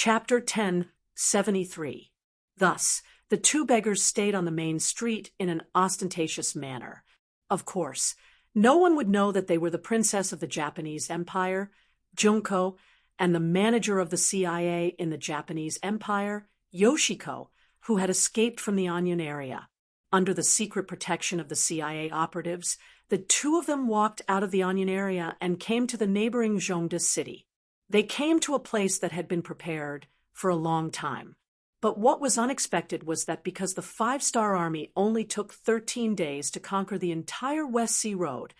Chapter 1073. Thus, the two beggars stayed on the main street in an ostentatious manner. Of course, no one would know that they were the princess of the Japanese Empire, Junko, and the manager of the CIA in the Japanese Empire, Yoshiko, who had escaped from the Onion area. Under the secret protection of the CIA operatives, the two of them walked out of the Onion area and came to the neighboring Zhongda city. They came to a place that had been prepared for a long time. But what was unexpected was that because the Five-Star Army only took 13 days to conquer the entire West Sea Road,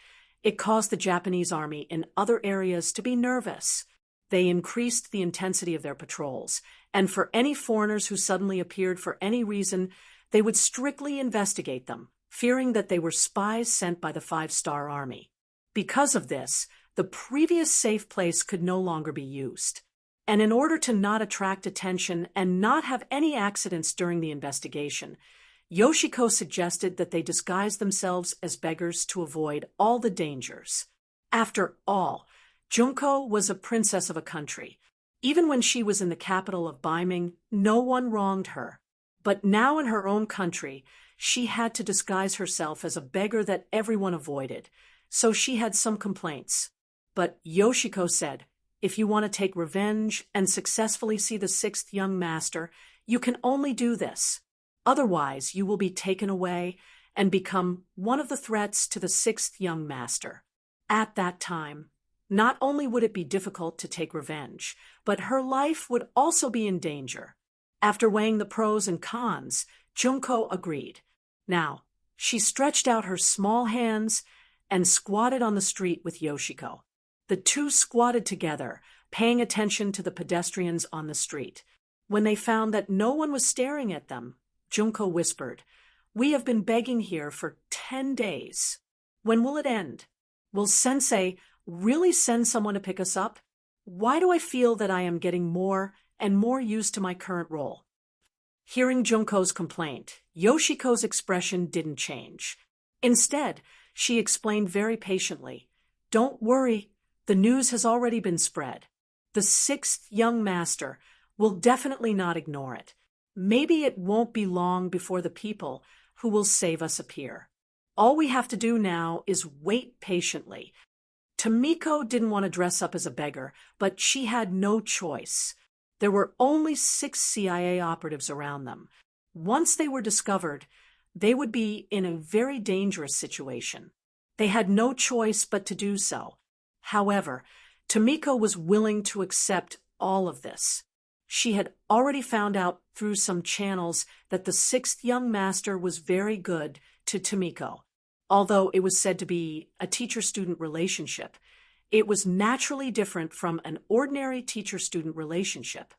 it caused the Japanese army in other areas to be nervous. They increased the intensity of their patrols, and for any foreigners who suddenly appeared for any reason, they would strictly investigate them, fearing that they were spies sent by the Five-Star Army. Because of this, the previous safe place could no longer be used. And in order to not attract attention and not have any accidents during the investigation, Yoshiko suggested that they disguise themselves as beggars to avoid all the dangers. After all, Junko was a princess of a country. Even when she was in the capital of Ming, no one wronged her. But now in her own country, she had to disguise herself as a beggar that everyone avoided, so she had some complaints. But Yoshiko said, "If you want to take revenge and successfully see the sixth young master, you can only do this. Otherwise, you will be taken away and become one of the threats to the sixth young master." At that time, not only would it be difficult to take revenge, but her life would also be in danger. After weighing the pros and cons, Junko agreed. Now, she stretched out her small hands and squatted on the street with Yoshiko. The two squatted together, paying attention to the pedestrians on the street. When they found that no one was staring at them, Junko whispered, "We have been begging here for 10 days. When will it end? Will Sensei really send someone to pick us up? Why do I feel that I am getting more and more used to my current role?" Hearing Junko's complaint, Yoshiko's expression didn't change. Instead, she explained very patiently, "Don't worry. The news has already been spread. The sixth young master will definitely not ignore it. Maybe it won't be long before the people who will save us appear. All we have to do now is wait patiently." Tomiko didn't want to dress up as a beggar, but she had no choice. There were only 6 CIA operatives around them. Once they were discovered, they would be in a very dangerous situation. They had no choice but to do so. However, Tomiko was willing to accept all of this. She had already found out through some channels that the sixth young master was very good to Tomiko. Although it was said to be a teacher-student relationship, it was naturally different from an ordinary teacher-student relationship.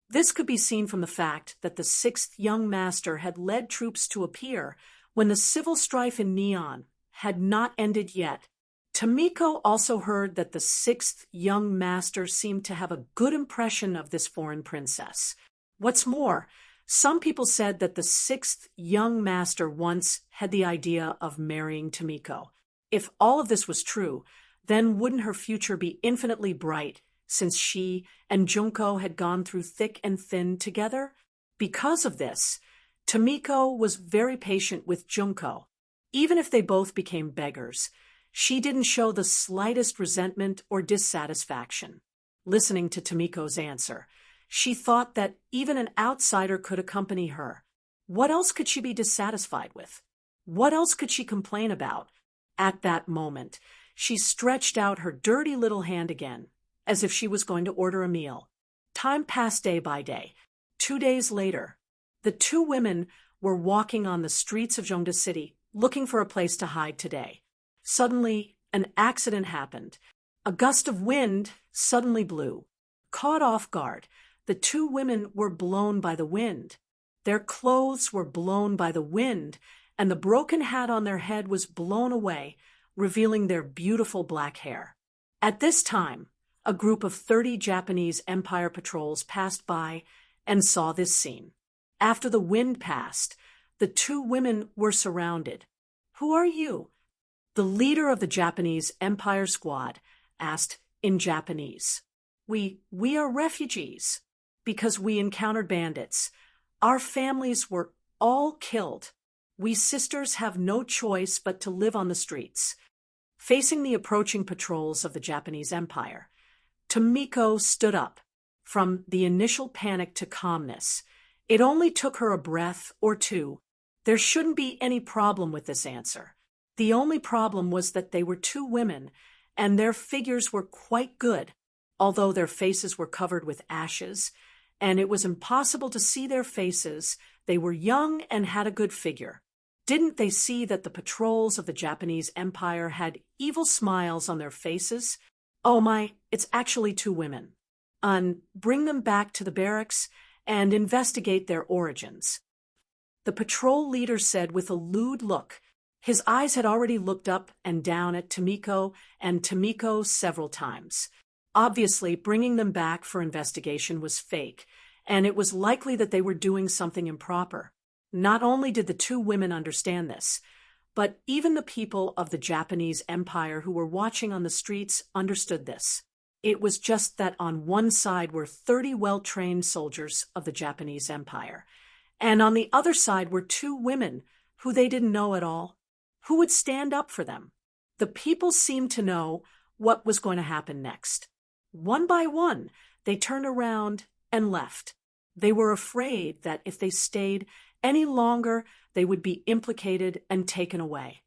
This could be seen from the fact that the sixth young master had led troops to appear when the civil strife in Neon had not ended yet. Tomiko also heard that the sixth young master seemed to have a good impression of this foreign princess. What's more, some people said that the sixth young master once had the idea of marrying Tomiko. If all of this was true, then wouldn't her future be infinitely bright, since she and Junko had gone through thick and thin together? Because of this, Tomiko was very patient with Junko. Even if they both became beggars, she didn't show the slightest resentment or dissatisfaction. Listening to Tomiko's answer, she thought that even an outsider could accompany her. What else could she be dissatisfied with? What else could she complain about? At that moment, she stretched out her dirty little hand again, as if she was going to order a meal. Time passed day by day. 2 days later, the two women were walking on the streets of Zhongda City, looking for a place to hide today. Suddenly, an accident happened. A gust of wind suddenly blew. Caught off guard, the two women were blown by the wind. Their clothes were blown by the wind, and the broken hat on their head was blown away, revealing their beautiful black hair. At this time, a group of 30 Japanese Empire patrols passed by and saw this scene. After the wind passed, the two women were surrounded. "Who are you?" The leader of the Japanese Empire squad asked in Japanese. We are refugees." because we encountered bandits. Our families were all killed. We sisters have no choice but to live on the streets." Facing the approaching patrols of the Japanese Empire, Tomiko stood up. From the initial panic to calmness, it only took her a breath or two. There shouldn't be any problem with this answer. The only problem was that they were two women, and their figures were quite good, although their faces were covered with ashes, and it was impossible to see their faces. They were young and had a good figure. Didn't they see that the patrols of the Japanese Empire had evil smiles on their faces? "Oh my, it's actually two women. Bring them back to the barracks and investigate their origins." The patrol leader said with a lewd look. His eyes had already looked up and down at Tomiko and Tomiko several times. Obviously, bringing them back for investigation was fake, and it was likely that they were doing something improper. Not only did the two women understand this, but even the people of the Japanese Empire who were watching on the streets understood this. It was just that on one side were 30 well-trained soldiers of the Japanese Empire, and on the other side were two women who they didn't know at all. Who would stand up for them? The people seemed to know what was going to happen next. One by one, they turned around and left. They were afraid that if they stayed any longer, they would be implicated and taken away.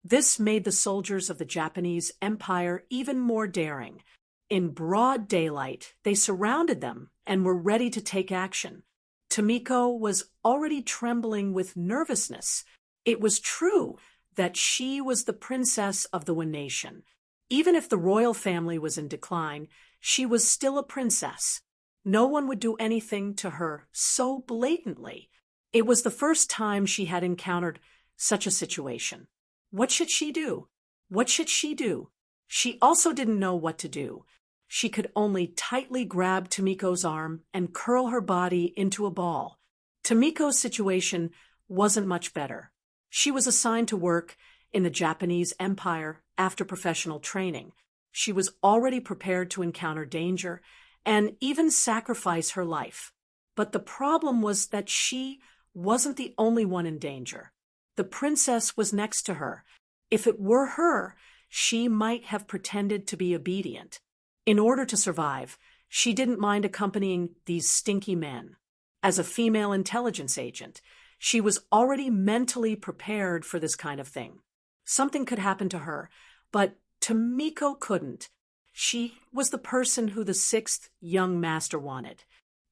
This made the soldiers of the Japanese Empire even more daring. In broad daylight, they surrounded them and were ready to take action. Tomiko was already trembling with nervousness. It was true that she was the princess of the One Nation. Even if the royal family was in decline, she was still a princess. No one would do anything to her so blatantly. It was the first time she had encountered such a situation. What should she do? What should she do? She also didn't know what to do. She could only tightly grab Tomiko's arm and curl her body into a ball. Tomiko's situation wasn't much better. She was assigned to work in the Japanese Empire after professional training. She was already prepared to encounter danger and even sacrifice her life. But the problem was that she wasn't the only one in danger. The princess was next to her. If it were her, she might have pretended to be obedient. In order to survive, she didn't mind accompanying these stinky men. As a female intelligence agent, she was already mentally prepared for this kind of thing. Something could happen to her, but Tomiko couldn't. She was the person who the sixth young master wanted.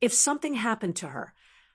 If something happened to her,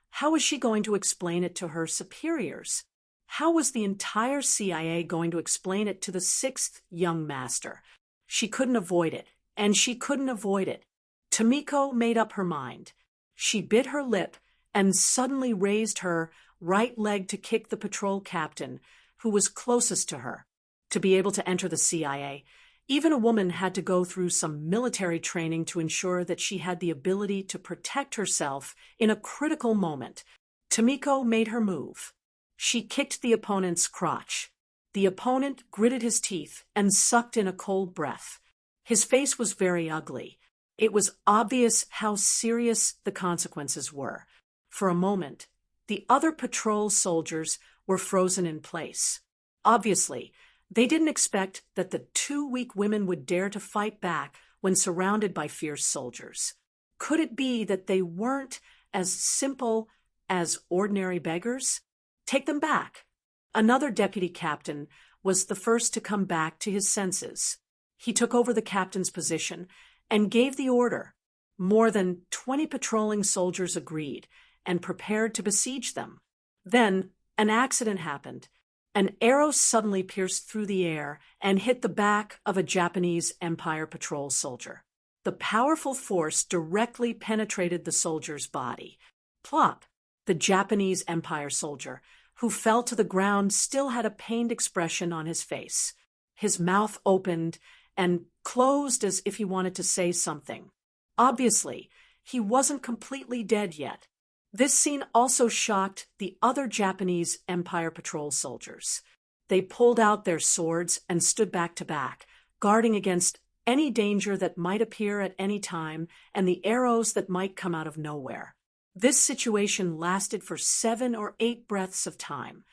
how was she going to explain it to her superiors? How was the entire CIA going to explain it to the sixth young master? She couldn't avoid it, and she couldn't avoid it. Tomiko made up her mind. She bit her lip and suddenly raised her right leg to kick the patrol captain, who was closest to her. To be able to enter the CIA, even a woman had to go through some military training to ensure that she had the ability to protect herself in a critical moment. Tomiko made her move. She kicked the opponent's crotch. The opponent gritted his teeth and sucked in a cold breath. His face was very ugly. It was obvious how serious the consequences were. For a moment, the other patrol soldiers were frozen in place. Obviously, they didn't expect that the two weak women would dare to fight back when surrounded by fierce soldiers. Could it be that they weren't as simple as ordinary beggars? Take them back. Another deputy captain was the first to come back to his senses. He took over the captain's position and gave the order. More than 20 patrolling soldiers agreed and prepared to besiege them. Then an accident happened. An arrow suddenly pierced through the air and hit the back of a Japanese Empire patrol soldier. The powerful force directly penetrated the soldier's body. Plop! The Japanese Empire soldier, who fell to the ground, still had a pained expression on his face. His mouth opened and closed as if he wanted to say something. Obviously, he wasn't completely dead yet. This scene also shocked the other Japanese Empire patrol soldiers. They pulled out their swords and stood back to back, guarding against any danger that might appear at any time, and the arrows that might come out of nowhere. This situation lasted for 7 or 8 breaths of time.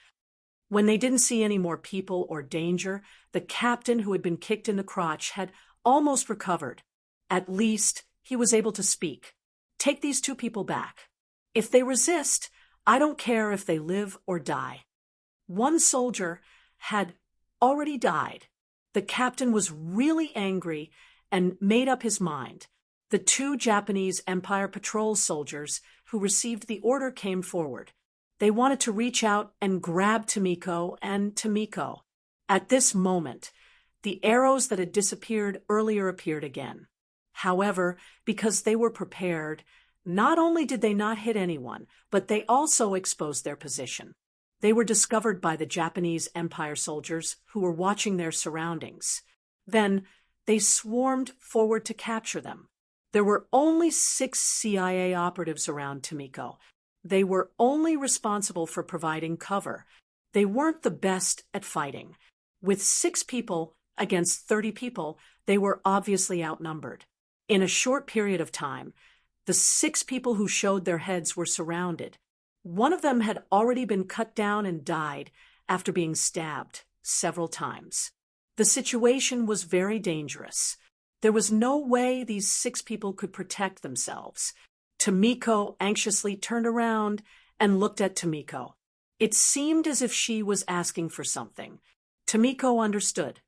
When they didn't see any more people or danger, the captain who had been kicked in the crotch had almost recovered. At least, he was able to speak. Take these 2 people back. If they resist, I don't care if they live or die. One soldier had already died. The captain was really angry and made up his mind. The 2 Japanese Empire Patrol soldiers who received the order came forward. They wanted to reach out and grab Tomiko and Tomiko. At this moment, the arrows that had disappeared earlier appeared again. However, because they were prepared, not only did they not hit anyone, but they also exposed their position. They were discovered by the Japanese Empire soldiers who were watching their surroundings. Then, they swarmed forward to capture them. There were only 6 CIA operatives around Tomiko. They were only responsible for providing cover. They weren't the best at fighting. With 6 people against 30 people, they were obviously outnumbered. In a short period of time, the 6 people who showed their heads were surrounded. One of them had already been cut down and died after being stabbed several times. The situation was very dangerous. There was no way these 6 people could protect themselves. Tomiko anxiously turned around and looked at Tomiko. It seemed as if she was asking for something. Tomiko understood.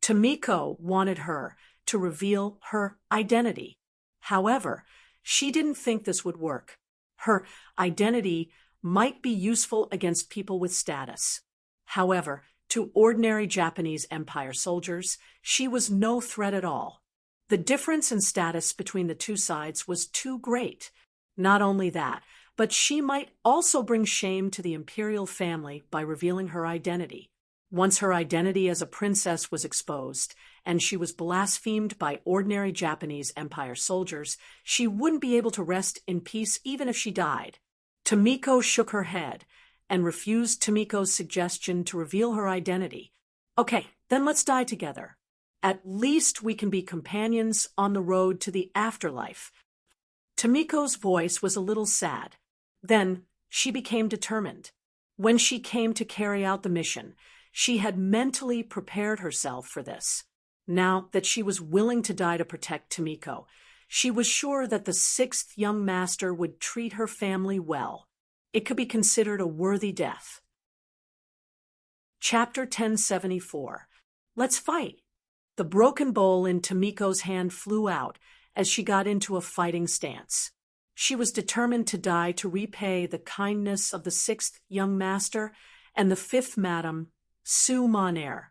Tomiko wanted her to reveal her identity. However, she didn't think this would work. Her identity might be useful against people with status. However, to ordinary Japanese Empire soldiers, she was no threat at all. The difference in status between the 2 sides was too great. Not only that, but she might also bring shame to the imperial family by revealing her identity. Once her identity as a princess was exposed, and she was blasphemed by ordinary Japanese Empire soldiers, she wouldn't be able to rest in peace even if she died. Tomiko shook her head and refused Tomiko's suggestion to reveal her identity. Okay, then let's die together. At least we can be companions on the road to the afterlife. Tomiko's voice was a little sad. Then she became determined. When she came to carry out the mission, she had mentally prepared herself for this. Now that she was willing to die to protect Tomiko, she was sure that the 6th young master would treat her family well. It could be considered a worthy death. Chapter 1074. Let's fight. The broken bowl in Tomiko's hand flew out as she got into a fighting stance. She was determined to die to repay the kindness of the 6th young master and the 5th madam, Su Monair.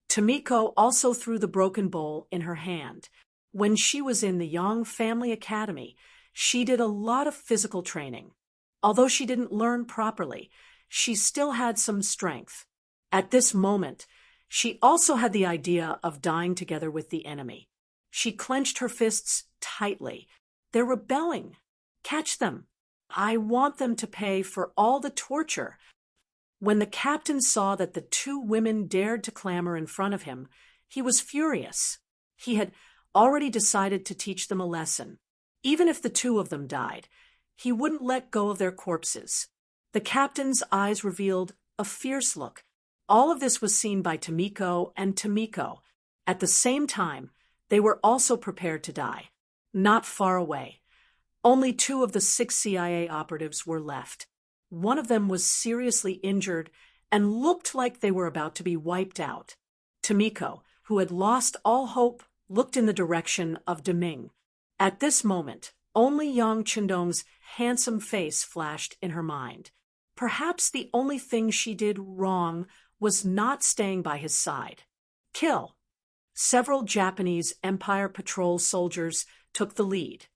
Tomiko also threw the broken bowl in her hand. When she was in the Yang Family Academy, she did a lot of physical training. Although she didn't learn properly, she still had some strength. At this moment, she also had the idea of dying together with the enemy. She clenched her fists tightly. They're rebelling. Catch them. I want them to pay for all the torture. When the captain saw that the 2 women dared to clamor in front of him, he was furious. He had already decided to teach them a lesson. Even if the 2 of them died, he wouldn't let go of their corpses. The captain's eyes revealed a fierce look. All of this was seen by Tomiko and Tomiko. At the same time, they were also prepared to die. Not far away. Only 2 of the 6 CIA operatives were left. One of them was seriously injured and looked like they were about to be wiped out. Tomiko, who had lost all hope, looked in the direction of Ming. At this moment, only Yang Chendong's handsome face flashed in her mind. Perhaps the only thing she did wrong was not staying by his side. Kill. Several Japanese Empire Patrol soldiers took the lead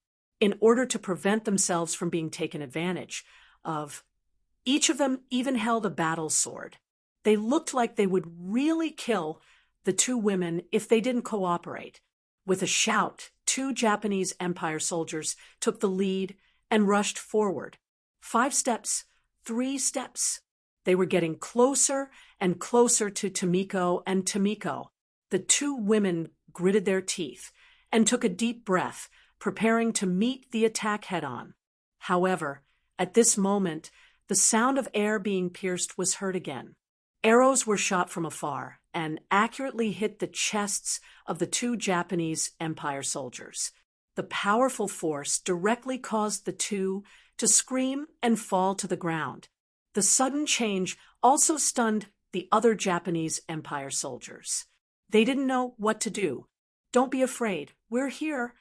in order to prevent themselves from being taken advantage of. Each of them even held a battle sword. They looked like they would really kill the 2 women if they didn't cooperate. With a shout, 2 Japanese Empire soldiers took the lead and rushed forward. 5 steps, 3 steps. They were getting closer and closer to Tomiko and Tomiko. The 2 women gritted their teeth. and took a deep breath, preparing to meet the attack head-on. However, at this moment, the sound of air being pierced was heard again. Arrows were shot from afar and accurately hit the chests of the two Japanese Empire soldiers. The powerful force directly caused the two to scream and fall to the ground. The sudden change also stunned the other Japanese Empire soldiers. They didn't know what to do. "Don't be afraid, we're here."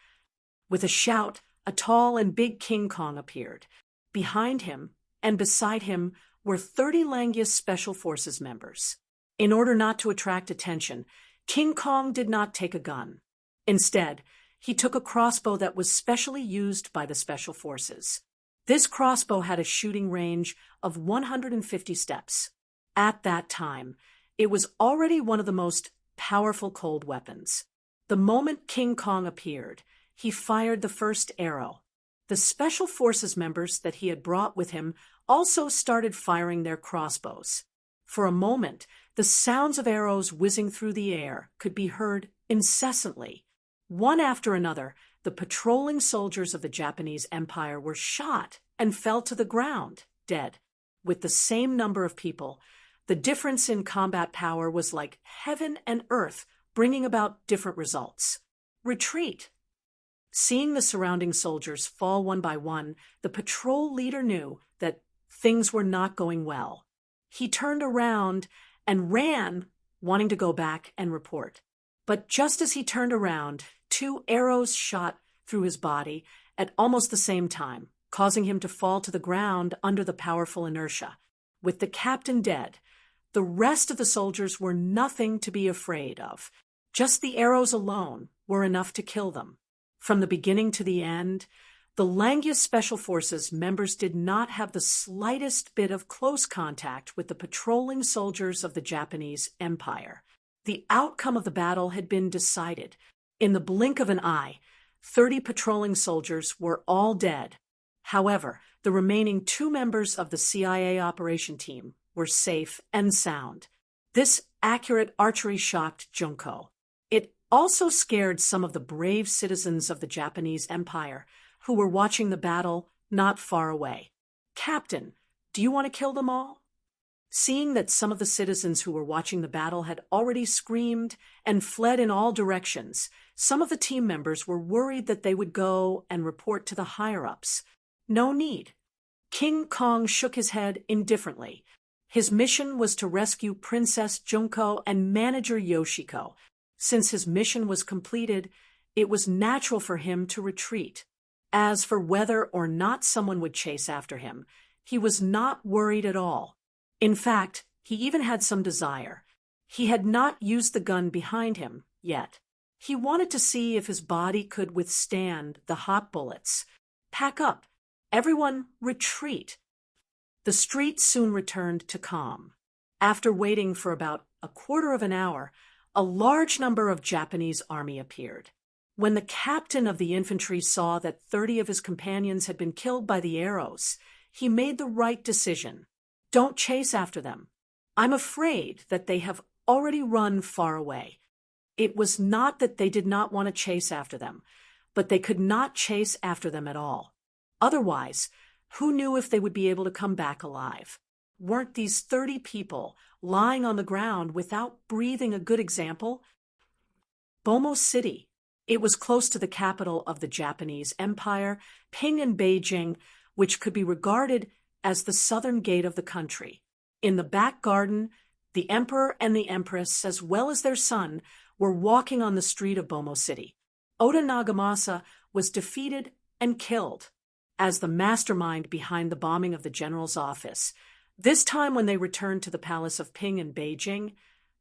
With a shout, a tall and big King Kong appeared. Behind him and beside him were 30 Langius Special Forces members. In order not to attract attention, King Kong did not take a gun. Instead, he took a crossbow that was specially used by the Special Forces. This crossbow had a shooting range of 150 steps. At that time, it was already one of the most powerful cold weapons. The moment King Kong appeared, he fired the first arrow. The Special Forces members that he had brought with him also started firing their crossbows. For a moment, the sounds of arrows whizzing through the air could be heard incessantly. One after another, the patrolling soldiers of the Japanese Empire were shot and fell to the ground, dead. With the same number of people, the difference in combat power was like heaven and earth, bringing about different results. Retreat. Seeing the surrounding soldiers fall one by one, the patrol leader knew that things were not going well. He turned around and ran, wanting to go back and report. But just as he turned around, 2 arrows shot through his body at almost the same time, causing him to fall to the ground under the powerful inertia. With the captain dead, the rest of the soldiers were nothing to be afraid of. Just the arrows alone were enough to kill them. From the beginning to the end, the Langius Special Forces members did not have the slightest bit of close contact with the patrolling soldiers of the Japanese Empire. The outcome of the battle had been decided. In the blink of an eye, 30 patrolling soldiers were all dead. However, the remaining 2 members of the CIA operation team were safe and sound. This accurate archery shocked Junko. It also scared some of the brave citizens of the Japanese Empire who were watching the battle not far away. "Captain, do you want to kill them all?" Seeing that some of the citizens who were watching the battle had already screamed and fled in all directions, some of the team members were worried that they would go and report to the higher-ups. No need. King Kong shook his head indifferently. His mission was to rescue Princess Junko and Manager Yoshiko. Since his mission was completed, it was natural for him to retreat. As for whether or not someone would chase after him, he was not worried at all. In fact, he even had some desire. He had not used the gun behind him yet. He wanted to see if his body could withstand the hot bullets. "Pack up. Everyone retreat." The street soon returned to calm. After waiting for about a quarter of an hour, a large number of Japanese army appeared. When the captain of the infantry saw that 30 of his companions had been killed by the arrows, he made the right decision. "Don't chase after them. I'm afraid that they have already run far away." It was not that they did not want to chase after them, but they could not chase after them at all. Otherwise, who knew if they would be able to come back alive? Weren't these 30 people lying on the ground without breathing a good example? Bomo City. It was close to the capital of the Japanese Empire, Ping and Beijing, which could be regarded as the southern gate of the country. In the back garden, the emperor and the empress, as well as their son, were walking on the street of Bomo City. Oda Nagamasa was defeated and killed as the mastermind behind the bombing of the general's office. This time when they returned to the palace of Ping in Beijing,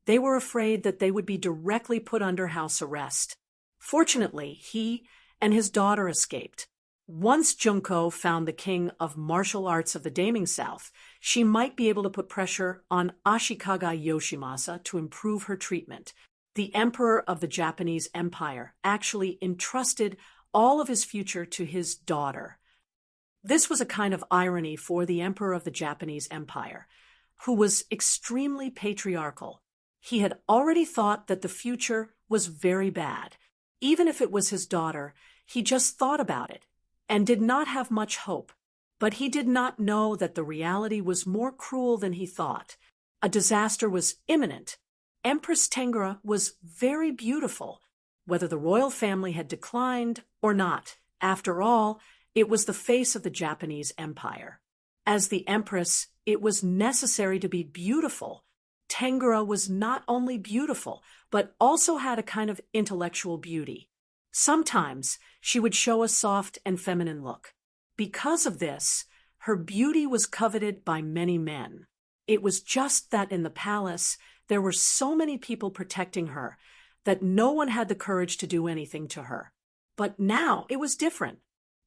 they were afraid that they would be directly put under house arrest. Fortunately, he and his daughter escaped. Once Junko found the king of martial arts of the Daming South, she might be able to put pressure on Ashikaga Yoshimasa to improve her treatment. The emperor of the Japanese Empire actually entrusted all of his future to his daughter. This was a kind of irony for the emperor of the Japanese Empire, who was extremely patriarchal. He had already thought that the future was very bad. Even if it was his daughter, he just thought about it and did not have much hope. But he did not know that the reality was more cruel than he thought. A disaster was imminent. Empress Tengara was very beautiful, whether the royal family had declined or not. After all, it was the face of the Japanese empire. As the empress, it was necessary to be beautiful. Tengara was not only beautiful, but also had a kind of intellectual beauty. Sometimes she would show a soft and feminine look. Because of this, her beauty was coveted by many men. It was just that in the palace, there were so many people protecting her that no one had the courage to do anything to her. But now it was different.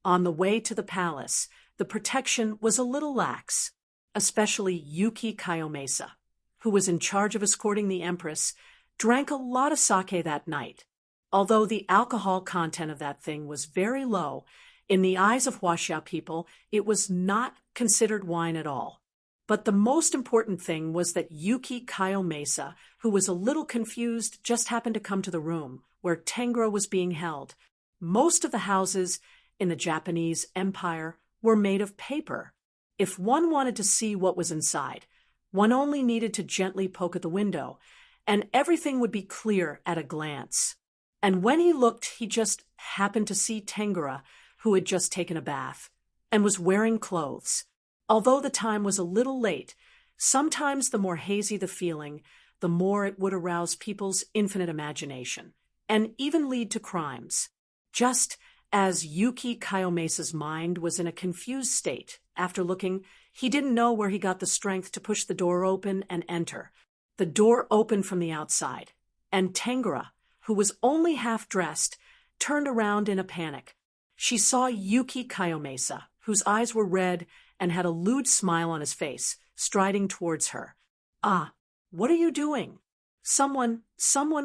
On the way to the palace, the protection was a little lax, especially Yuki Kayomesa, who was in charge of escorting the empress, drank a lot of sake that night. Although the alcohol content of that thing was very low, in the eyes of Huaxia people, it was not considered wine at all. But the most important thing was that Yuki Kayomesa, who was a little confused, just happened to come to the room where Tengara was being held. Most of the houses in the Japanese empire were made of paper. If one wanted to see what was inside, one only needed to gently poke at the window, and everything would be clear at a glance. And when he looked, he just happened to see Tengara, who had just taken a bath, and was wearing clothes. Although the time was a little late, sometimes the more hazy the feeling, the more it would arouse people's infinite imagination, and even lead to crimes. Just as Yuki Kayomesa's mind was in a confused state, after looking, he didn't know where he got the strength to push the door open and enter. The door opened from the outside, and Tengara, who was only half-dressed, turned around in a panic. She saw Yuki Kayomesa, whose eyes were red and had a lewd smile on his face, striding towards her. "Ah, what are you doing? Someone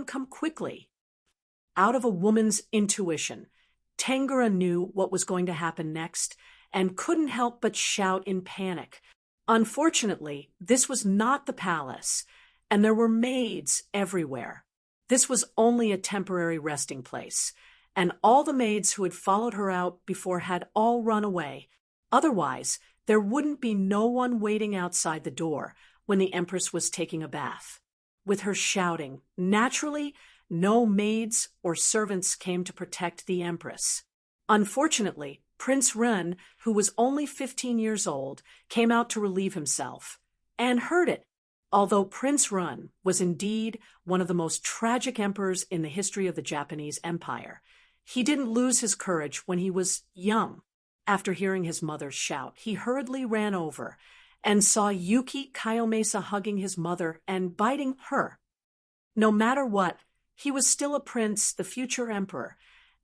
come quickly." Out of a woman's intuition, Tengara knew what was going to happen next and couldn't help but shout in panic. Unfortunately, this was not the palace, and there were maids everywhere. This was only a temporary resting place, and all the maids who had followed her out before had all run away. Otherwise, there wouldn't be no one waiting outside the door when the empress was taking a bath. With her shouting, naturally, no maids or servants came to protect the empress. Unfortunately, Prince Ren, who was only 15 years old, came out to relieve himself, and heard it. Although Prince Ren was indeed one of the most tragic emperors in the history of the Japanese Empire, he didn't lose his courage when he was young. After hearing his mother's shout, he hurriedly ran over and saw Yuki Kayomesa hugging his mother and biting her. No matter what, he was still a prince, the future emperor,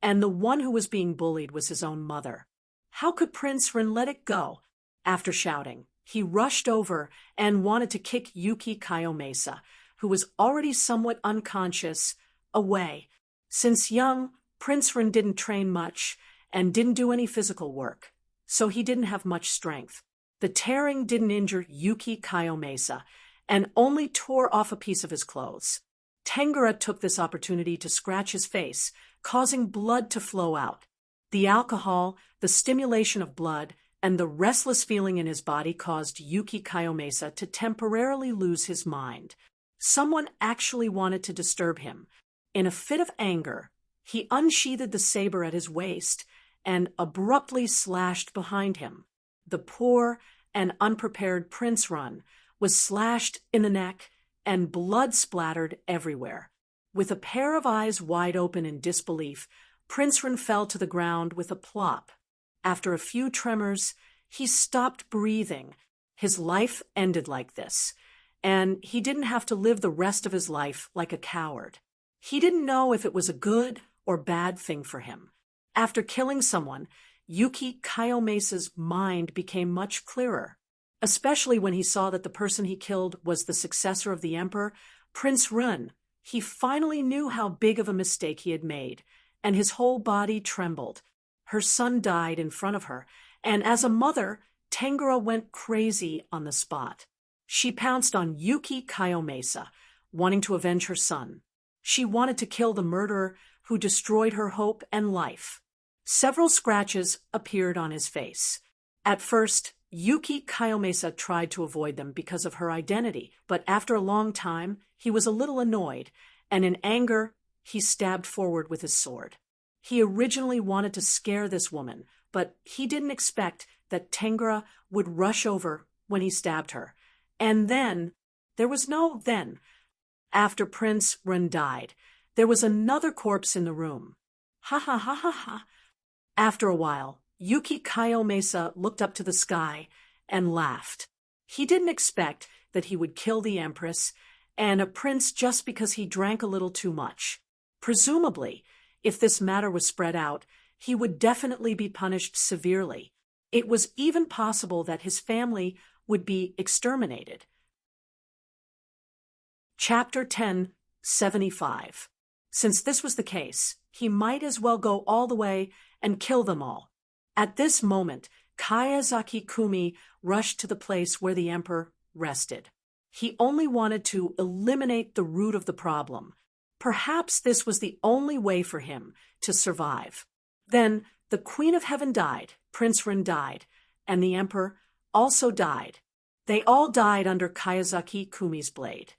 and the one who was being bullied was his own mother. How could Prince Ren let it go? After shouting, he rushed over and wanted to kick Yuki Kayomesa, who was already somewhat unconscious, away. Since young, Prince Ren didn't train much and didn't do any physical work, so he didn't have much strength. The tearing didn't injure Yuki Kayomesa and only tore off a piece of his clothes. Tengara took this opportunity to scratch his face, causing blood to flow out. The alcohol, the stimulation of blood, and the restless feeling in his body caused Yuki Kayomesa to temporarily lose his mind. Someone actually wanted to disturb him. In a fit of anger, he unsheathed the saber at his waist and abruptly slashed behind him. The poor and unprepared Prince Ren was slashed in the neck, and blood splattered everywhere. With a pair of eyes wide open in disbelief, Prince Ren fell to the ground with a plop. After a few tremors, he stopped breathing. His life ended like this, and he didn't have to live the rest of his life like a coward. He didn't know if it was a good or bad thing for him. After killing someone, Yuki Kayomesa's mind became much clearer, especially when he saw that the person he killed was the successor of the emperor, Prince Ren. He finally knew how big of a mistake he had made, and his whole body trembled. Her son died in front of her, and as a mother, Tengara went crazy on the spot. She pounced on Yuki Kayomesa, wanting to avenge her son. She wanted to kill the murderer who destroyed her hope and life. Several scratches appeared on his face. At first, Yuki Kayomesa tried to avoid them because of her identity, but after a long time, he was a little annoyed, and in anger, he stabbed forward with his sword. He originally wanted to scare this woman, but he didn't expect that Tengra would rush over when he stabbed her. And then, there was no then. After Prince Ren died, there was another corpse in the room. Ha ha ha ha ha. After a while, Yuki Kayomesa looked up to the sky and laughed. He didn't expect that he would kill the empress and a prince just because he drank a little too much. Presumably, if this matter was spread out, he would definitely be punished severely. It was even possible that his family would be exterminated. Chapter 10, 75. Since this was the case, he might as well go all the way and kill them all. At this moment, Kayazaki Kumi rushed to the place where the emperor rested. He only wanted to eliminate the root of the problem. Perhaps this was the only way for him to survive. Then the Queen of Heaven died, Prince Ren died, and the emperor also died. They all died under Kayazaki Kumi's blade.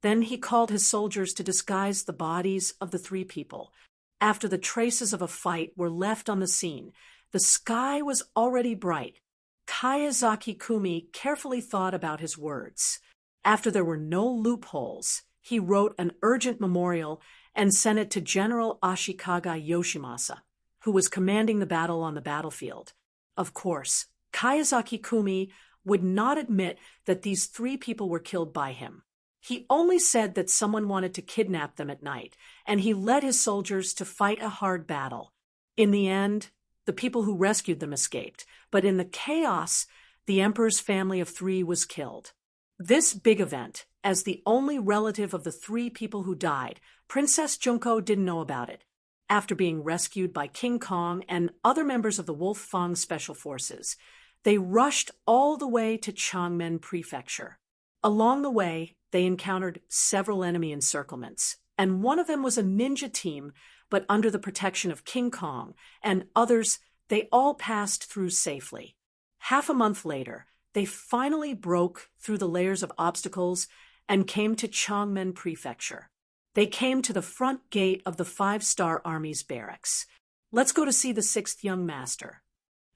Then he called his soldiers to disguise the bodies of the three people. After the traces of a fight were left on the scene, the sky was already bright. Kayazaki Kumi carefully thought about his words. After there were no loopholes, he wrote an urgent memorial and sent it to General Ashikaga Yoshimasa, who was commanding the battle on the battlefield. Of course, Kayazaki Kumi would not admit that these three people were killed by him. He only said that someone wanted to kidnap them at night, and he led his soldiers to fight a hard battle. In the end, the people who rescued them escaped, but in the chaos, the emperor's family of three was killed. This big event, as the only relative of the three people who died, Princess Junko didn't know about it. After being rescued by King Kong and other members of the Wolf Fang Special Forces, they rushed all the way to Changmen Prefecture. Along the way, they encountered several enemy encirclements, and one of them was a ninja team, but under the protection of King Kong, and others they all passed through safely. Half a month later, they finally broke through the layers of obstacles and came to Changmen Prefecture. They came to the front gate of the 5-Star Army's barracks. Let's go to see the 6th young master.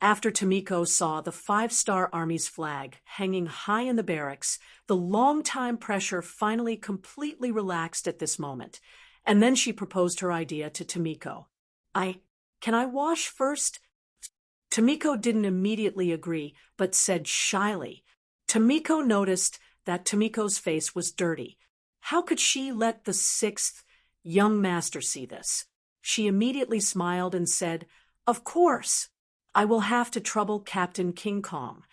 After Tomiko saw the 5-Star Army's flag hanging high in the barracks, the long-time pressure finally completely relaxed at this moment, and then she proposed her idea to Tomiko. Can I wash first? Tomiko didn't immediately agree, but said shyly. Tomiko noticed that Tomiko's face was dirty. How could she let the 6th young master see this? She immediately smiled and said, "Of course. I will have to trouble Captain King Kong.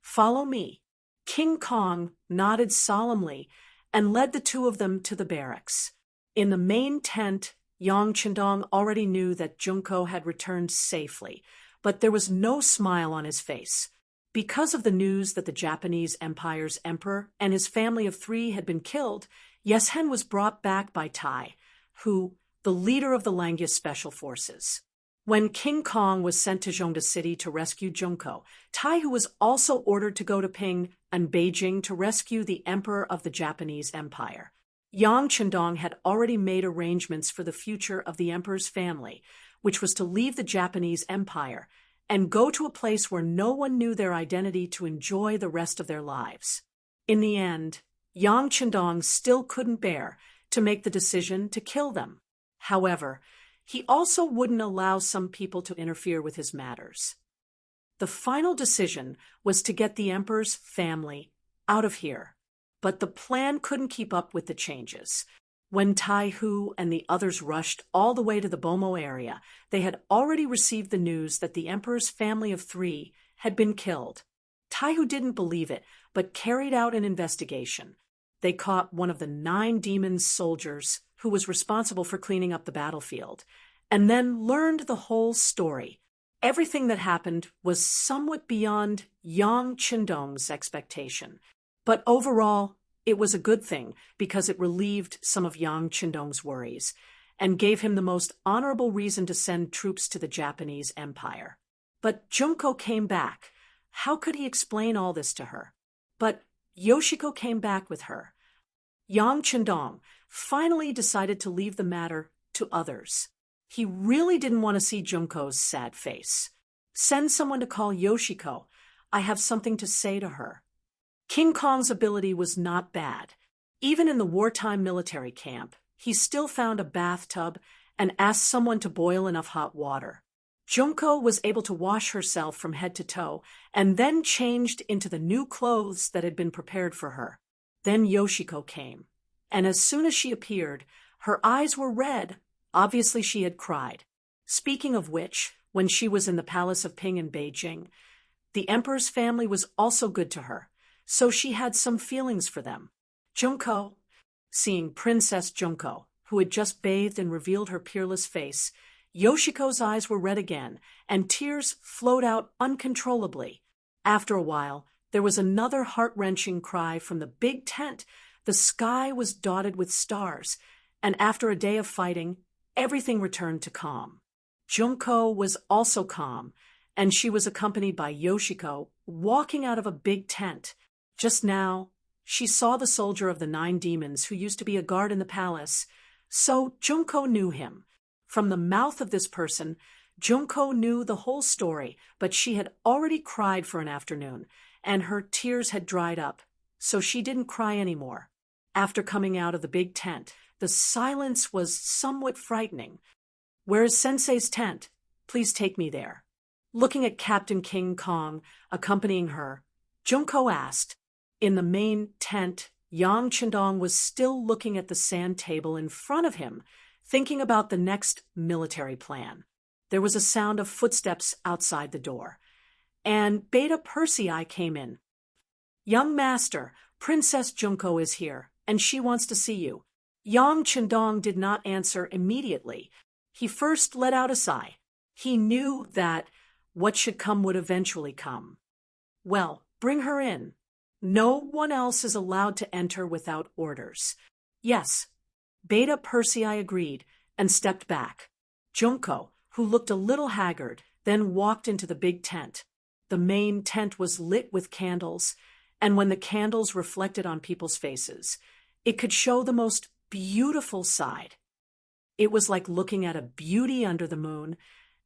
Follow me." King Kong nodded solemnly and led the two of them to the barracks. In the main tent, Yang Chendong already knew that Junko had returned safely, but there was no smile on his face. Because of the news that the Japanese Empire's emperor and his family of three had been killed, Yeshen was brought back by Tai, who, the leader of the Langyas Special Forces. When King Kong was sent to Zhongda City to rescue Junko, Tai, who was also ordered to go to Ping and Beijing to rescue the emperor of the Japanese Empire. Yang Chendong had already made arrangements for the future of the emperor's family, which was to leave the Japanese Empire and go to a place where no one knew their identity to enjoy the rest of their lives. In the end, Yang Chendong still couldn't bear to make the decision to kill them. However, he also wouldn't allow some people to interfere with his matters. The final decision was to get the emperor's family out of here, but the plan couldn't keep up with the changes. When Tai Hu and the others rushed all the way to the Bomo area, they had already received the news that the emperor's family of three had been killed. Tai Hu didn't believe it, but carried out an investigation. They caught one of the 9 demons soldiers who was responsible for cleaning up the battlefield, and then learned the whole story. Everything that happened was somewhat beyond Yang Chendong's expectation, but overall, it was a good thing because it relieved some of Yang Chendong's worries, and gave him the most honorable reason to send troops to the Japanese Empire. But Junko came back. How could he explain all this to her? But Yoshiko came back with her. Yang Chendong finally decided to leave the matter to others. He really didn't want to see Junko's sad face. Send someone to call Yoshiko. I have something to say to her. King Kong's ability was not bad. Even in the wartime military camp, he still found a bathtub and asked someone to boil enough hot water. Junko was able to wash herself from head to toe and then changed into the new clothes that had been prepared for her. Then Yoshiko came, and as soon as she appeared, her eyes were red. Obviously she had cried. Speaking of which, when she was in the palace of Ping in Beijing, the emperor's family was also good to her, so she had some feelings for them. Junko, seeing Princess Junko, who had just bathed and revealed her peerless face, Yoshiko's eyes were red again, and tears flowed out uncontrollably. After a while, there was another heart-wrenching cry from the big tent. The sky was dotted with stars, and after a day of fighting, everything returned to calm. Junko was also calm, and she was accompanied by Yoshiko, walking out of a big tent. Just now, she saw the soldier of the 9 demons who used to be a guard in the palace, so Junko knew him. From the mouth of this person, Junko knew the whole story, but she had already cried for an afternoon, and her tears had dried up, so she didn't cry anymore. After coming out of the big tent, the silence was somewhat frightening. Where is Sensei's tent? Please take me there. Looking at Captain King Kong accompanying her, Junko asked. In the main tent, Yang Chendong was still looking at the sand table in front of him, thinking about the next military plan. There was a sound of footsteps outside the door, and Beta Persei came in. Young master, Princess Junko is here, and she wants to see you. Yang Chendong did not answer immediately. He first let out a sigh. He knew that what should come would eventually come. Well, bring her in. No one else is allowed to enter without orders. Yes. Beta Persei agreed and stepped back. Junko, who looked a little haggard, then walked into the big tent. The main tent was lit with candles, and when the candles reflected on people's faces, it could show the most beautiful side. It was like looking at a beauty under the moon,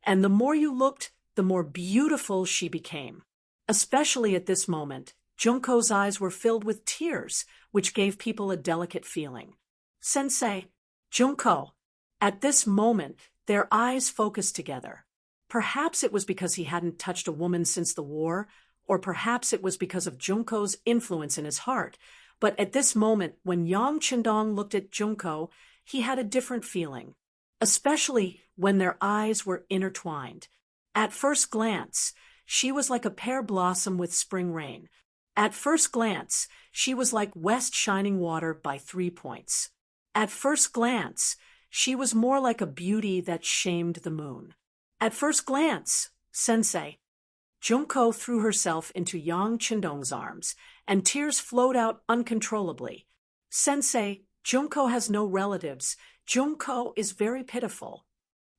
and the more you looked, the more beautiful she became. Especially at this moment, Junko's eyes were filled with tears, which gave people a delicate feeling. Sensei, Junko. At this moment, their eyes focused together. Perhaps it was because he hadn't touched a woman since the war, or perhaps it was because of Junko's influence in his heart. But at this moment, when Yang Chendong looked at Junko, he had a different feeling, especially when their eyes were intertwined. At first glance, she was like a pear blossom with spring rain. At first glance, she was like west shining water by 3 points. At first glance, she was more like a beauty that shamed the moon. At first glance, Sensei. Junko threw herself into Yang Chendong's arms, and tears flowed out uncontrollably. Sensei, Junko has no relatives. Junko is very pitiful.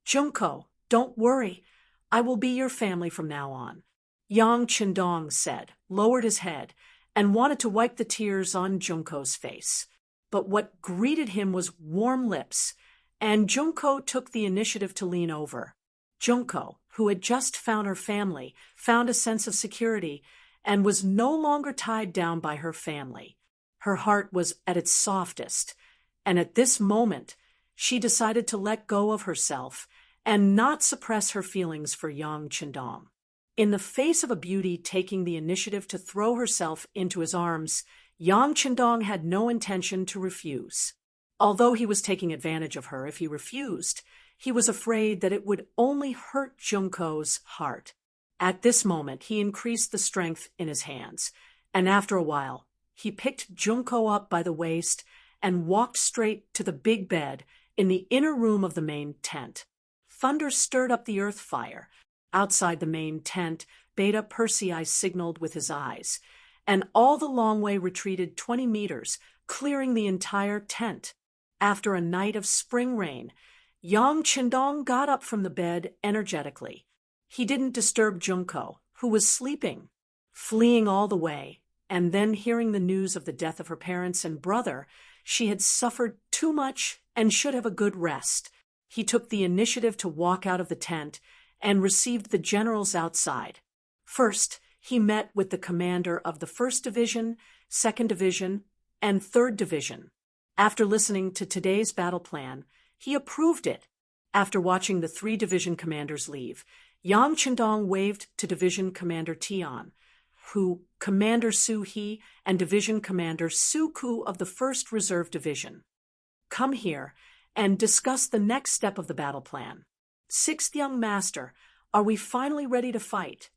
Junko, don't worry. I will be your family from now on. Yang Chendong said, lowered his head, and wanted to wipe the tears on Junko's face. But what greeted him was warm lips, and Junko took the initiative to lean over. Junko, who had just found her family, found a sense of security and was no longer tied down by her family. Her heart was at its softest, and at this moment, she decided to let go of herself and not suppress her feelings for Yang Chendong. In the face of a beauty taking the initiative to throw herself into his arms, Yang Chendong had no intention to refuse. Although he was taking advantage of her if he refused, he was afraid that it would only hurt Junko's heart. At this moment, he increased the strength in his hands, and after a while, he picked Junko up by the waist and walked straight to the big bed in the inner room of the main tent. Thunder stirred up the earth fire. Outside the main tent, Beta Persei signaled with his eyes, and all the long way retreated 20 meters, clearing the entire tent. After a night of spring rain, Yang Qindong got up from the bed energetically. He didn't disturb Junko, who was sleeping, fleeing all the way, and then hearing the news of the death of her parents and brother. She had suffered too much and should have a good rest. He took the initiative to walk out of the tent and received the generals outside. First, he met with the commander of the 1st Division, 2nd Division, and 3rd Division. After listening to today's battle plan, he approved it. After watching the 3 division commanders leave, Yang Qindong waved to Division Commander Tian, who Commander Su He and Division Commander Su Ku of the 1st Reserve Division. Come here and discuss the next step of the battle plan. 6th Young Master, are we finally ready to fight?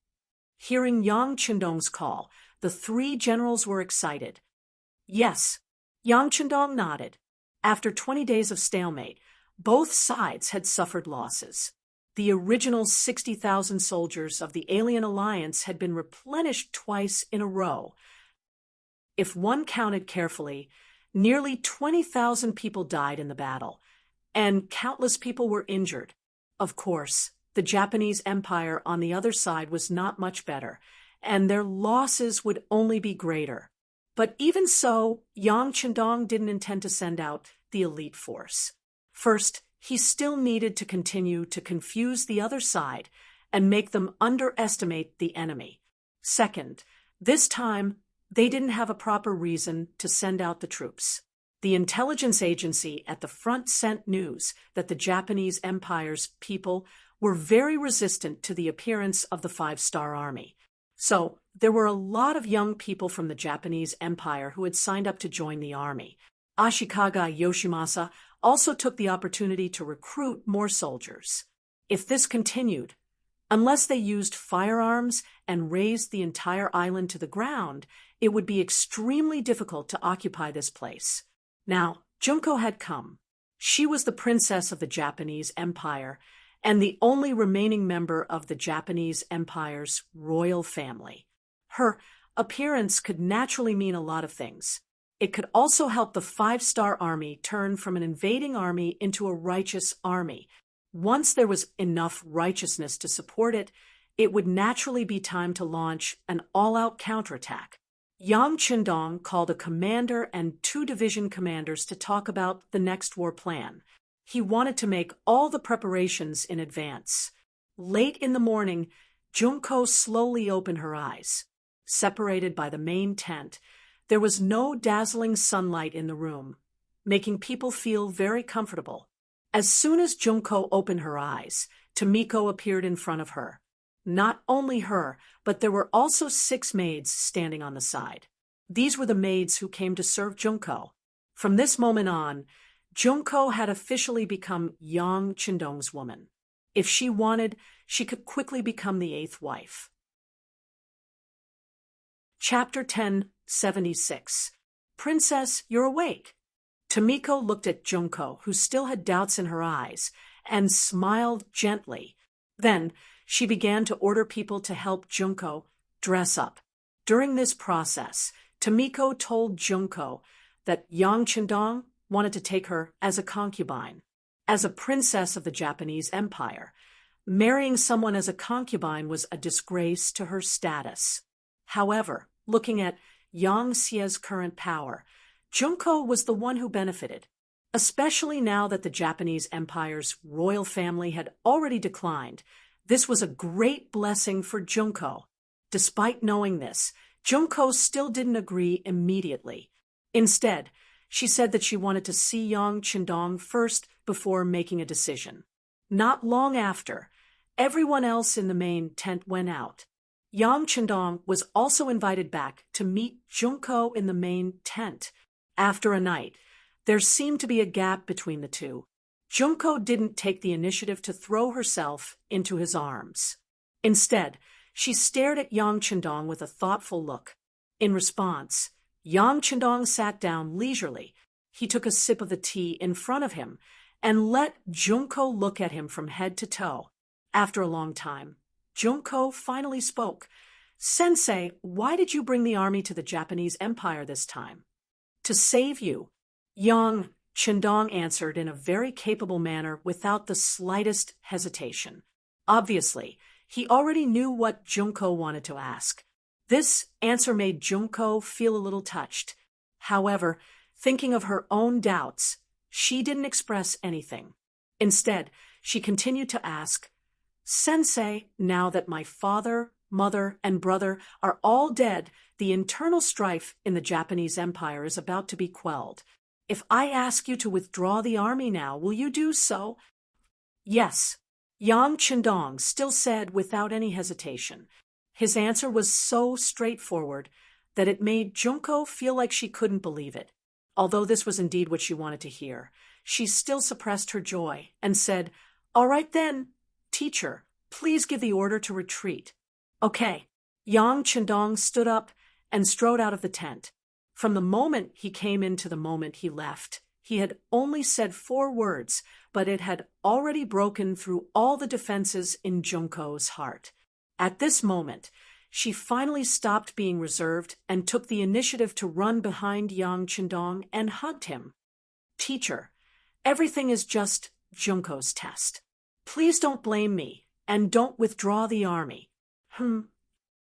Hearing Yang Qindong's call, the 3 generals were excited. Yes, Yang Qindong nodded. After 20 days of stalemate, both sides had suffered losses. The original 60,000 soldiers of the Alien Alliance had been replenished twice in a row. If one counted carefully, nearly 20,000 people died in the battle, and countless people were injured. Of course, the Japanese Empire on the other side was not much better, and their losses would only be greater. But even so, Yang Qindong didn't intend to send out the elite force. First, he still needed to continue to confuse the other side and make them underestimate the enemy. Second, this time, they didn't have a proper reason to send out the troops. The intelligence agency at the front sent news that the Japanese Empire's people were very resistant to the appearance of the 5-star army. So, there were a lot of young people from the Japanese Empire who had signed up to join the army. Ashikaga Yoshimasa also took the opportunity to recruit more soldiers. If this continued, unless they used firearms and razed the entire island to the ground, it would be extremely difficult to occupy this place. Now, Junko had come. She was the princess of the Japanese Empire and the only remaining member of the Japanese Empire's royal family. Her appearance could naturally mean a lot of things. It could also help the 5-star army turn from an invading army into a righteous army. Once there was enough righteousness to support it, it would naturally be time to launch an all-out counterattack. Yang Qindong called a commander and 2 division commanders to talk about the next war plan. He wanted to make all the preparations in advance. Late in the morning, Junko slowly opened her eyes. Separated by the main tent, there was no dazzling sunlight in the room, making people feel very comfortable. As soon as Junko opened her eyes, Tomiko appeared in front of her. Not only her, but there were also 6 maids standing on the side. These were the maids who came to serve Junko. From this moment on, Junko had officially become Yang Qindong's woman. If she wanted, she could quickly become the 8th wife. Chapter 1076. Princess, you're awake. Tomiko looked at Junko, who still had doubts in her eyes, and smiled gently. Then, she began to order people to help Junko dress up. During this process, Tomiko told Junko that Yang Qindong wanted to take her as a concubine. As a princess of the Japanese Empire, marrying someone as a concubine was a disgrace to her status. However, looking at Yang Xie's current power, Junko was the one who benefited, especially now that the Japanese Empire's royal family had already declined. This was a great blessing for Junko. Despite knowing this, Junko still didn't agree immediately. Instead, she said that she wanted to see Yang Qindong first before making a decision. Not long after, everyone else in the main tent went out. Yang Qindong was also invited back to meet Junko in the main tent. After a night, there seemed to be a gap between the two. Junko didn't take the initiative to throw herself into his arms. Instead, she stared at Yang Qindong with a thoughtful look. In response, Yang Qindong sat down leisurely. He took a sip of the tea in front of him and let Junko look at him from head to toe. After a long time, Junko finally spoke. "Sensei, why did you bring the army to the Japanese Empire this time?" "To save you." Yang Qindong answered in a very capable manner without the slightest hesitation. Obviously, he already knew what Junko wanted to ask. This answer made Junko feel a little touched. However, thinking of her own doubts, she didn't express anything. Instead, she continued to ask, "Sensei, now that my father, mother, and brother are all dead, the internal strife in the Japanese Empire is about to be quelled. If I ask you to withdraw the army now, will you do so?" "Yes," Yang Qindong still said without any hesitation. His answer was so straightforward that it made Junko feel like she couldn't believe it. Although this was indeed what she wanted to hear, she still suppressed her joy and said, "All right then, teacher, please give the order to retreat." "Okay." Yang Qindong stood up and strode out of the tent. From the moment he came in to the moment he left, he had only said 4 words, but it had already broken through all the defenses in Junko's heart. At this moment, she finally stopped being reserved and took the initiative to run behind Yang Qindong and hugged him. "Teacher, everything is just Junko's test. Please don't blame me, and don't withdraw the army."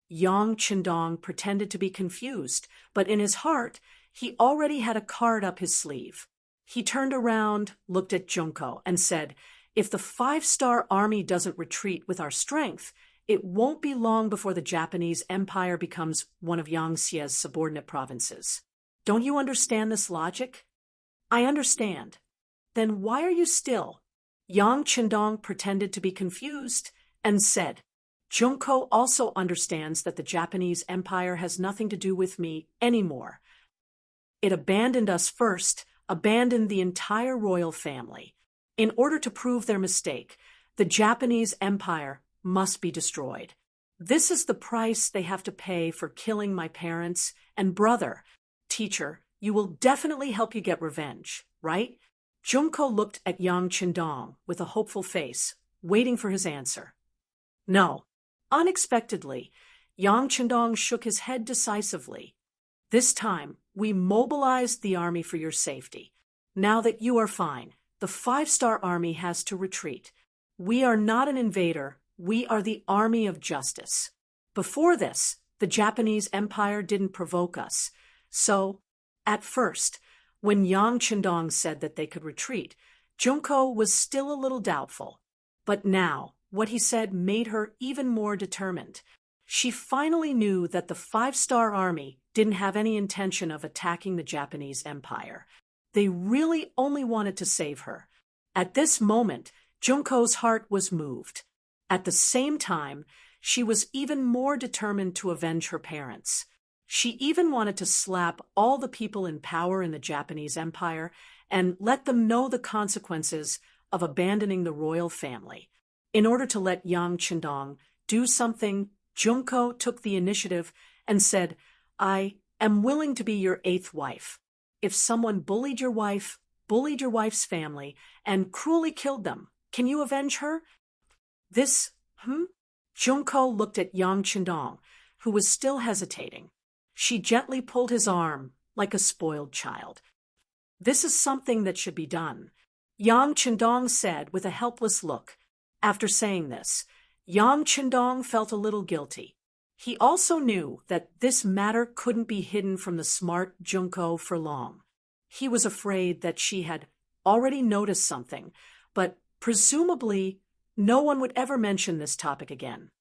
Yang Qindong pretended to be confused, but in his heart, he already had a card up his sleeve. He turned around, looked at Junko, and said, "If the 5-star army doesn't retreat with our strength, it won't be long before the Japanese Empire becomes one of Yangtze's subordinate provinces. Don't you understand this logic?" "I understand." "Then why are you still?" Yang Qindong pretended to be confused and said, "Junko also understands that the Japanese Empire has nothing to do with me anymore. It abandoned us first, abandoned the entire royal family. In order to prove their mistake, the Japanese Empire must be destroyed. This is the price they have to pay for killing my parents and brother. Teacher, you will definitely help you get revenge, right?" Junko looked at Yang Qindong with a hopeful face, waiting for his answer. "No." Unexpectedly, Yang Qindong shook his head decisively. "This time, we mobilized the army for your safety. Now that you are fine, the 5-star army has to retreat. We are not an invader, we are the army of justice. Before this, the Japanese Empire didn't provoke us. So, at first, when Yang Qindong said that they could retreat, Junko was still a little doubtful. But now, what he said made her even more determined. She finally knew that the 5-star army didn't have any intention of attacking the Japanese Empire. They really only wanted to save her. At this moment, Junko's heart was moved. At the same time, she was even more determined to avenge her parents. She even wanted to slap all the people in power in the Japanese Empire and let them know the consequences of abandoning the royal family. In order to let Yang Qindong do something, Junko took the initiative and said, "I am willing to be your 8th wife. If someone bullied your wife's family, and cruelly killed them, can you avenge her?" Junko looked at Yang Qindong, who was still hesitating. She gently pulled his arm, like a spoiled child. "This is something that should be done," Yang Qindong said with a helpless look. After saying this, Yang Qindong felt a little guilty. He also knew that this matter couldn't be hidden from the smart Junko for long. He was afraid that she had already noticed something, but presumably no one would ever mention this topic again.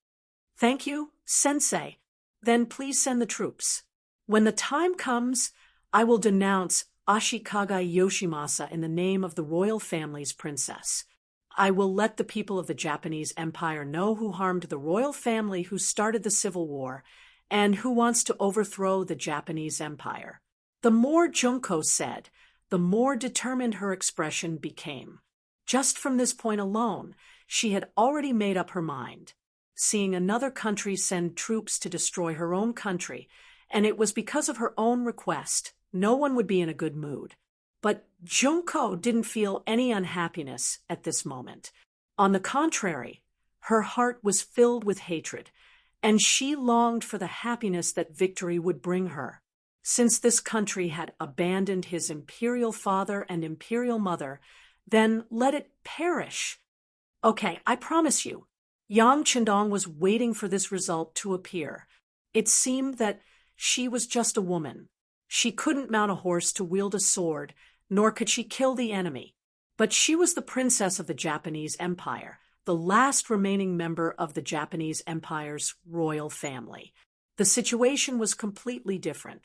"Thank you, Sensei. Then please send the troops. When the time comes, I will denounce Ashikaga Yoshimasa in the name of the royal family's princess. I will let the people of the Japanese Empire know who harmed the royal family who started the Civil War and who wants to overthrow the Japanese Empire." The more Junko said, the more determined her expression became. Just from this point alone, she had already made up her mind. Seeing another country send troops to destroy her own country, and it was because of her own request, no one would be in a good mood. But Junko didn't feel any unhappiness at this moment. On the contrary, her heart was filled with hatred, and she longed for the happiness that victory would bring her. Since this country had abandoned his imperial father and imperial mother, then let it perish. Okay, I promise you, Yang Qindong was waiting for this result to appear. It seemed that she was just a woman. She couldn't mount a horse to wield a sword, nor could she kill the enemy. But she was the princess of the Japanese Empire, the last remaining member of the Japanese Empire's royal family. The situation was completely different.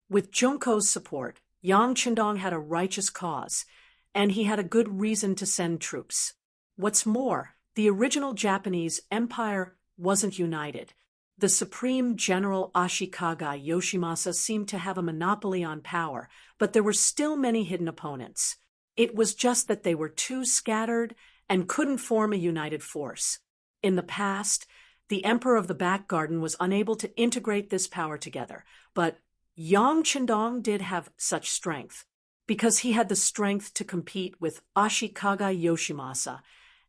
With Junko's support, Yang Qindong had a righteous cause, and he had a good reason to send troops. What's more, the original Japanese Empire wasn't united. The Supreme General Ashikaga Yoshimasa seemed to have a monopoly on power, but there were still many hidden opponents. It was just that they were too scattered and couldn't form a united force. In the past, the Emperor of the Back Garden was unable to integrate this power together, but Yang Qindong did have such strength, because he had the strength to compete with Ashikaga Yoshimasa,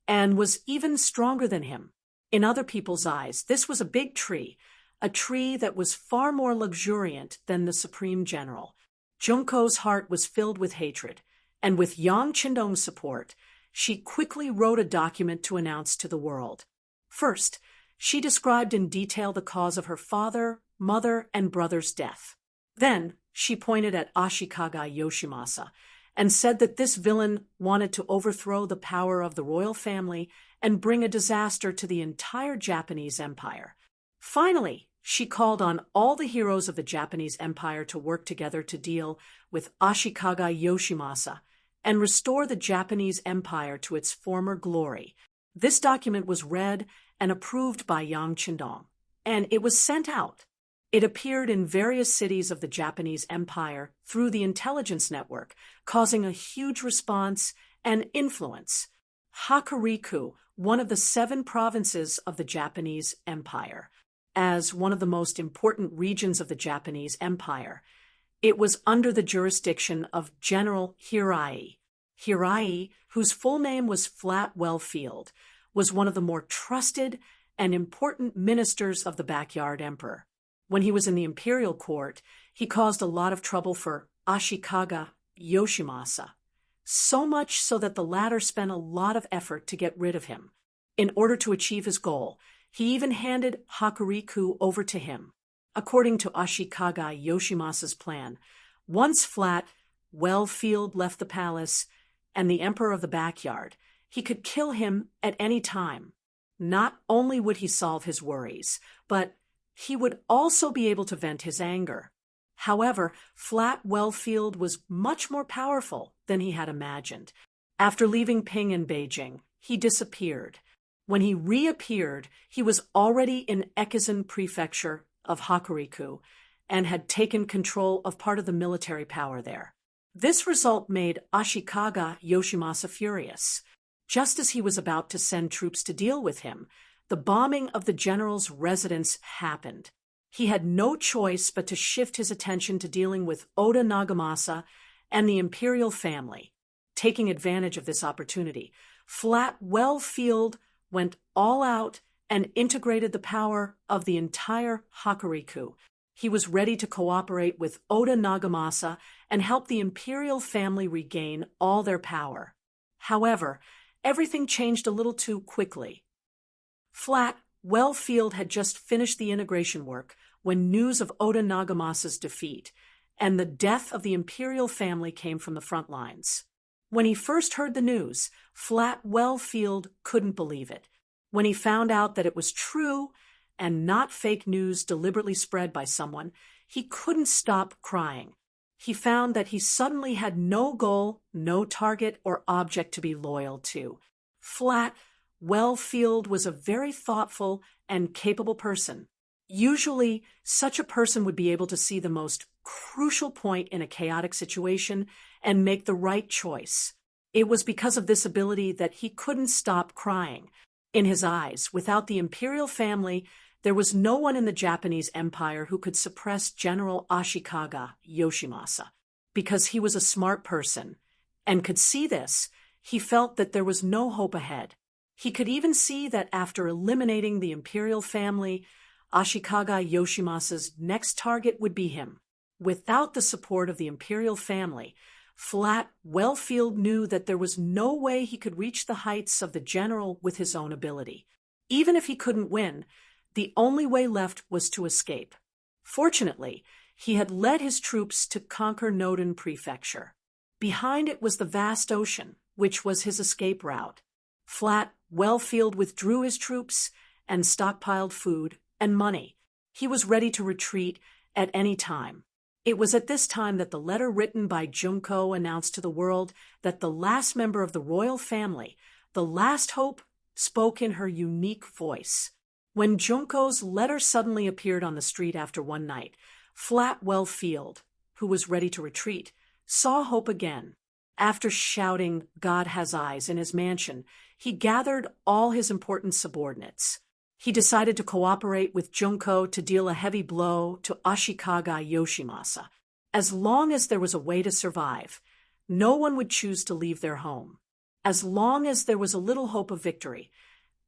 and was even stronger than him. In other people's eyes, this was a big tree, a tree that was far more luxuriant than the Supreme General. Junko's heart was filled with hatred, and with Yang Qindong's support, she quickly wrote a document to announce to the world. First, she described in detail the cause of her father, mother, and brother's death. Then, she pointed at Ashikaga Yoshimasa and said that this villain wanted to overthrow the power of the royal family and bring a disaster to the entire Japanese Empire. Finally, she called on all the heroes of the Japanese Empire to work together to deal with Ashikaga Yoshimasa and restore the Japanese Empire to its former glory. This document was read and approved by Yang Qindong, and it was sent out. It appeared in various cities of the Japanese Empire through the intelligence network, causing a huge response and influence. Hokuriku, one of the 7 provinces of the Japanese Empire, as one of the most important regions of the Japanese Empire, it was under the jurisdiction of General Hirai. Hirai, whose full name was Flatwell Field, was one of the more trusted and important ministers of the Backyard Emperor. When he was in the imperial court, he caused a lot of trouble for Ashikaga Yoshimasa, so much so that the latter spent a lot of effort to get rid of him. In order to achieve his goal, he even handed Hokuriku over to him. According to Ashikaga Yoshimasa's plan, once Flatwell Field left the palace and the Emperor of the Backyard, he could kill him at any time. Not only would he solve his worries, but he would also be able to vent his anger. However, Flatwell Field was much more powerful than he had imagined. After leaving Ping and Beijing, he disappeared. When he reappeared, he was already in Ekizen Prefecture of Hokuriku and had taken control of part of the military power there. This result made Ashikaga Yoshimasa furious. Just as he was about to send troops to deal with him, the bombing of the general's residence happened. He had no choice but to shift his attention to dealing with Oda Nagamasa and the imperial family. Taking advantage of this opportunity, Flatwell Field went all out and integrated the power of the entire Hokuriku. He was ready to cooperate with Oda Nagamasa and help the imperial family regain all their power. However, everything changed a little too quickly. Flatwell Field had just finished the integration work when news of Oda Nagamasa's defeat and the death of the imperial family came from the front lines. When he first heard the news, Flatwell Field couldn't believe it. When he found out that it was true and not fake news deliberately spread by someone, he couldn't stop crying. He found that he suddenly had no goal, no target or object to be loyal to. Flatwell Field was a very thoughtful and capable person. Usually, such a person would be able to see the most crucial point in a chaotic situation and make the right choice. It was because of this ability that he couldn't stop crying. In his eyes, without the imperial family, there was no one in the Japanese Empire who could suppress General Ashikaga Yoshimasa. Because he was a smart person and could see this, he felt that there was no hope ahead. He could even see that after eliminating the imperial family, Ashikaga Yoshimasa's next target would be him. Without the support of the imperial family, Flat Wellfield knew that there was no way he could reach the heights of the general with his own ability. Even if he couldn't win, the only way left was to escape. Fortunately, he had led his troops to conquer Noden Prefecture. Behind it was the vast ocean, which was his escape route. Flat Wellfield withdrew his troops and stockpiled food and money. He was ready to retreat at any time. It was at this time that the letter written by Junko announced to the world that the last member of the royal family, the last hope, spoke in her unique voice. When Junko's letter suddenly appeared on the street after one night, Flat Wellfield, who was ready to retreat, saw hope again. After shouting, "God has eyes," in his mansion, he gathered all his important subordinates. He decided to cooperate with Junko to deal a heavy blow to Ashikaga Yoshimasa. As long as there was a way to survive, no one would choose to leave their home. As long as there was a little hope of victory,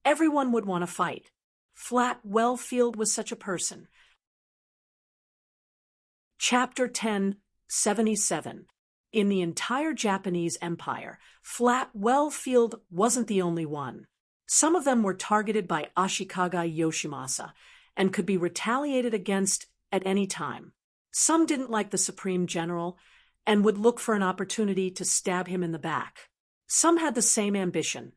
everyone would want to fight. Flat Wellfield was such a person. Chapter 10:77. In the entire Japanese Empire, Flat Wellfield wasn't the only one. Some of them were targeted by Ashikaga Yoshimasa and could be retaliated against at any time. Some didn't like the Supreme General and would look for an opportunity to stab him in the back. Some had the same ambition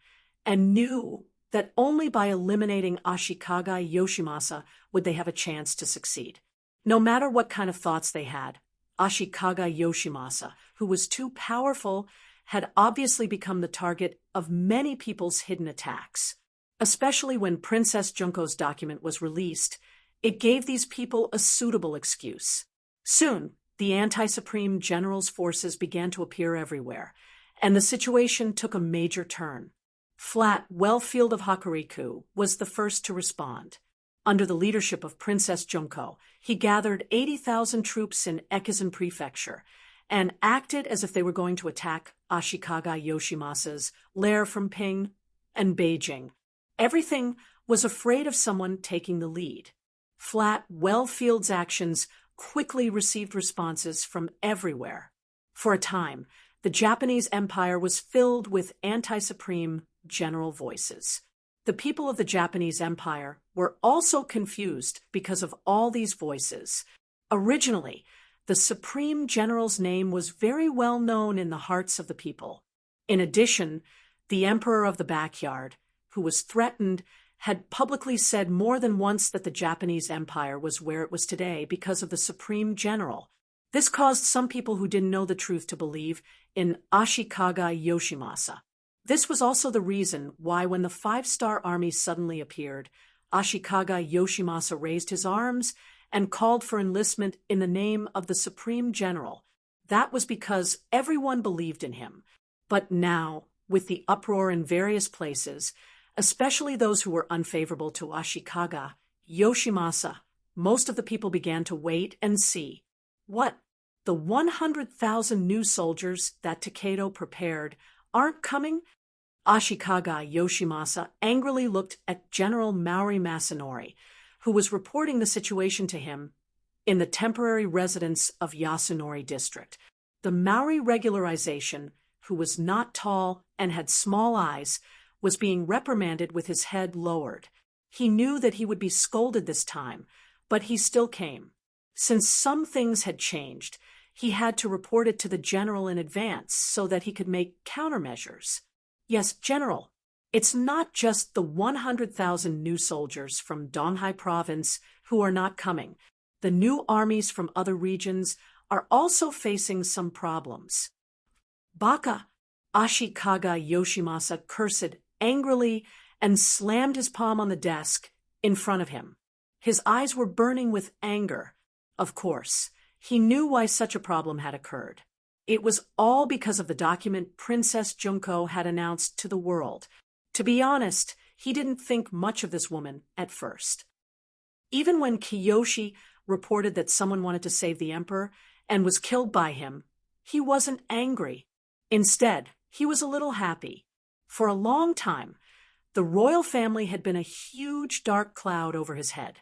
and knew that only by eliminating Ashikaga Yoshimasa would they have a chance to succeed. No matter what kind of thoughts they had, Ashikaga Yoshimasa, who was too powerful, had obviously become the target of many people's hidden attacks. Especially when Princess Junko's document was released, it gave these people a suitable excuse. Soon, the anti-Supreme General's forces began to appear everywhere, and the situation took a major turn. Flat Wellfield of Hokuriku was the first to respond. Under the leadership of Princess Junko, he gathered 80,000 troops in Ekizen Prefecture and acted as if they were going to attack Ashikaga Yoshimasa's lair from Ping and Beijing. Everything was afraid of someone taking the lead. Flat Wellfield's actions quickly received responses from everywhere. For a time, the Japanese Empire was filled with anti-Supreme General voices. The people of the Japanese Empire were also confused because of all these voices. Originally, the Supreme General's name was very well known in the hearts of the people. In addition, the Emperor of the Backyard, who was threatened, had publicly said more than once that the Japanese Empire was where it was today because of the Supreme General. This caused some people who didn't know the truth to believe in Ashikaga Yoshimasa. This was also the reason why when the five-star army suddenly appeared, Ashikaga Yoshimasa raised his arms and called for enlistment in the name of the Supreme General. That was because everyone believed in him. But now, with the uproar in various places, especially those who were unfavorable to Ashikaga Yoshimasa, most of the people began to wait and see. What? The 100,000 new soldiers that Takedo prepared aren't coming? Ashikaga Yoshimasa angrily looked at General Maori Masanori, who was reporting the situation to him in the temporary residence of Yasunori District. The Maori regularization, who was not tall and had small eyes, was being reprimanded with his head lowered. He knew that he would be scolded this time, but he still came. Since some things had changed, he had to report it to the general in advance so that he could make countermeasures. Yes, General, it's not just the 100,000 new soldiers from Donghai Province who are not coming. The new armies from other regions are also facing some problems. Baka! Ashikaga Yoshimasa cursed angrily and slammed his palm on the desk in front of him. His eyes were burning with anger. Of course, he knew why such a problem had occurred. It was all because of the document Princess Junko had announced to the world. To be honest, he didn't think much of this woman at first. Even when Kiyoshi reported that someone wanted to save the emperor and was killed by him, he wasn't angry. Instead, he was a little happy. For a long time, the royal family had been a huge dark cloud over his head.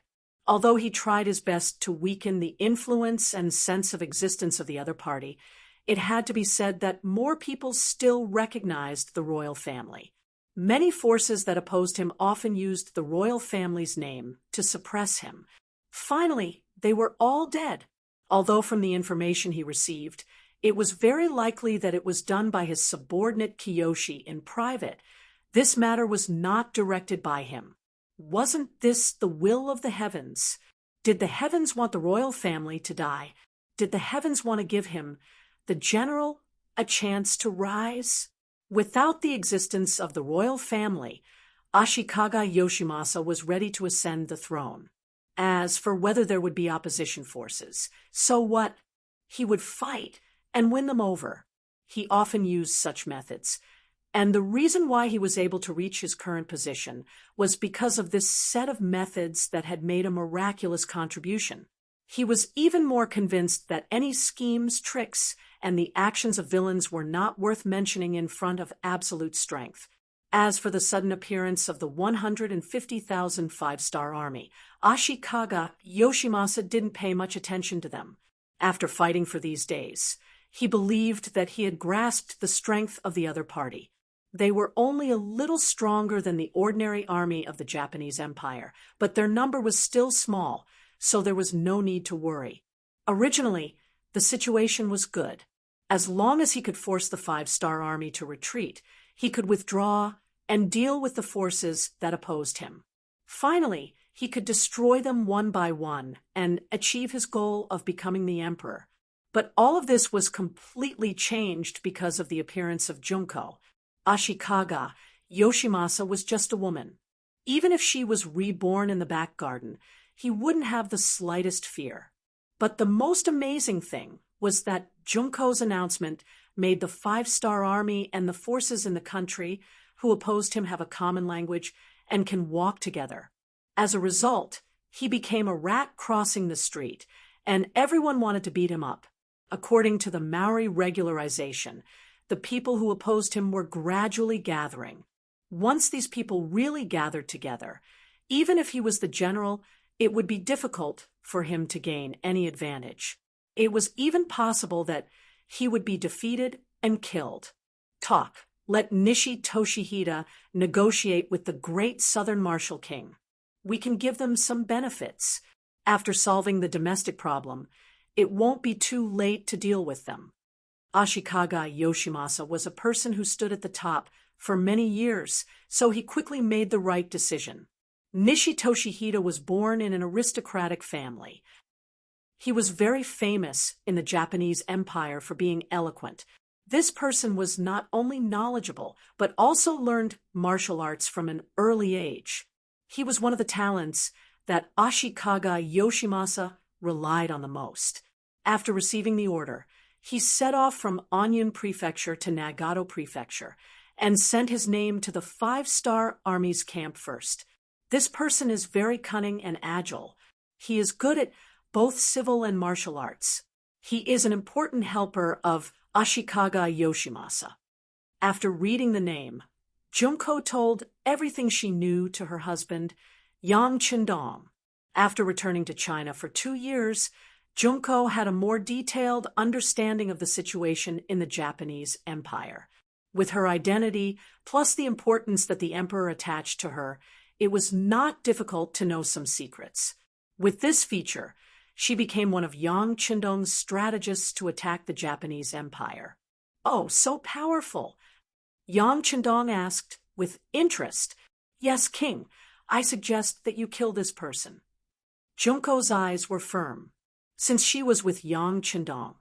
Although he tried his best to weaken the influence and sense of existence of the other party, it had to be said that more people still recognized the royal family. Many forces that opposed him often used the royal family's name to suppress him. Finally, they were all dead. Although from the information he received, it was very likely that it was done by his subordinate Kiyoshi in private. This matter was not directed by him. Wasn't this the will of the heavens? Did the heavens want the royal family to die? Did the heavens want to give him, the general, a chance to rise? Without the existence of the royal family, Ashikaga Yoshimasa was ready to ascend the throne. As for whether there would be opposition forces, so what? He would fight and win them over. He often used such methods. And the reason why he was able to reach his current position was because of this set of methods that had made a miraculous contribution. He was even more convinced that any schemes, tricks, and the actions of villains were not worth mentioning in front of absolute strength. As for the sudden appearance of the 150,000 five-star army, Ashikaga Yoshimasa didn't pay much attention to them. After fighting for these days, he believed that he had grasped the strength of the other party. They were only a little stronger than the ordinary army of the Japanese Empire, but their number was still small, so there was no need to worry. Originally, the situation was good. As long as he could force the five-star army to retreat, he could withdraw and deal with the forces that opposed him. Finally, he could destroy them one by one and achieve his goal of becoming the emperor. But all of this was completely changed because of the appearance of Junko. Ashikaga Yoshimasa was just a woman. Even if she was reborn in the back garden, he wouldn't have the slightest fear. But the most amazing thing was that Junko's announcement made the five-star army and the forces in the country who opposed him have a common language and can walk together. As a result, he became a rat crossing the street, and everyone wanted to beat him up. According to the Maori regularization, the people who opposed him were gradually gathering. Once these people really gathered together, even if he was the general, it would be difficult for him to gain any advantage. It was even possible that he would be defeated and killed. Let Nishi Toshihida negotiate with the great southern martial king. We can give them some benefits. After solving the domestic problem, it won't be too late to deal with them. Ashikaga Yoshimasa was a person who stood at the top for many years, so he quickly made the right decision. Nishi Toshihida was born in an aristocratic family. He was very famous in the Japanese Empire for being eloquent. This person was not only knowledgeable, but also learned martial arts from an early age. He was one of the talents that Ashikaga Yoshimasa relied on the most. After receiving the order, he set off from Onion Prefecture to Nagato Prefecture and sent his name to the five-star army's camp first. This person is very cunning and agile. He is good at both civil and martial arts. He is an important helper of Ashikaga Yoshimasa. After reading the name, Junko told everything she knew to her husband, Yang Qindong. After returning to China for 2 years, Junko had a more detailed understanding of the situation in the Japanese Empire. With her identity, plus the importance that the emperor attached to her, it was not difficult to know some secrets. With this feature, she became one of Yang Qindong's strategists to attack the Japanese Empire. Oh, so powerful! Yang Qindong asked, with interest, "Yes, King, I suggest that you kill this person." Junko's eyes were firm. Since she was with Yang Qindong,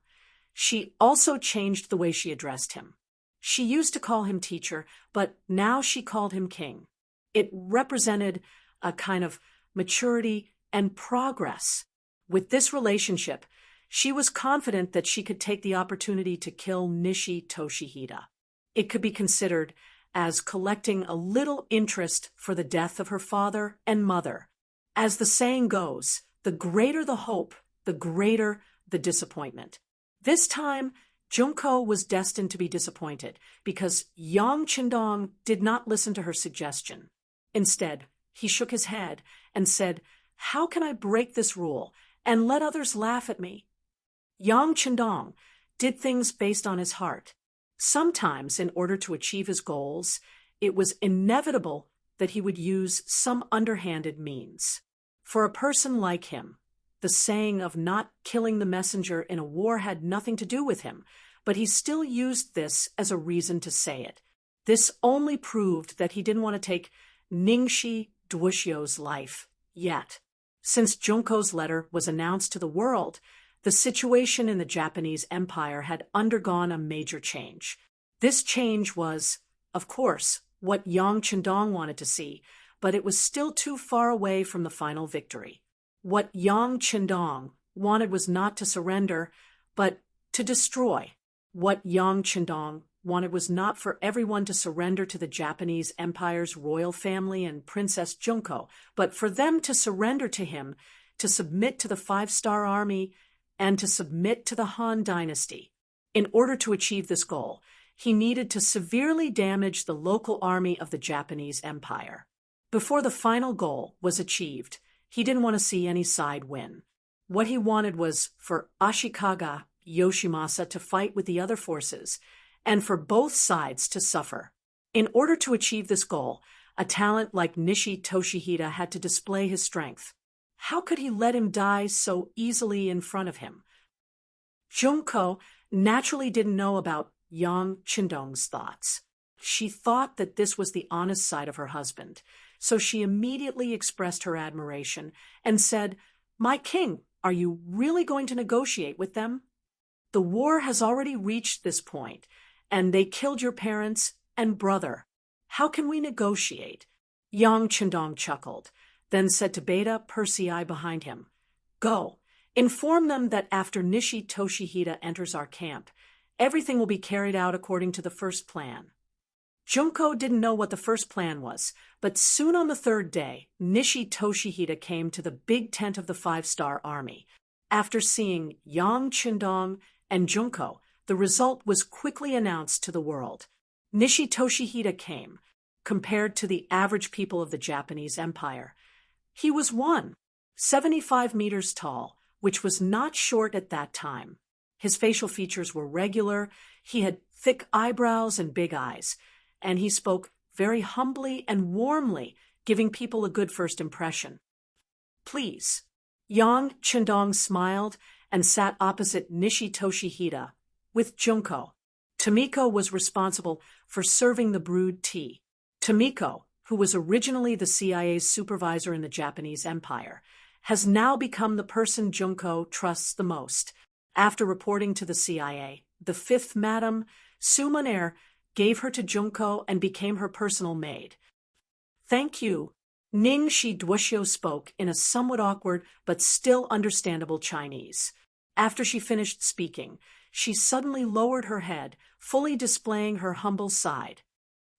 she also changed the way she addressed him. She used to call him teacher, but now she called him king. It represented a kind of maturity and progress. With this relationship, she was confident that she could take the opportunity to kill Nishi Toshihida. It could be considered as collecting a little interest for the death of her father and mother. As the saying goes, the greater the hope, the greater the disappointment. This time, Junko was destined to be disappointed because Yang Qindong did not listen to her suggestion. Instead, he shook his head and said How can I break this rule and let others laugh at me? Yang Chendong did things based on his heart. Sometimes, in order to achieve his goals, it was inevitable that he would use some underhanded means. For a person like him, the saying of not killing the messenger in a war had nothing to do with him, but he still used this as a reason to say it. This only proved that he didn't want to take Ningxi Duoxio's life yet. Since Junko's letter was announced to the world, the situation in the Japanese Empire had undergone a major change. This change was, of course, what Yang Chendong wanted to see, but it was still too far away from the final victory. What Yang Chendong wanted was not to surrender, but to destroy. What Yang Chendong wanted was not for everyone to surrender to the Japanese Empire's royal family and Princess Junko, but for them to surrender to him, to submit to the five-star army, and to submit to the Han dynasty. In order to achieve this goal, he needed to severely damage the local army of the Japanese Empire. Before the final goal was achieved, he didn't want to see any side win. What he wanted was for Ashikaga Yoshimasa to fight with the other forces, and for both sides to suffer. In order to achieve this goal, a talent like Nishi Toshihita had to display his strength. How could he let him die so easily in front of him? Junko naturally didn't know about Yang Chendong's thoughts. She thought that this was the honest side of her husband, so she immediately expressed her admiration and said, "My king, are you really going to negotiate with them? The war has already reached this point, and they killed your parents and brother. How can we negotiate?" Yang Chendong chuckled, then said to Beta Persei behind him, "Go, inform them that after Nishi Toshihita enters our camp, everything will be carried out according to the first plan." Junko didn't know what the first plan was, but soon on the third day, Nishi Toshihita came to the big tent of the five-star army. After seeing Yang Chendong and Junko, the result was quickly announced to the world. Nishi Toshihita came, compared to the average people of the Japanese Empire. He was 175 meters tall, which was not short at that time. His facial features were regular, he had thick eyebrows and big eyes, and he spoke very humbly and warmly, giving people a good first impression. "Please." Yang Chendong smiled and sat opposite Nishi Toshihita, with Junko. Tomiko was responsible for serving the brewed tea. Tomiko, who was originally the CIA's supervisor in the Japanese Empire, has now become the person Junko trusts the most. After reporting to the CIA, the fifth Madam, Su Mon-air, gave her to Junko and became her personal maid. "Thank you." Ningxi Duoxio spoke in a somewhat awkward but still understandable Chinese. After she finished speaking, she suddenly lowered her head, fully displaying her humble side.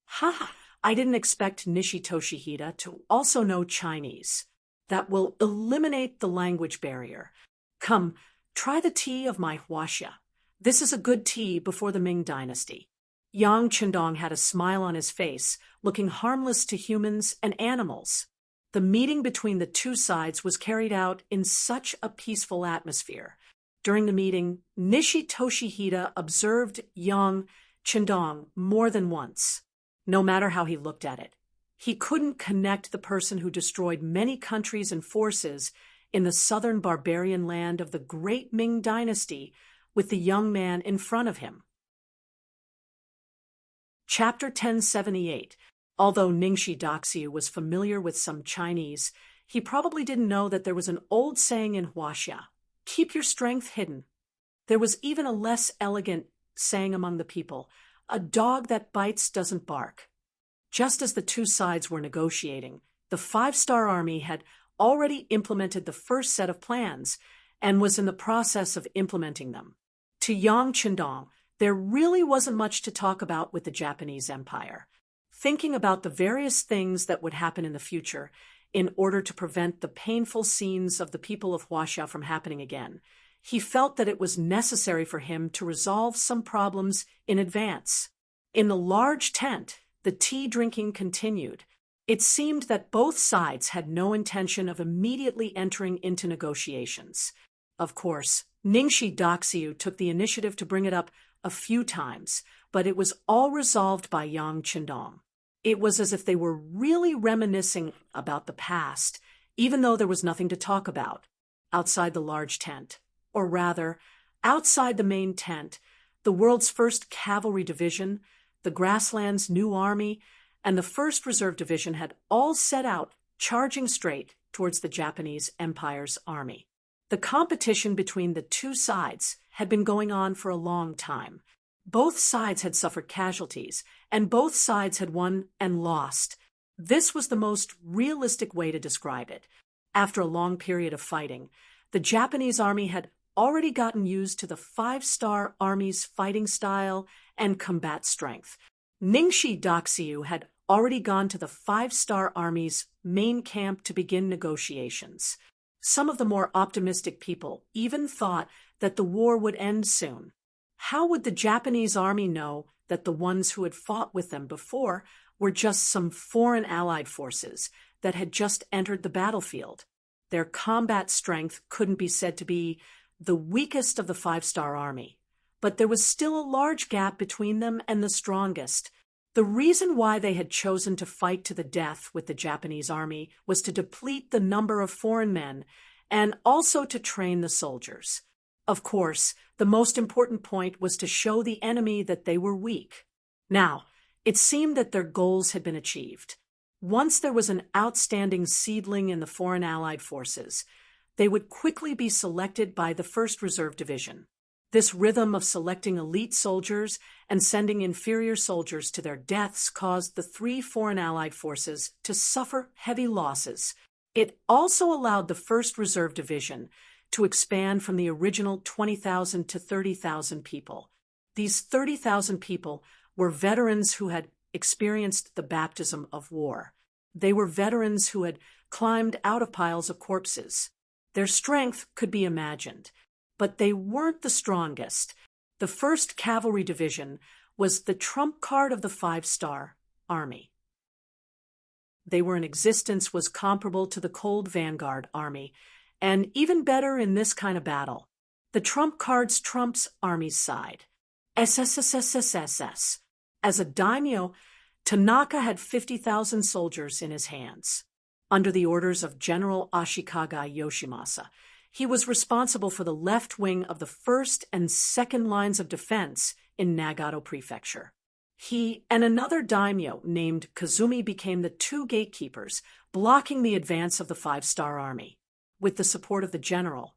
"Ha! I didn't expect Nishi Toshihita to also know Chinese. That will eliminate the language barrier. Come, try the tea of my huaxia. This is a good tea before the Ming dynasty." Yang Chendong had a smile on his face, looking harmless to humans and animals. The meeting between the two sides was carried out in such a peaceful atmosphere. During the meeting, Nishi Toshihita observed Yang Chendong more than once. No matter how he looked at it, he couldn't connect the person who destroyed many countries and forces in the southern barbarian land of the great Ming dynasty with the young man in front of him. Chapter 1078. Although Ningxi Doxiu was familiar with some Chinese, he probably didn't know that there was an old saying in Huaxia, "Keep your strength hidden." There was even a less elegant saying among the people, "A dog that bites doesn't bark." Just as the two sides were negotiating, the five-star army had already implemented the first set of plans and was in the process of implementing them. To Yang Chendong, there really wasn't much to talk about with the Japanese Empire. Thinking about the various things that would happen in the future in order to prevent the painful scenes of the people of Huaxia from happening again, he felt that it was necessary for him to resolve some problems in advance. In the large tent, the tea drinking continued. It seemed that both sides had no intention of immediately entering into negotiations. Of course, Ningxi Daxiu took the initiative to bring it up a few times, but it was all resolved by Yang Qindong. It was as if they were really reminiscing about the past, even though there was nothing to talk about. Outside the large tent, or rather, outside the main tent, the world's first cavalry division, the grasslands' new army, and the 1st Reserve Division had all set out, charging straight towards the Japanese Empire's army. The competition between the two sides had been going on for a long time. Both sides had suffered casualties, and both sides had won and lost. This was the most realistic way to describe it. After a long period of fighting, the Japanese army had already gotten used to the 5-star army's fighting style and combat strength. Ningxi Daxiu had already gone to the 5-star army's main camp to begin negotiations. Some of the more optimistic people even thought that the war would end soon. How would the Japanese army know that the ones who had fought with them before were just some foreign allied forces that had just entered the battlefield? Their combat strength couldn't be said to be the weakest of the 5-star army, but there was still a large gap between them and the strongest. The reason why they had chosen to fight to the death with the Japanese army was to deplete the number of foreign men and also to train the soldiers. Of course, the most important point was to show the enemy that they were weak. Now, it seemed that their goals had been achieved. Once there was an outstanding seedling in the foreign allied forces, they would quickly be selected by the 1st Reserve Division. This rhythm of selecting elite soldiers and sending inferior soldiers to their deaths caused the 3 foreign allied forces to suffer heavy losses. It also allowed the 1st Reserve Division to expand from the original 20,000 to 30,000 people. These 30,000 people were veterans who had experienced the baptism of war. They were veterans who had climbed out of piles of corpses. Their strength could be imagined, but they weren't the strongest. The 1st Cavalry Division was the trump card of the 5-star Army. They were in existence was comparable to the Cold Vanguard Army, and even better in this kind of battle. The trump cards trumps Army's side. SSSSSSS. As a daimyo, Tanaka had 50,000 soldiers in his hands. Under the orders of General Ashikaga Yoshimasa, he was responsible for the left wing of the 1st and 2nd lines of defense in Nagato Prefecture. He and another daimyo named Kazumi became the 2 gatekeepers, blocking the advance of the 5-star army. With the support of the general,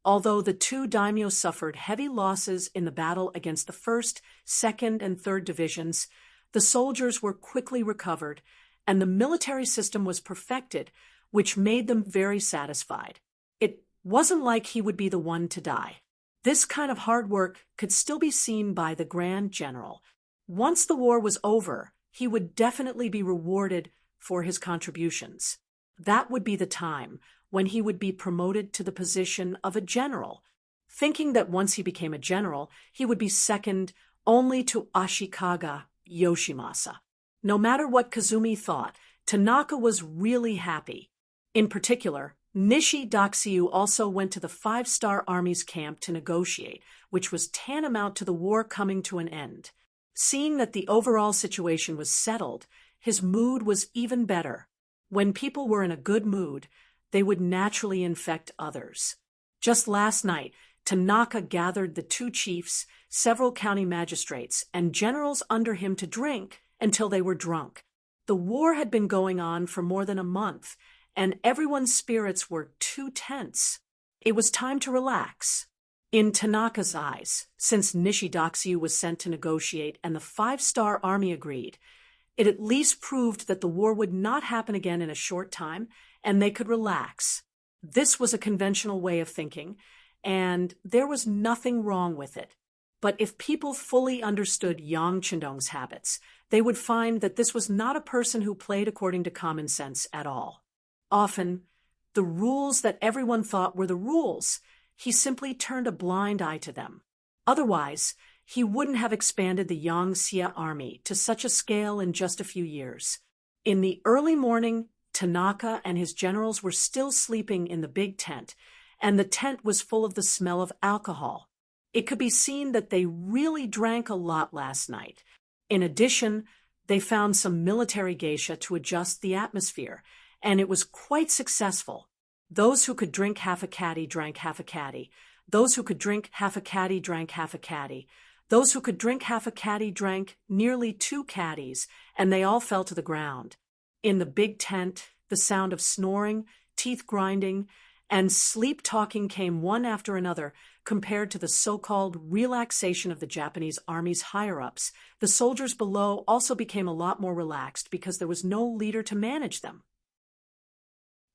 although the 2 daimyo suffered heavy losses in the battle against the 1st, 2nd, and 3rd divisions, the soldiers were quickly recovered, and the military system was perfected, which made them very satisfied. It wasn't like he would be the one to die. This kind of hard work could still be seen by the Grand General. Once the war was over, he would definitely be rewarded for his contributions. That would be the time when he would be promoted to the position of a general, thinking that once he became a general, he would be second only to Ashikaga Yoshimasa. No matter what Kazumi thought, Tanaka was really happy. In particular, Nishi Daxiu also went to the 5-star Army's camp to negotiate, which was tantamount to the war coming to an end. Seeing that the overall situation was settled, his mood was even better. When people were in a good mood, they would naturally infect others. Just last night, Tanaka gathered the 2 chiefs, several county magistrates, and generals under him to drink until they were drunk. The war had been going on for more than a month, and everyone's spirits were too tense. It was time to relax. In Tanaka's eyes, since Nishidaxiu was sent to negotiate and the 5-star army agreed, it at least proved that the war would not happen again in a short time, and they could relax. This was a conventional way of thinking, and there was nothing wrong with it. But if people fully understood Yang Qindong's habits, they would find that this was not a person who played according to common sense at all. Often, the rules that everyone thought were the rules, he simply turned a blind eye to them. Otherwise, he wouldn't have expanded the Yangxia army to such a scale in just a few years. In the early morning, Tanaka and his generals were still sleeping in the big tent, and the tent was full of the smell of alcohol. It could be seen that they really drank a lot last night. In addition, they found some military geisha to adjust the atmosphere, and it was quite successful. Those who could drink half a caddy drank half a caddy. Those who could drink half a caddy drank half a caddy. Those who could drink half a caddy drank nearly 2 caddies, and they all fell to the ground. In the big tent, the sound of snoring, teeth grinding, and sleep-talking came one after another. Compared to the so-called relaxation of the Japanese army's higher-ups, the soldiers below also became a lot more relaxed because there was no leader to manage them.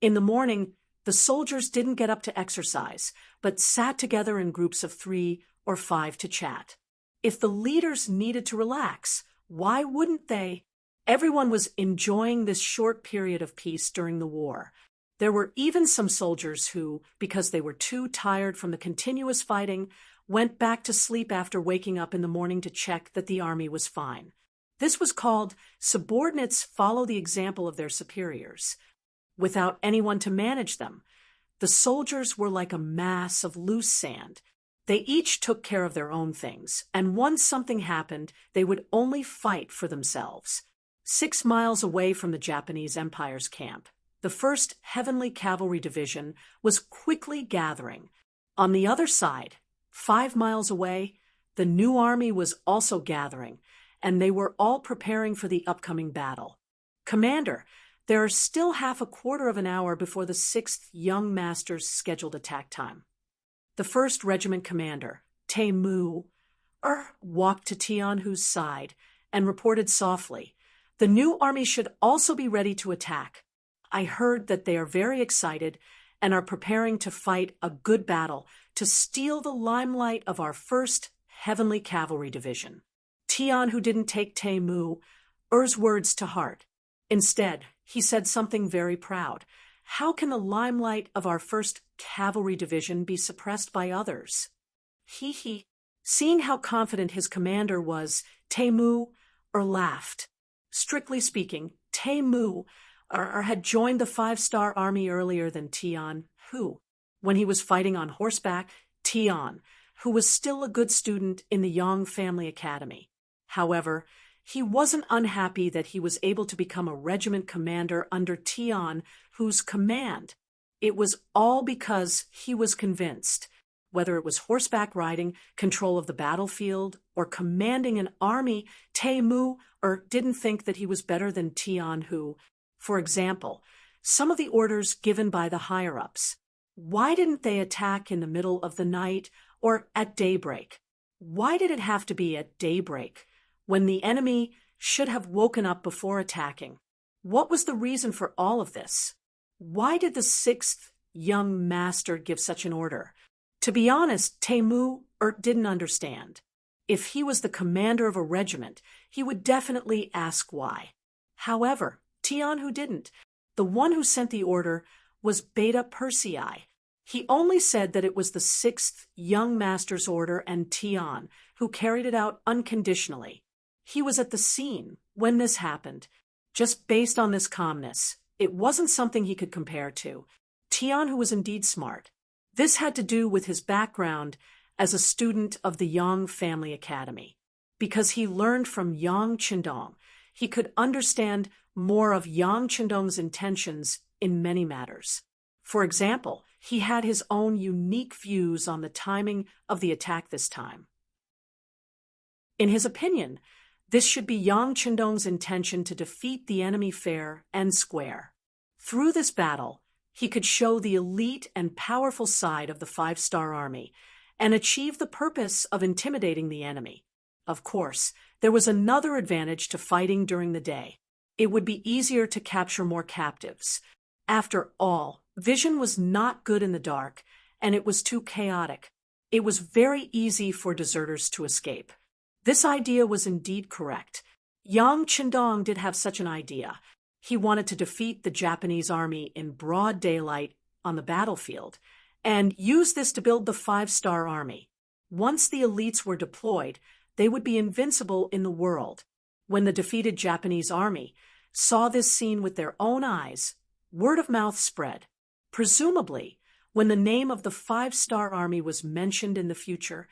In the morning, the soldiers didn't get up to exercise, but sat together in groups of 3 or 5 to chat. If the leaders needed to relax, why wouldn't they? Everyone was enjoying this short period of peace during the war. There were even some soldiers who, because they were too tired from the continuous fighting, went back to sleep after waking up in the morning to check that the army was fine. This was called subordinates follow the example of their superiors. Without anyone to manage them, the soldiers were like a mass of loose sand. They each took care of their own things, and once something happened, they would only fight for themselves. 6 miles away from the Japanese Empire's camp, the 1st Heavenly Cavalry Division was quickly gathering. On the other side, 5 miles away, the new army was also gathering, and they were all preparing for the upcoming battle. "Commander, there are still half a quarter of an hour before the 6th Young Master's scheduled attack time." The 1st Regiment commander, Tae-mu, walked to Tianhu's side and reported softly, "The new army should also be ready to attack. I heard that they are very excited and are preparing to fight a good battle to steal the limelight of our 1st Heavenly Cavalry Division." Tianhu didn't take Tae-mu's words to heart. Instead, he said something very proud. "How can the limelight of our 1st Cavalry Division be suppressed by others?" Seeing how confident his commander was, Tae-mu laughed. Strictly speaking, Tae-mu had joined the 5-star army earlier than Tianhu. When he was fighting on horseback, Tian, who was still a good student in the Yang Family Academy. However, he wasn't unhappy that he was able to become a regiment commander under Tianhu's command. It was all because he was convinced. Whether it was horseback riding, control of the battlefield, or commanding an army, Tae-mu didn't think that he was better than Tianhu. For example, some of the orders given by the higher-ups. Why didn't they attack in the middle of the night or at daybreak? Why did it have to be at daybreak, when the enemy should have woken up before attacking? What was the reason for all of this? Why did the 6th Young Master give such an order? To be honest, Tae-mu didn't understand. If he was the commander of a regiment, he would definitely ask why. However, Tianhu didn't. The one who sent the order was Beta Persei. He only said that it was the 6th Young Master's order and Tian, who carried it out unconditionally. He was at the scene when this happened. Just based on this calmness, it wasn't something he could compare to. Tianhu was indeed smart. This had to do with his background as a student of the Yang Family Academy. Because he learned from Yang Qindong, he could understand more of Yang Qindong's intentions in many matters. For example, he had his own unique views on the timing of the attack this time. In his opinion, this should be Yang Qindong's intention to defeat the enemy fair and square. Through this battle, he could show the elite and powerful side of the 5-star army and achieve the purpose of intimidating the enemy. Of course, there was another advantage to fighting during the day. It would be easier to capture more captives. After all, vision was not good in the dark, and it was too chaotic. It was very easy for deserters to escape. This idea was indeed correct. Yang Qindong did have such an idea. He wanted to defeat the Japanese army in broad daylight on the battlefield and use this to build the 5-star army. Once the elites were deployed, they would be invincible in the world. When the defeated Japanese army saw this scene with their own eyes, word of mouth spread. Presumably, when the name of the five-star army was mentioned in the future,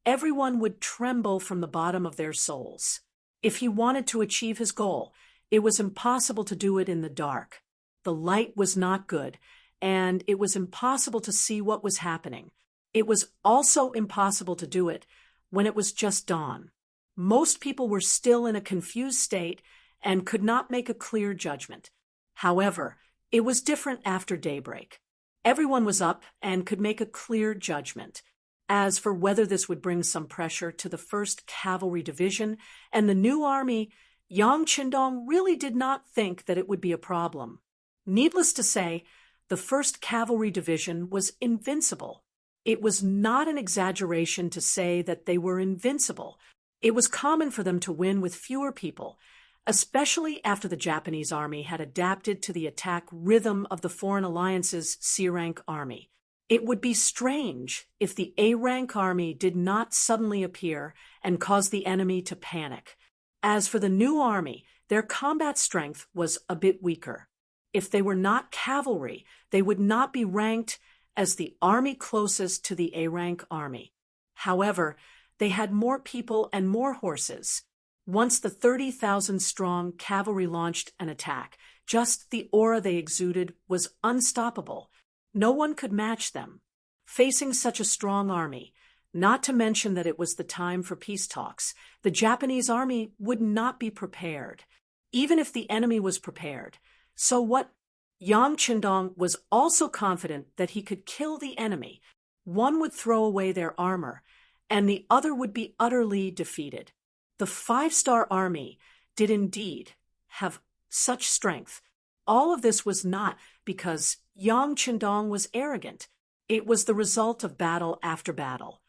everyone would tremble from the bottom of their souls. If he wanted to achieve his goal, it was impossible to do it in the dark. The light was not good, and it was impossible to see what was happening. It was also impossible to do it when it was just dawn. Most people were still in a confused state and could not make a clear judgment. However, it was different after daybreak. Everyone was up and could make a clear judgment. As for whether this would bring some pressure to the 1st Cavalry Division and the new army, Yang Qindong really did not think that it would be a problem. Needless to say, the 1st Cavalry Division was invincible. It was not an exaggeration to say that they were invincible. It was common for them to win with fewer people, especially after the Japanese army had adapted to the attack rhythm of the Foreign Alliance's C-rank army. It would be strange if the A-rank army did not suddenly appear and cause the enemy to panic. As for the new army, their combat strength was a bit weaker. If they were not cavalry, they would not be ranked as the army closest to the A-rank army. However, they had more people and more horses. Once the 30,000-strong cavalry launched an attack, just the aura they exuded was unstoppable. No one could match them. Facing such a strong army, not to mention that it was the time for peace talks, the Japanese army would not be prepared, even if the enemy was prepared. So what? Yang Qindong was also confident that he could kill the enemy. One would throw away their armor, and the other would be utterly defeated. The five-star army did indeed have such strength. All of this was not because Yang Qindong was arrogant. It was the result of battle after battle.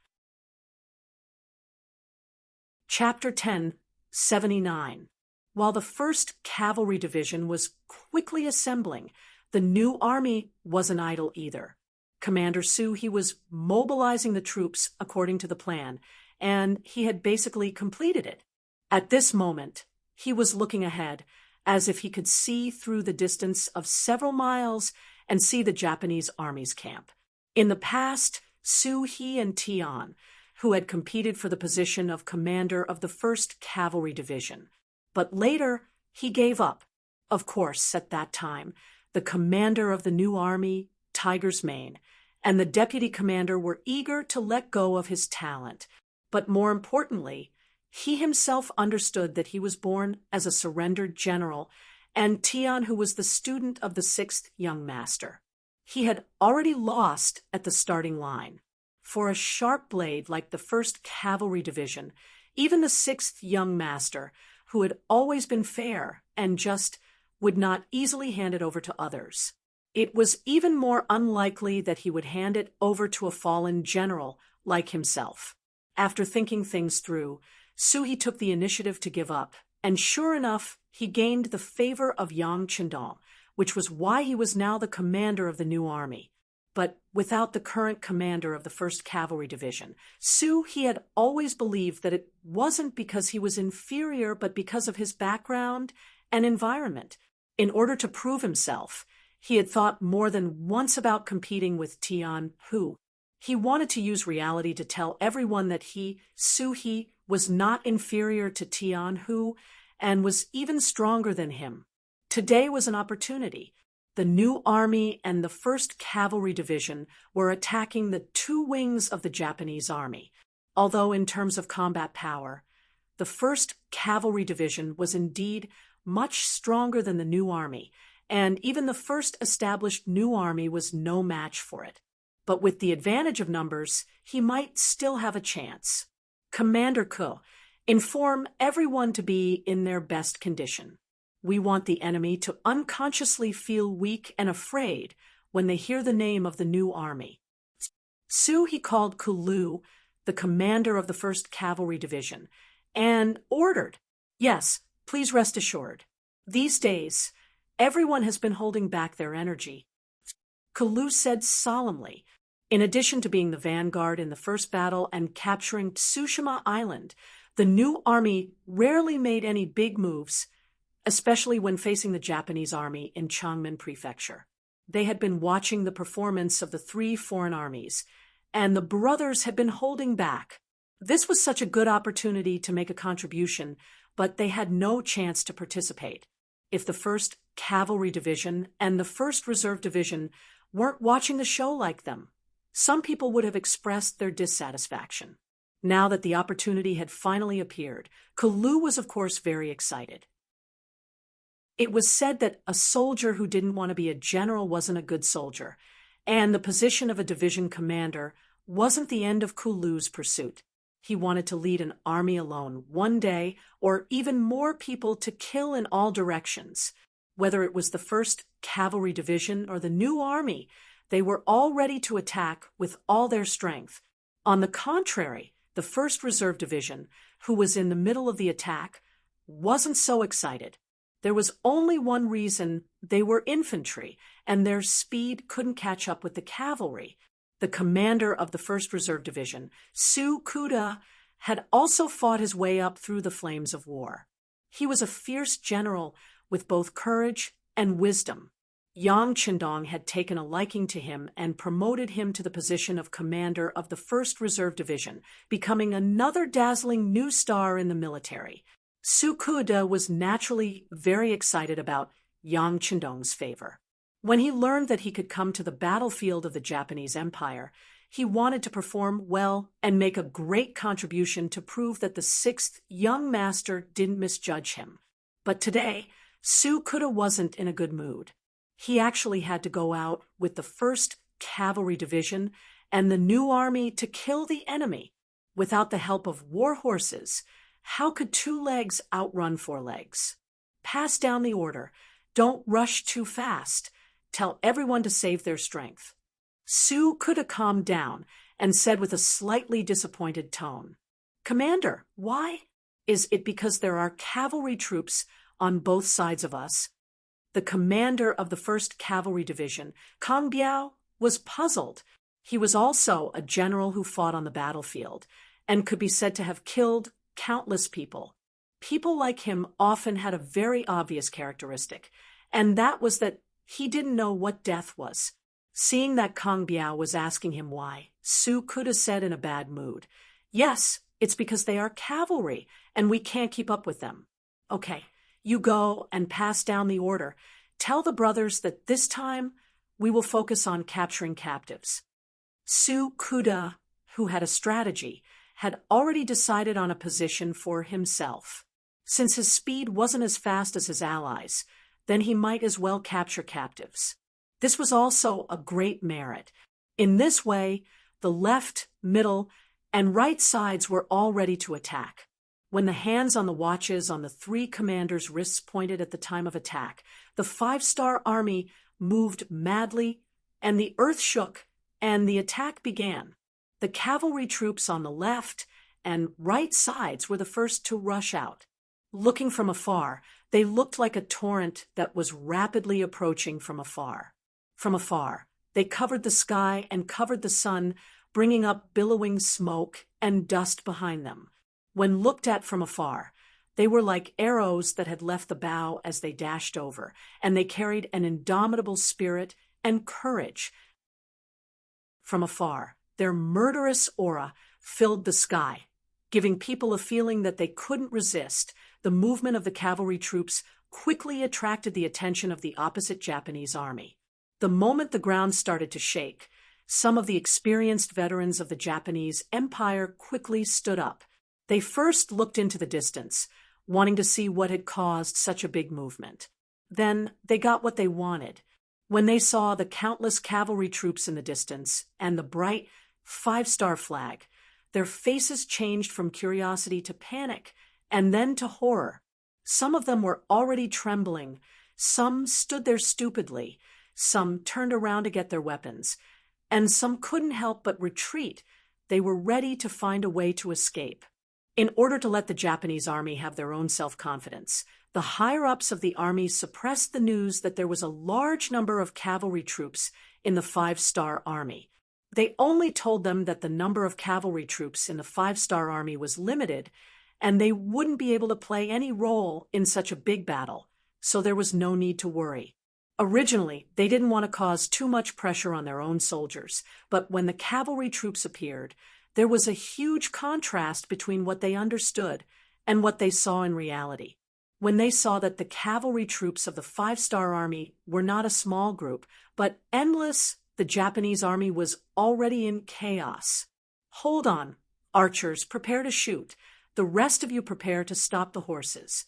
Chapter 10, 79. While the 1st Cavalry Division was quickly assembling, the new army wasn't idle either. Commander Su, he was mobilizing the troops according to the plan, and he had basically completed it. At this moment, he was looking ahead, as if he could see through the distance of several miles and see the Japanese army's camp. In the past, Su, he and Tian, who had competed for the position of commander of the 1st Cavalry Division. But later, he gave up. Of course, at that time, the commander of the new army, Tiger's Mane, and the deputy commander were eager to let go of his talent. But more importantly, he himself understood that he was born as a surrendered general, and Tian, who was the student of the 6th young master. He had already lost at the starting line. For a sharp blade like the 1st Cavalry Division, even the 6th young master, who had always been fair and just, would not easily hand it over to others. It was even more unlikely that he would hand it over to a fallen general like himself. After thinking things through, Su took the initiative to give up, and sure enough, he gained the favor of Yang Qindong, which was why he was now the commander of the new army. But without the current commander of the 1st Cavalry Division, Su, he had always believed that it wasn't because he was inferior, but because of his background and environment. In order to prove himself, he had thought more than once about competing with Tian Hu. He wanted to use reality to tell everyone that Su, was not inferior to Tian Hu and was even stronger than him. Today was an opportunity. The new army and the 1st Cavalry Division were attacking the two wings of the Japanese army. Although in terms of combat power, the 1st Cavalry Division was indeed much stronger than the new army, and even the first established new army was no match for it. But with the advantage of numbers, he might still have a chance. Commander Ko, inform everyone to be in their best condition. We want the enemy to unconsciously feel weak and afraid when they hear the name of the new army. Su, he called Kulu, the commander of the 1st Cavalry Division, and ordered, "Yes, please rest assured. These days, everyone has been holding back their energy." Kulu said solemnly, in addition to being the vanguard in the first battle and capturing Tsushima Island, the new army rarely made any big moves, especially when facing the Japanese army in Changmen Prefecture. They had been watching the performance of the three foreign armies, and the brothers had been holding back. This was such a good opportunity to make a contribution, but they had no chance to participate. If the 1st Cavalry Division and the 1st Reserve Division weren't watching the show like them, some people would have expressed their dissatisfaction. Now that the opportunity had finally appeared, Kalu was of course very excited. It was said that a soldier who didn't want to be a general wasn't a good soldier, and the position of a division commander wasn't the end of Kulu's pursuit. He wanted to lead an army alone one day, or even more people to kill in all directions. Whether it was the 1st Cavalry Division or the new army, they were all ready to attack with all their strength. On the contrary, the 1st Reserve Division, who was in the middle of the attack, wasn't so excited. There was only one reason: they were infantry, and their speed couldn't catch up with the cavalry. The commander of the 1st Reserve Division, Su Kuda, had also fought his way up through the flames of war. He was a fierce general with both courage and wisdom. Yang Qindong had taken a liking to him and promoted him to the position of commander of the 1st Reserve Division, becoming another dazzling new star in the military. Su Kuda was naturally very excited about Yang Qindong's favor. When he learned that he could come to the battlefield of the Japanese Empire, he wanted to perform well and make a great contribution to prove that the 6th young master didn't misjudge him. But today, Su Kuda wasn't in a good mood. He actually had to go out with the 1st Cavalry Division and the new army to kill the enemy. Without the help of war horses, how could 2 legs outrun 4 legs? Pass down the order. Don't rush too fast. Tell everyone to save their strength. Su Kuda calmed down and said with a slightly disappointed tone, "Commander, why? Is it because there are cavalry troops on both sides of us?" The commander of the 1st Cavalry Division, Kang Biao, was puzzled. He was also a general who fought on the battlefield and could be said to have killed countless people. People like him often had a very obvious characteristic, and that was that he didn't know what death was. Seeing that Kang Biao was asking him why, Su Kuda said in a bad mood, "Yes, it's because they are cavalry, and we can't keep up with them." "Okay, you go and pass down the order. Tell the brothers that this time we will focus on capturing captives." Su Kuda, who had a strategy, had already decided on a position for himself. Since his speed wasn't as fast as his allies, then he might as well capture captives. This was also a great merit. In this way, the left, middle, and right sides were all ready to attack. When the hands on the watches on the 3 commanders' wrists pointed at the time of attack, the 5-star army moved madly, and the earth shook, and the attack began. The cavalry troops on the left and right sides were the first to rush out. Looking from afar, they looked like a torrent that was rapidly approaching from afar. From afar, they covered the sky and covered the sun, bringing up billowing smoke and dust behind them. When looked at from afar, they were like arrows that had left the bow as they dashed over, and they carried an indomitable spirit and courage. From afar, their murderous aura filled the sky, giving people a feeling that they couldn't resist. The movement of the cavalry troops quickly attracted the attention of the opposite Japanese army. The moment the ground started to shake, some of the experienced veterans of the Japanese Empire quickly stood up. They first looked into the distance, wanting to see what had caused such a big movement. Then they got what they wanted. When they saw the countless cavalry troops in the distance and the bright 5-star flag, their faces changed from curiosity to panic and then to horror. Some of them were already trembling. Some stood there stupidly. Some turned around to get their weapons. And some couldn't help but retreat. They were ready to find a way to escape. In order to let the Japanese army have their own self-confidence, the higher-ups of the army suppressed the news that there was a large number of cavalry troops in the 5-star army. They only told them that the number of cavalry troops in the 5-star army was limited, and they wouldn't be able to play any role in such a big battle. so there was no need to worry. Originally, they didn't want to cause too much pressure on their own soldiers, but when the cavalry troops appeared, there was a huge contrast between what they understood and what they saw in reality. When they saw that the cavalry troops of the Five-Star Army were not a small group, but endless, the Japanese army was already in chaos. "Hold on, archers, prepare to shoot. The rest of you prepare to stop the horses."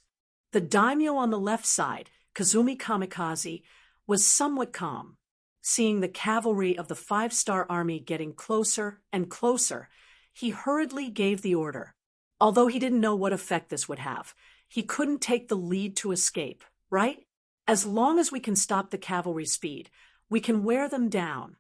The daimyo on the left side, Kazumi Kamikaze, was somewhat calm. Seeing the cavalry of the Five-Star Army getting closer and closer, he hurriedly gave the order. Although he didn't know what effect this would have, he couldn't take the lead to escape, right? "As long as we can stop the cavalry speed, we can wear them down."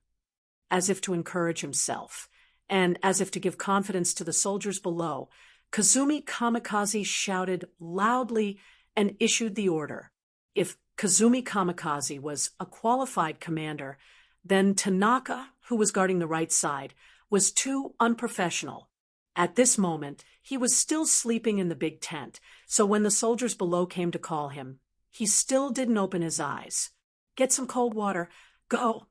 As if to encourage himself, and as if to give confidence to the soldiers below, Kazumi Kamikaze shouted loudly and issued the order. If Kazumi Kamikaze was a qualified commander, then Tanaka, who was guarding the right side, was too unprofessional. At this moment, he was still sleeping in the big tent, so when the soldiers below came to call him, he still didn't open his eyes. "Get some cold water. Go."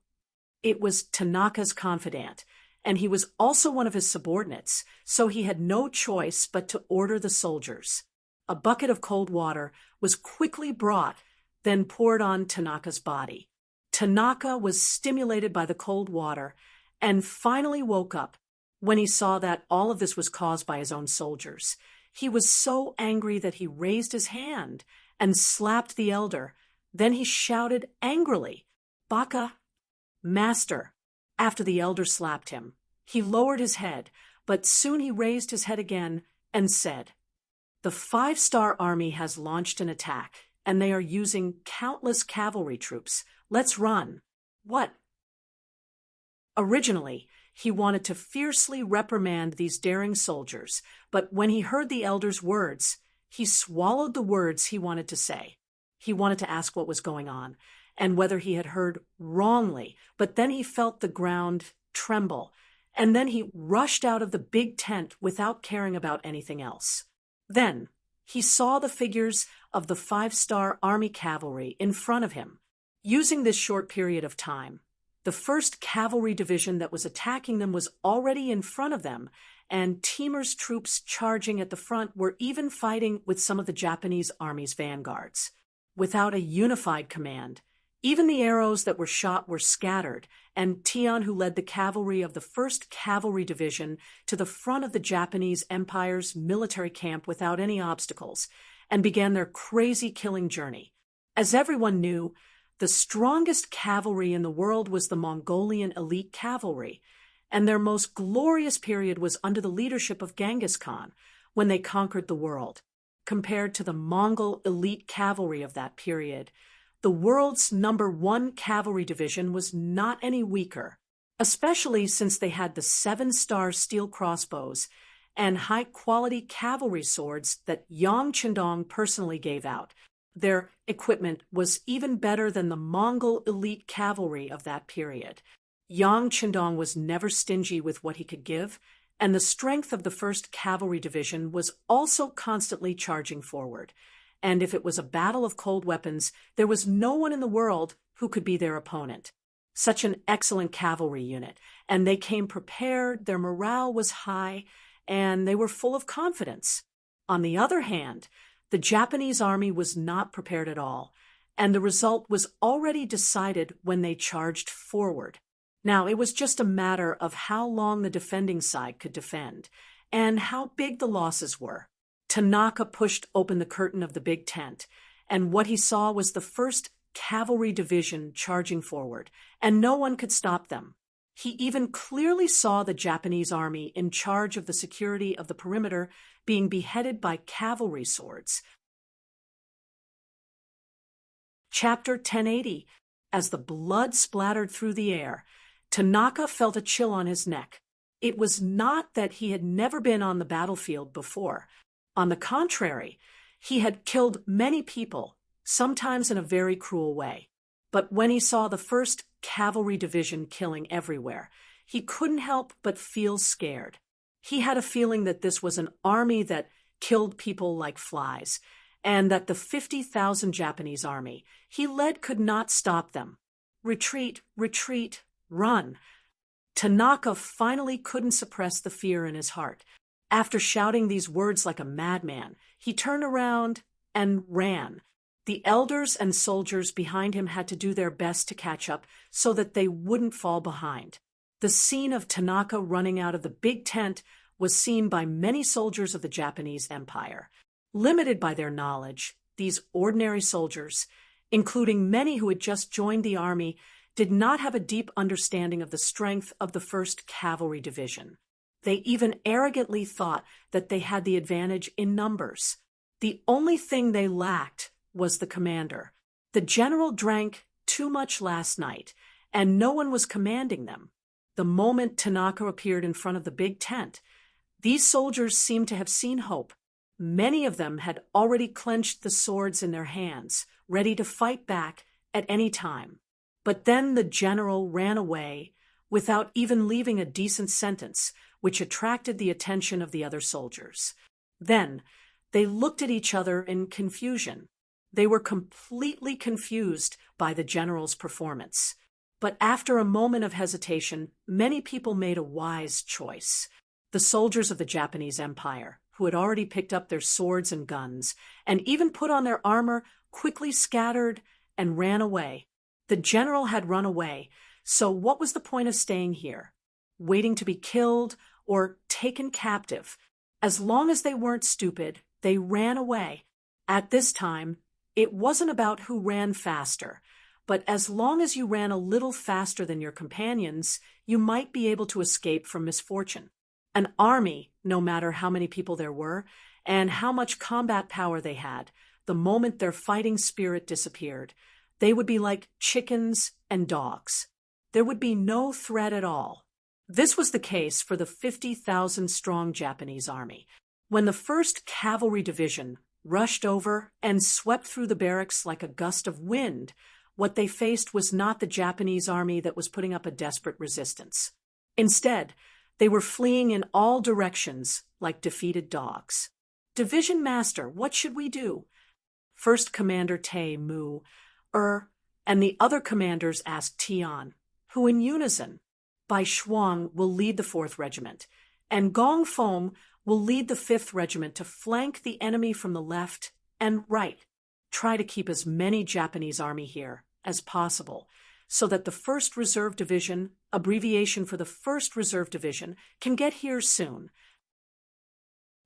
It was Tanaka's confidant, and he was also one of his subordinates, so he had no choice but to order the soldiers. A bucket of cold water was quickly brought, then poured on Tanaka's body. Tanaka was stimulated by the cold water and finally woke up when he saw that all of this was caused by his own soldiers. He was so angry that he raised his hand and slapped the elder. Then he shouted angrily, "Baka!" "Master!" After the elder slapped him, he lowered his head, but soon he raised his head again and said, "The Five-Star Army has launched an attack, and they are using countless cavalry troops. Let's run." "What?" Originally, he wanted to fiercely reprimand these daring soldiers, but when he heard the elder's words, he swallowed the words he wanted to say. He wanted to ask what was going on, and whether he had heard wrongly, but then he felt the ground tremble, and then he rushed out of the big tent without caring about anything else. Then he saw the figures of the Five-Star Army cavalry in front of him. Using this short period of time, the 1st Cavalry Division that was attacking them was already in front of them, and Teamer's troops charging at the front were even fighting with some of the Japanese army's vanguards. Without a unified command, even the arrows that were shot were scattered, and Tian, who led the cavalry of the 1st Cavalry Division to the front of the Japanese Empire's military camp without any obstacles, and began their crazy killing journey. As everyone knew, the strongest cavalry in the world was the Mongolian elite cavalry, and their most glorious period was under the leadership of Genghis Khan, when they conquered the world. Compared to the Mongol elite cavalry of that period, the world's #1 cavalry division was not any weaker, especially since they had the 7-star steel crossbows and high-quality cavalry swords that Yang Qindong personally gave out. Their equipment was even better than the Mongol elite cavalry of that period. Yang Qindong was never stingy with what he could give, and the strength of the 1st Cavalry Division was also constantly charging forward. And if it was a battle of cold weapons, there was no one in the world who could be their opponent. Such an excellent cavalry unit, and they came prepared, their morale was high, and they were full of confidence. On the other hand, the Japanese army was not prepared at all, and the result was already decided when they charged forward. Now, it was just a matter of how long the defending side could defend, and how big the losses were. Tanaka pushed open the curtain of the big tent, and what he saw was the 1st Cavalry Division charging forward, and no one could stop them. He even clearly saw the Japanese army in charge of the security of the perimeter being beheaded by cavalry swords. Chapter 1080. As the blood splattered through the air, Tanaka felt a chill on his neck. It was not that he had never been on the battlefield before. On the contrary, he had killed many people, sometimes in a very cruel way. But when he saw the 1st Cavalry Division killing everywhere, he couldn't help but feel scared. He had a feeling that this was an army that killed people like flies, and that the 50,000 Japanese army he led could not stop them. Retreat, retreat, run. Tanaka finally couldn't suppress the fear in his heart. After shouting these words like a madman, he turned around and ran. The elders and soldiers behind him had to do their best to catch up so that they wouldn't fall behind. The scene of Tanaka running out of the big tent was seen by many soldiers of the Japanese Empire. Limited by their knowledge, these ordinary soldiers, including many who had just joined the army, did not have a deep understanding of the strength of the 1st Cavalry Division. They even arrogantly thought that they had the advantage in numbers. The only thing they lacked was the commander. The general drank too much last night, and no one was commanding them. The moment Tanaka appeared in front of the big tent, these soldiers seemed to have seen hope. Many of them had already clenched the swords in their hands, ready to fight back at any time. But then the general ran away without even leaving a decent sentence, which attracted the attention of the other soldiers. Then they looked at each other in confusion. They were completely confused by the general's performance. But after a moment of hesitation, many people made a wise choice. The soldiers of the Japanese Empire, who had already picked up their swords and guns, and even put on their armor, quickly scattered and ran away. The general had run away, so what was the point of staying here? Waiting to be killed or taken captive? As long as they weren't stupid, they ran away. At this time, it wasn't about who ran faster, but as long as you ran a little faster than your companions, you might be able to escape from misfortune. An army, no matter how many people there were, and how much combat power they had, the moment their fighting spirit disappeared, they would be like chickens and dogs. There would be no threat at all. This was the case for the 50,000-strong Japanese army. When the 1st Cavalry Division rushed over and swept through the barracks like a gust of wind, what they faced was not the Japanese army that was putting up a desperate resistance. Instead, they were fleeing in all directions like defeated dogs. "Division Master, what should we do?" First Commander Tae Mu, and the other commanders asked Tian, who in unison, Bai Shuang will lead the 4th Regiment, and Gong Fong will lead the 5th Regiment to flank the enemy from the left and right. Try to keep as many Japanese army here as possible, so that the 1st Reserve Division, abbreviation for the 1st Reserve Division, can get here soon.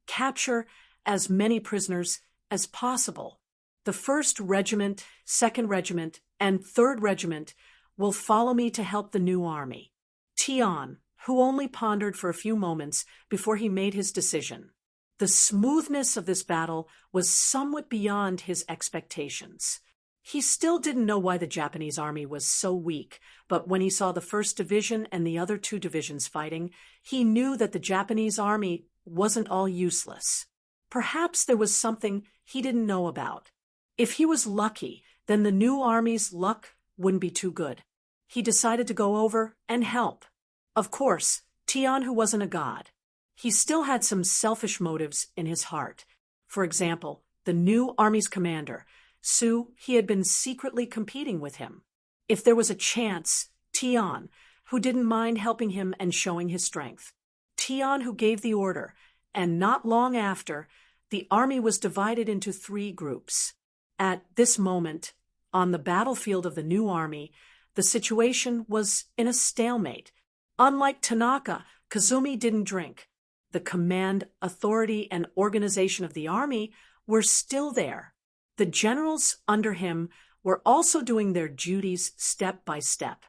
Capture as many prisoners as possible. The 1st Regiment, 2nd Regiment, and 3rd Regiment will follow me to help the new army. Tian, who only pondered for a few moments before he made his decision. The smoothness of this battle was somewhat beyond his expectations. He still didn't know why the Japanese army was so weak, but when he saw the 1st Division and the other 2 divisions fighting, he knew that the Japanese army wasn't all useless. Perhaps there was something he didn't know about. If he was lucky, then the new army's luck wouldn't be too good. He decided to go over and help. Of course, Tian, who wasn't a god, he still had some selfish motives in his heart. For example, the new army's commander, Su, he had been secretly competing with him. If there was a chance, Tian, who didn't mind helping him and showing his strength. Tian, who gave the order, and not long after, the army was divided into 3 groups. At this moment, on the battlefield of the new army, the situation was in a stalemate. Unlike Tanaka, Kazumi didn't drink. The command, authority, and organization of the army were still there. The generals under him were also doing their duties step by step.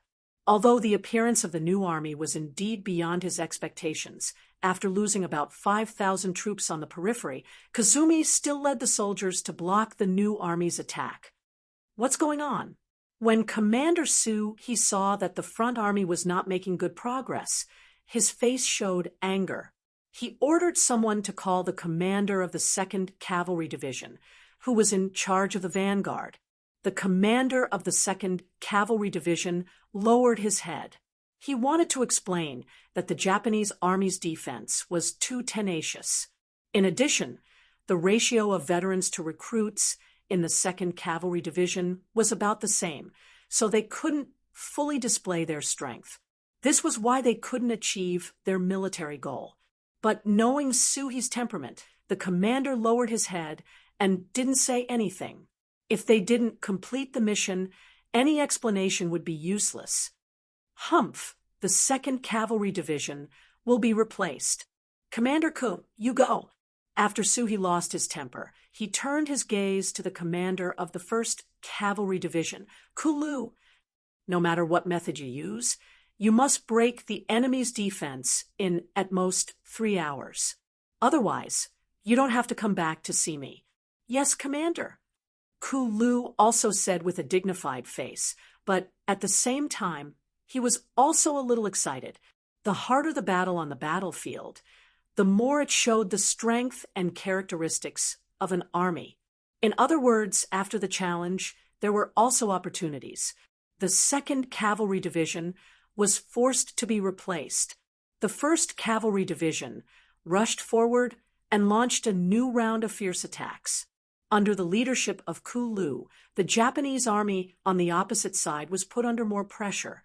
Although the appearance of the new army was indeed beyond his expectations, after losing about 5,000 troops on the periphery, Kazumi still led the soldiers to block the new army's attack. What's going on? When Commander Su, he saw that the front army was not making good progress, his face showed anger. He ordered someone to call the commander of the 2nd Cavalry Division, who was in charge of the vanguard. The commander of the 2nd Cavalry Division lowered his head. He wanted to explain that the Japanese army's defense was too tenacious. In addition, The ratio of veterans to recruits in the 2nd Cavalry Division was about the same, so they couldn't fully display their strength. This was why they couldn't achieve their military goal. But knowing Suhi's temperament, the commander lowered his head and didn't say anything. If they didn't complete the mission, any explanation would be useless. Humph, the 2nd Cavalry Division, will be replaced. Commander Ku, you go. After Suhi lost his temper, he turned his gaze to the commander of the 1st Cavalry Division, Kulu. No matter what method you use, you must break the enemy's defense in, at most, 3 hours. Otherwise, you don't have to come back to see me. Yes, Commander. Kulu also said with a dignified face, but at the same time, he was also a little excited. The harder the battle on the battlefield, the more it showed the strength and characteristics of an army. In other words, after the challenge, there were also opportunities. The 2nd Cavalry Division was forced to be replaced. The 1st Cavalry Division rushed forward and launched a new round of fierce attacks. Under the leadership of Kulu, the Japanese army on the opposite side was put under more pressure.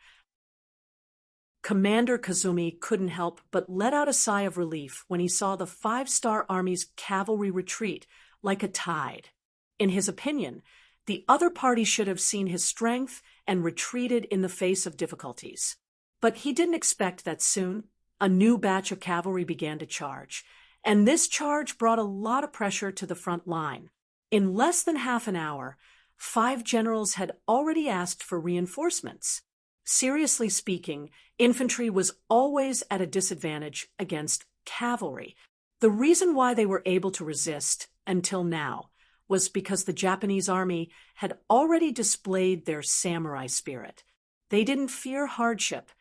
Commander Kazumi couldn't help but let out a sigh of relief when he saw the 5-Star Army's cavalry retreat like a tide. In his opinion, the other party should have seen his strength and retreated in the face of difficulties. But he didn't expect that soon. A new batch of cavalry began to charge, and this charge brought a lot of pressure to the front line. In less than half an hour, 5 generals had already asked for reinforcements. Seriously speaking, infantry was always at a disadvantage against cavalry. The reason why they were able to resist until now was because the Japanese army had already displayed their samurai spirit. They didn't fear hardship,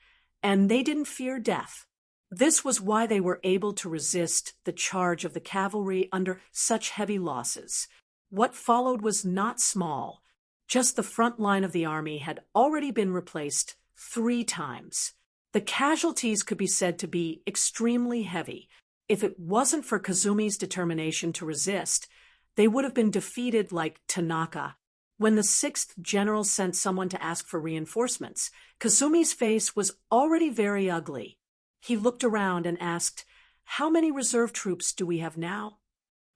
and they didn't fear death. This was why they were able to resist the charge of the cavalry under such heavy losses. What followed was not small. Just the front line of the army had already been replaced 3 times. The casualties could be said to be extremely heavy. If it wasn't for Kazumi's determination to resist, they would have been defeated like Tanaka. When the 6th general sent someone to ask for reinforcements, Kazumi's face was already very ugly. He looked around and asked, "How many reserve troops do we have now?"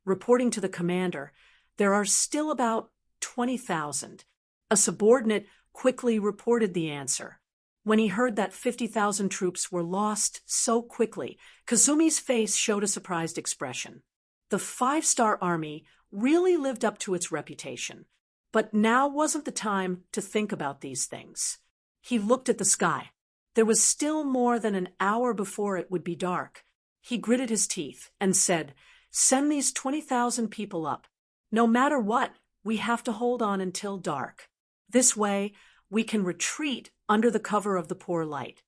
Reporting to the commander, there are still about 20,000. A subordinate quickly reported the answer. When he heard that 50,000 troops were lost so quickly, Kazumi's face showed a surprised expression. The 5-Star Army really lived up to its reputation. But now wasn't the time to think about these things. He looked at the sky. There was still more than an hour before it would be dark. He gritted his teeth and said, "Send these 20,000 people up. No matter what, we have to hold on until dark. This way, we can retreat under the cover of the poor light."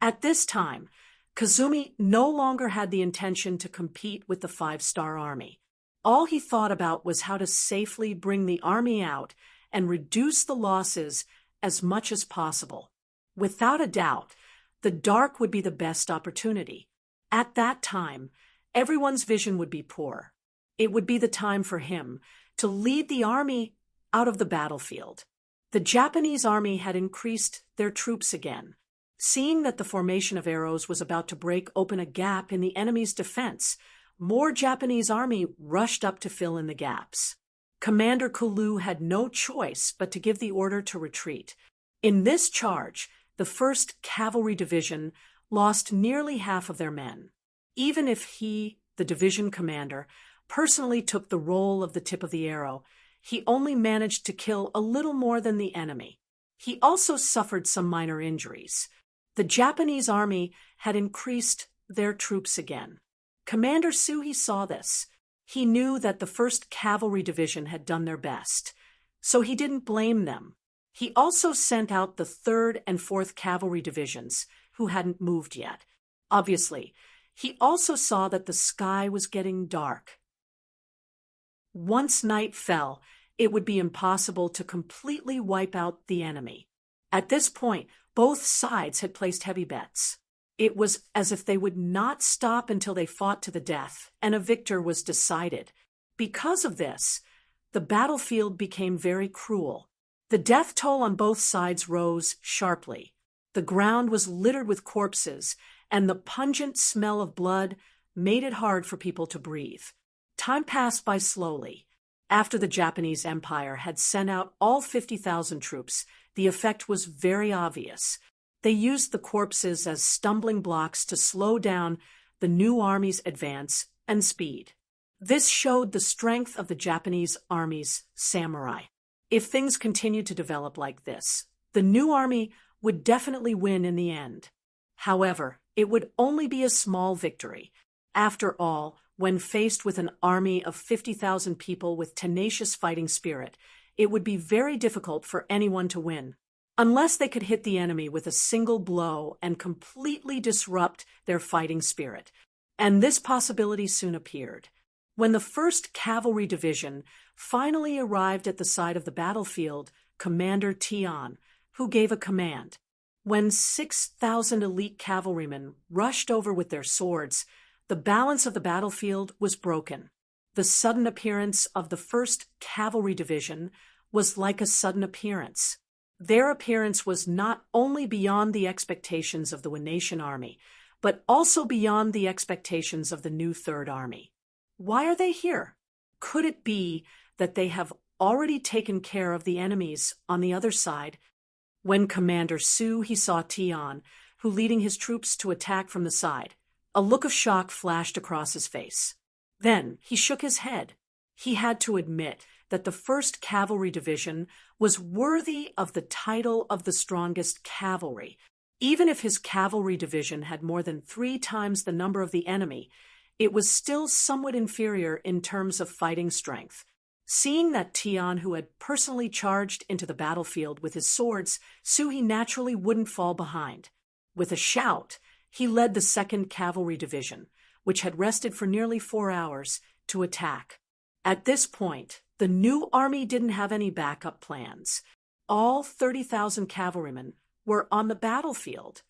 At this time, Kazumi no longer had the intention to compete with the 5-Star Army. All he thought about was how to safely bring the army out and reduce the losses as much as possible. Without a doubt, the dark would be the best opportunity. At that time, everyone's vision would be poor. It would be the time for him to lead the army out of the battlefield. The Japanese army had increased their troops again. Seeing that the formation of arrows was about to break open a gap in the enemy's defense, more Japanese army rushed up to fill in the gaps. Commander Kulu had no choice but to give the order to retreat. In this charge, the 1st Cavalry Division lost nearly half of their men. Even if he, the division commander, personally took the role of the tip of the arrow, he only managed to kill a little more than the enemy. He also suffered some minor injuries. The Japanese army had increased their troops again. Commander Suhi saw this. He knew that the 1st Cavalry Division had done their best, so he didn't blame them. He also sent out the 3rd and 4th Cavalry Divisions, who hadn't moved yet. Obviously, he also saw that the sky was getting dark. Once night fell, it would be impossible to completely wipe out the enemy. At this point, both sides had placed heavy bets. It was as if they would not stop until they fought to the death, and a victor was decided. Because of this, the battlefield became very cruel. The death toll on both sides rose sharply. The ground was littered with corpses, and the pungent smell of blood made it hard for people to breathe. Time passed by slowly. After the Japanese Empire had sent out all 50,000 troops, the effect was very obvious. They used the corpses as stumbling blocks to slow down the new army's advance and speed. This showed the strength of the Japanese army's samurai. If things continued to develop like this, the new army would definitely win in the end. However, it would only be a small victory. After all, when faced with an army of 50,000 people with tenacious fighting spirit, it would be very difficult for anyone to win. Unless they could hit the enemy with a single blow and completely disrupt their fighting spirit. And this possibility soon appeared. When the 1st Cavalry Division finally arrived at the side of the battlefield, Commander Tian, who gave a command. When 6,000 elite cavalrymen rushed over with their swords, the balance of the battlefield was broken. The sudden appearance of the 1st Cavalry Division was like a sudden appearance. Their appearance was not only beyond the expectations of the Wenatian army, but also beyond the expectations of the new Third Army. Why are they here? Could it be that they have already taken care of the enemies on the other side? When Commander Su saw Tian, who leading his troops to attack from the side, a look of shock flashed across his face. Then he shook his head. He had to admit that the 1st Cavalry Division was worthy of the title of the strongest cavalry. Even if his cavalry division had more than 3 times the number of the enemy, it was still somewhat inferior in terms of fighting strength. Seeing that Tian, who had personally charged into the battlefield with his swords, Su naturally wouldn't fall behind. With a shout, he led the 2nd Cavalry Division, which had rested for nearly 4 hours, to attack. At this point, the new army didn't have any backup plans. All 30,000 cavalrymen were on the battlefield.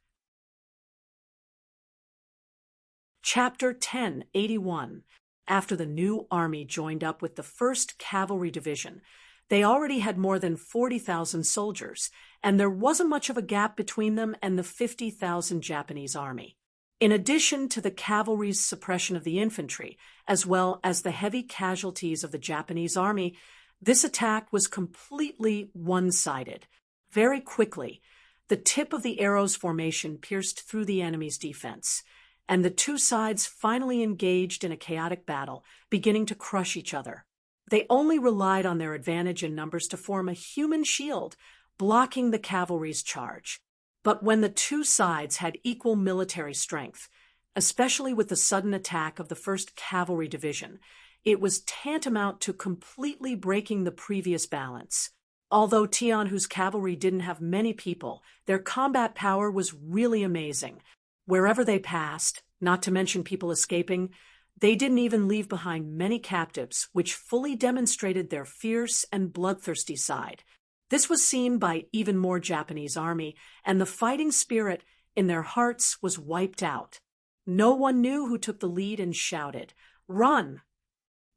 Chapter 1081. After the new army joined up with the 1st Cavalry Division, they already had more than 40,000 soldiers, and there wasn't much of a gap between them and the 50,000 Japanese army. In addition to the cavalry's suppression of the infantry, as well as the heavy casualties of the Japanese army, this attack was completely one-sided. Very quickly, the tip of the arrow's formation pierced through the enemy's defense, and the two sides finally engaged in a chaotic battle, beginning to crush each other. They only relied on their advantage in numbers to form a human shield, blocking the cavalry's charge. But when the two sides had equal military strength, especially with the sudden attack of the 1st Cavalry Division, it was tantamount to completely breaking the previous balance. Although Tian, whose cavalry didn't have many people, their combat power was really amazing. Wherever they passed, not to mention people escaping, they didn't even leave behind many captives, which fully demonstrated their fierce and bloodthirsty side. This was seen by even more Japanese army, and the fighting spirit in their hearts was wiped out. No one knew who took the lead and shouted, "Run!"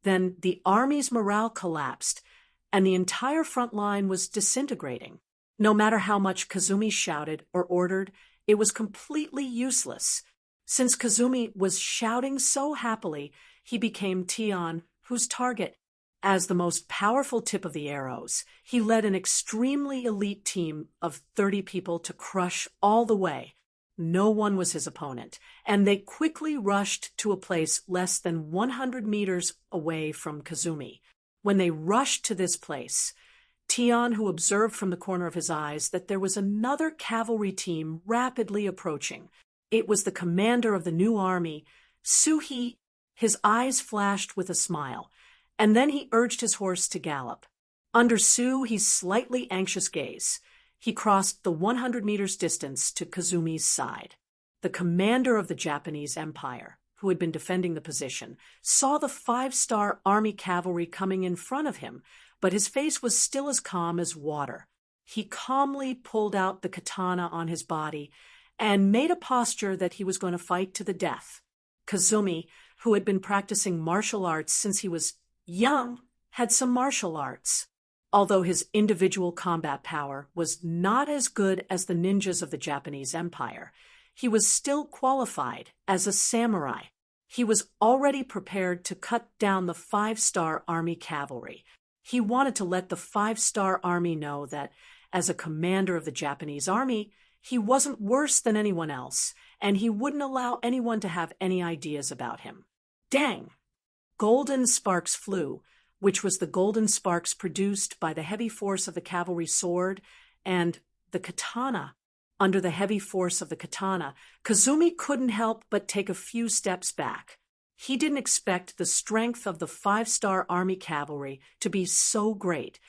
Then the army's morale collapsed, and the entire front line was disintegrating. No matter how much Kazumi shouted or ordered, it was completely useless. Since Kazumi was shouting so happily, he became Tian, whose target. As the most powerful tip of the arrows, he led an extremely elite team of 30 people to crush all the way. No one was his opponent, and they quickly rushed to a place less than 100 meters away from Kazumi. When they rushed to this place, Tian, who observed from the corner of his eyes that there was another cavalry team rapidly approaching. It was the commander of the new army, Su. His eyes flashed with a smile, and then he urged his horse to gallop. Under Su's slightly anxious gaze, he crossed the 100 meters distance to Kazumi's side. The commander of the Japanese Empire, who had been defending the position, saw the 5-star army cavalry coming in front of him, but his face was still as calm as water. He calmly pulled out the katana on his body and made a posture that he was going to fight to the death. Kazumi, who had been practicing martial arts since he was Yang had some martial arts. Although his individual combat power was not as good as the ninjas of the Japanese Empire, he was still qualified as a samurai. He was already prepared to cut down the five-star army cavalry. He wanted to let the five-star army know that, as a commander of the Japanese army, he wasn't worse than anyone else, and he wouldn't allow anyone to have any ideas about him. Dang! Golden sparks flew, which was the golden sparks produced by the heavy force of the cavalry sword and the katana. Under the heavy force of the katana, Kazumi couldn't help but take a few steps back. He didn't expect the strength of the five-star army cavalry to be so great.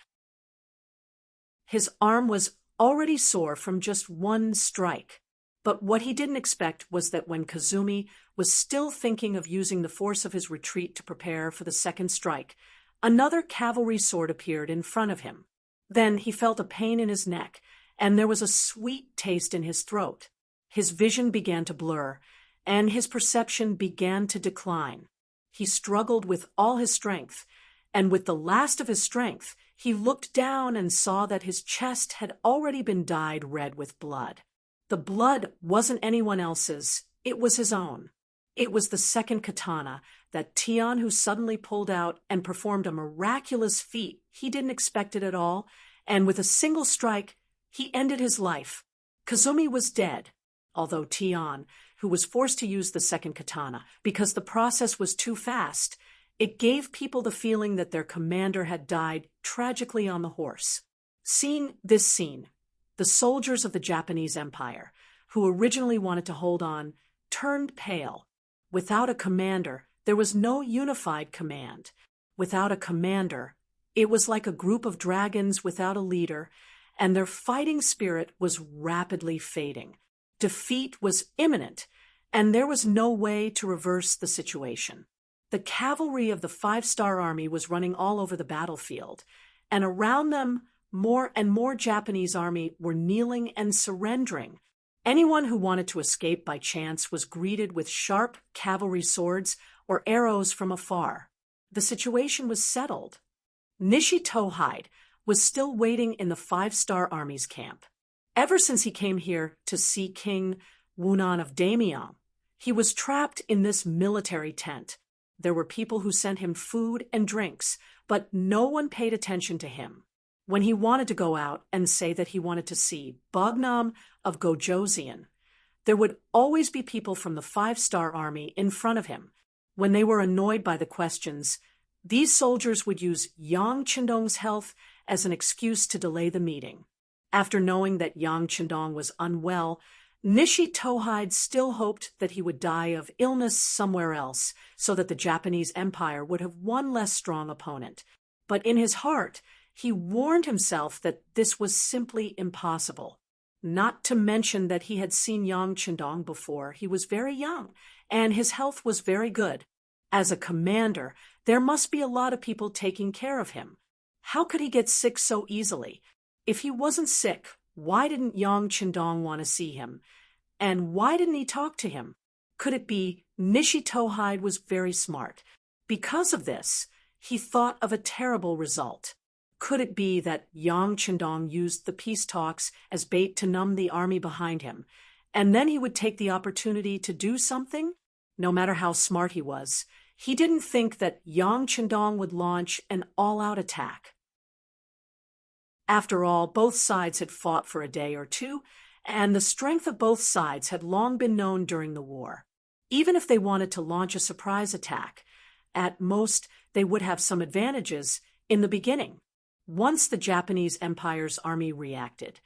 His arm was already sore from just one strike. But what he didn't expect was that when Kazumi was still thinking of using the force of his retreat to prepare for the second strike, another cavalry sword appeared in front of him. Then he felt a pain in his neck, and there was a sweet taste in his throat. His vision began to blur, and his perception began to decline. He struggled with all his strength, and with the last of his strength, he looked down and saw that his chest had already been dyed red with blood. The blood wasn't anyone else's, it was his own. It was the second katana that Tian who suddenly pulled out and performed a miraculous feat he didn't expect it at all, and with a single strike, he ended his life. Kazumi was dead, although Tian, who was forced to use the second katana because the process was too fast, it gave people the feeling that their commander had died tragically on the horse. Seeing this scene, the soldiers of the Japanese Empire, who originally wanted to hold on, turned pale. Without a commander, there was no unified command. Without a commander, it was like a group of dragons without a leader, and their fighting spirit was rapidly fading. Defeat was imminent, and there was no way to reverse the situation. The cavalry of the five-star army was running all over the battlefield, and around them, more and more Japanese army were kneeling and surrendering. Anyone who wanted to escape by chance was greeted with sharp cavalry swords or arrows from afar. The situation was settled. Nishi Tohide was still waiting in the five-star army's camp. Ever since he came here to see King Wunan of Damyang, he was trapped in this military tent. There were people who sent him food and drinks, but no one paid attention to him. When he wanted to go out and say that he wanted to see Bognam of Gojoseon, there would always be people from the five-star army in front of him. When they were annoyed by the questions, these soldiers would use Yang Chendong's health as an excuse to delay the meeting. After knowing that Yang Chendong was unwell, Nishi Tohide still hoped that he would die of illness somewhere else so that the Japanese Empire would have one less strong opponent. But in his heart, he warned himself that this was simply impossible. Not to mention that he had seen Yang Chendong before. He was very young, and his health was very good. As a commander, there must be a lot of people taking care of him. How could he get sick so easily? If he wasn't sick, why didn't Yang Chendong want to see him? And why didn't he talk to him? Could it be Nishi Tohide was very smart? Because of this, he thought of a terrible result. Could it be that Yang Chendong used the peace talks as bait to numb the army behind him, and then he would take the opportunity to do something? No matter how smart he was, he didn't think that Yang Chendong would launch an all-out attack. After all, both sides had fought for a day or two, and the strength of both sides had long been known during the war. Even if they wanted to launch a surprise attack, at most they would have some advantages in the beginning. Once the Japanese Empire's army reacted,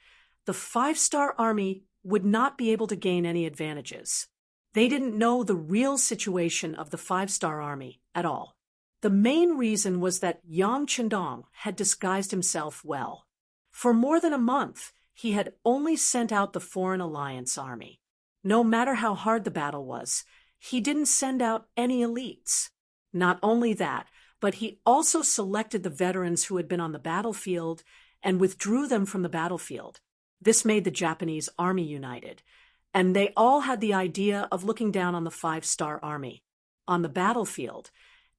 the five-star army would not be able to gain any advantages. They didn't know the real situation of the five-star army at all. The main reason was that Yang Chendong had disguised himself well. For more than a month, he had only sent out the Foreign Alliance army. No matter how hard the battle was, he didn't send out any elites. Not only that, but he also selected the veterans who had been on the battlefield and withdrew them from the battlefield. This made the Japanese army united, and they all had the idea of looking down on the five-star army. On the battlefield,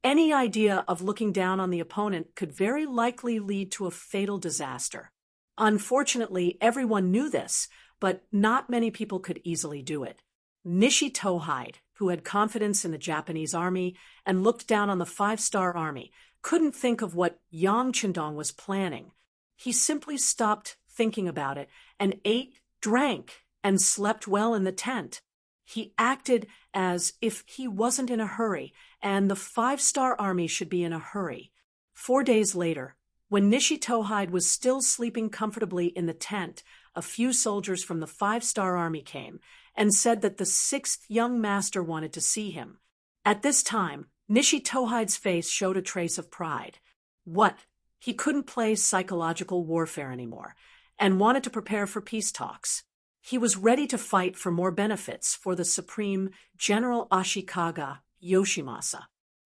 Any idea of looking down on the opponent could very likely lead to a fatal disaster. Unfortunately, everyone knew this, but not many people could easily do it. Nishi Tohide, who had confidence in the Japanese army and looked down on the five-star army, couldn't think of what Yang Chendong was planning. He simply stopped thinking about it and ate, drank, and slept well in the tent. He acted as if he wasn't in a hurry, and the five-star army should be in a hurry. 4 days later, when Nishi Tohide was still sleeping comfortably in the tent, a few soldiers from the five-star army came and said that the sixth young master wanted to see him. At this time, Nishi Tohide's face showed a trace of pride. What? He couldn't play psychological warfare anymore, and wanted to prepare for peace talks. He was ready to fight for more benefits for the Supreme General Ashikaga Yoshimasa.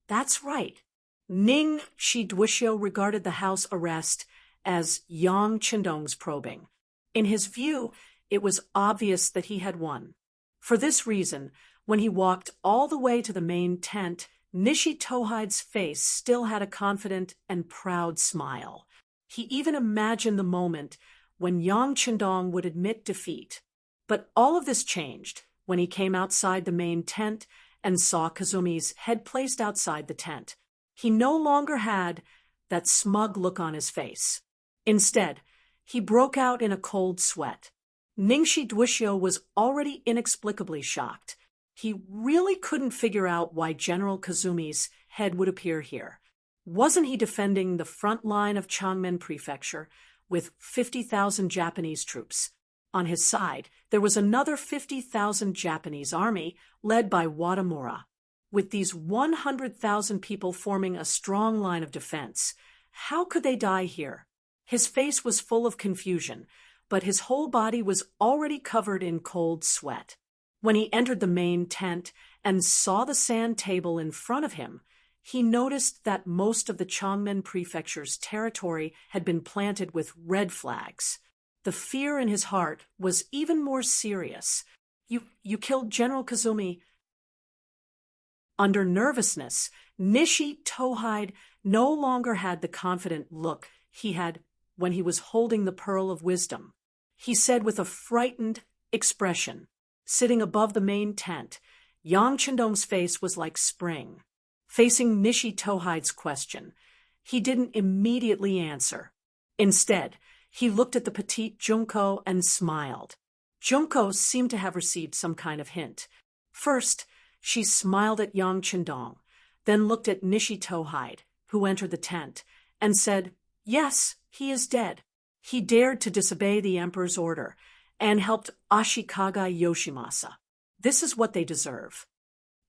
That's right. Ning Shidwishyo regarded the house arrest as Yang Chendong's probing. In his view, it was obvious that he had won. For this reason, when he walked all the way to the main tent, Nishi Tohide's face still had a confident and proud smile. He even imagined the moment when Yang Chendong would admit defeat. But all of this changed when he came outside the main tent and saw Kazumi's head placed outside the tent. He no longer had that smug look on his face. Instead, he broke out in a cold sweat. Ningshi Dwishyo was already inexplicably shocked. He really couldn't figure out why General Kazumi's head would appear here. Wasn't he defending the front line of Changmen Prefecture with 50,000 Japanese troops? On his side, there was another 50,000 Japanese army led by Wadamura. With these 100,000 people forming a strong line of defense, how could they die here? His face was full of confusion, but his whole body was already covered in cold sweat. When he entered the main tent and saw the sand table in front of him, he noticed that most of the Changmen Prefecture's territory had been planted with red flags. The fear in his heart was even more serious. You killed General Kazumi. Under nervousness, Nishi Tohide no longer had the confident look he had when he was holding the Pearl of Wisdom. He said with a frightened expression, sitting above the main tent, Yang Chendong's face was like spring. Facing Nishi Tohide's question, he didn't immediately answer. Instead, he looked at the petite Junko and smiled. Junko seemed to have received some kind of hint. First, she smiled at Yang Chendong, then looked at Nishi Tohide, who entered the tent, and said, "Yes, he is dead. He dared to disobey the emperor's order and helped Ashikaga Yoshimasa. This is what they deserve."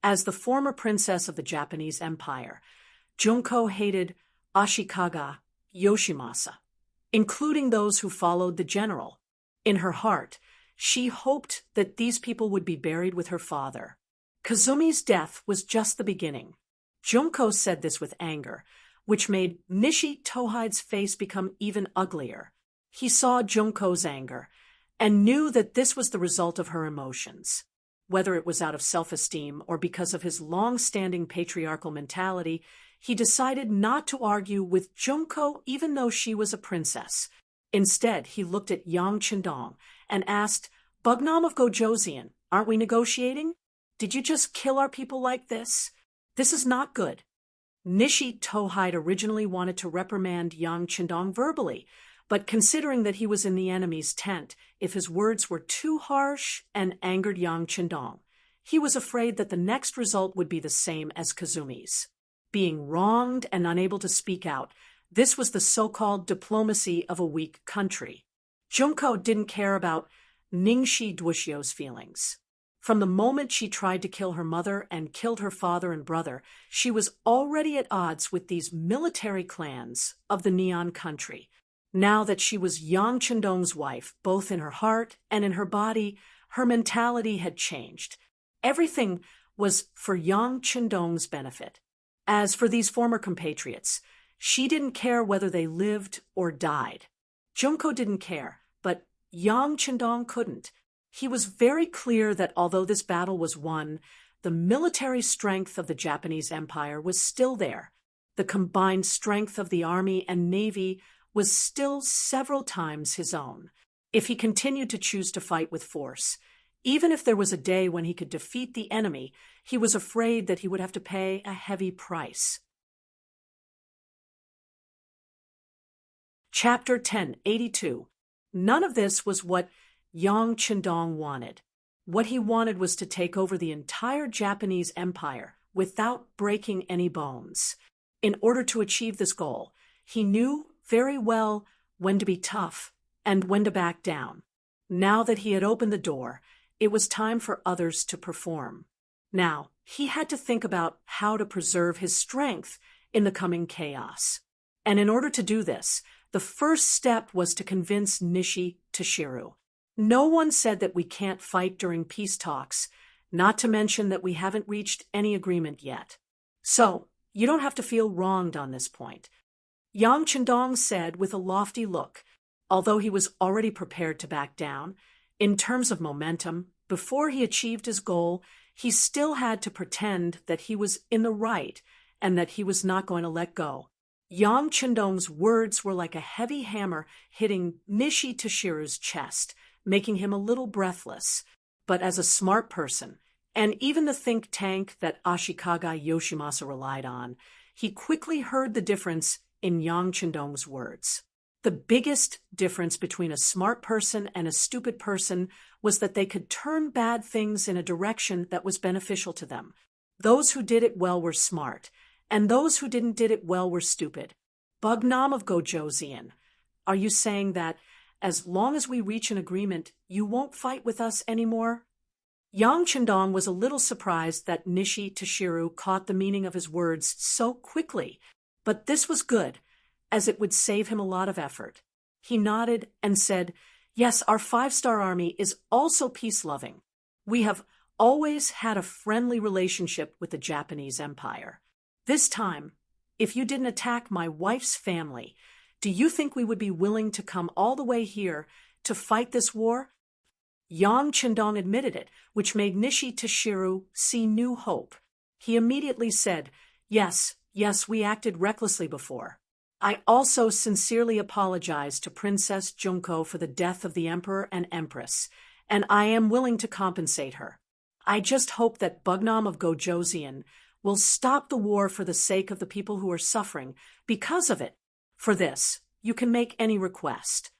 As the former princess of the Japanese Empire, Junko hated Ashikaga Yoshimasa, including those who followed the general. In her heart, she hoped that these people would be buried with her father. Kazumi's death was just the beginning. Junko said this with anger, which made Nishi Tohide's face become even uglier. He saw Junko's anger and knew that this was the result of her emotions. Whether it was out of self-esteem or because of his long-standing patriarchal mentality, he decided not to argue with Junko even though she was a princess. Instead, he looked at Yang Chendong and asked, "Bugnam of Gojoseon, aren't we negotiating? Did you just kill our people like this? This is not good." Nishi Tohide originally wanted to reprimand Yang Chendong verbally, but considering that he was in the enemy's tent, if his words were too harsh and angered Yang Chendong, he was afraid that the next result would be the same as Kazumi's. Being wronged and unable to speak out, this was the so-called diplomacy of a weak country. Junko didn't care about Ningshi Dwishyo's feelings. From the moment she tried to kill her mother and killed her father and brother, she was already at odds with these military clans of the Neon country. Now that she was Yang Chendong's wife, both in her heart and in her body, her mentality had changed. Everything was for Yang Chendong's benefit. As for these former compatriots, she didn't care whether they lived or died. Junko didn't care, but Yang Chendong couldn't. He was very clear that although this battle was won, the military strength of the Japanese Empire was still there. The combined strength of the army and navy was still several times his own. If he continued to choose to fight with force, even if there was a day when he could defeat the enemy, he was afraid that he would have to pay a heavy price. Chapter 1082. None of this was what Yang Qindong wanted. What he wanted was to take over the entire Japanese empire without breaking any bones. In order to achieve this goal, he knew very well when to be tough and when to back down. Now that he had opened the door, it was time for others to perform. Now, he had to think about how to preserve his strength in the coming chaos. And in order to do this, the first step was to convince Nishi Toshiru. No one said that we can't fight during peace talks, not to mention that we haven't reached any agreement yet. So, you don't have to feel wronged on this point. Yang Qindong said with a lofty look, although he was already prepared to back down. In terms of momentum, before he achieved his goal, he still had to pretend that he was in the right and that he was not going to let go. Yang Qindong's words were like a heavy hammer hitting Nishi Toshiru's chest, making him a little breathless. But as a smart person, and even the think tank that Ashikaga Yoshimasa relied on, he quickly heard the difference in Yang Qindong's words. The biggest difference between a smart person and a stupid person was that they could turn bad things in a direction that was beneficial to them. Those who did it well were smart, and those who didn't did it well were stupid. Bugnam of Gojoseon, are you saying that as long as we reach an agreement, you won't fight with us anymore? Yang Qindong was a little surprised that Nishi Toshiru caught the meaning of his words so quickly, but this was good, as it would save him a lot of effort. He nodded and said, "Yes, our 5-star army is also peace-loving. We have always had a friendly relationship with the Japanese Empire. This time, if you didn't attack my wife's family, do you think we would be willing to come all the way here to fight this war?" Yang Qindong admitted it, which made Nishi Toshiru see new hope. He immediately said, Yes, we acted recklessly before. I also sincerely apologize to Princess Junko for the death of the Emperor and Empress, and I am willing to compensate her. I just hope that Bugnam of Gojoseon will stop the war for the sake of the people who are suffering because of it. For this, you can make any request.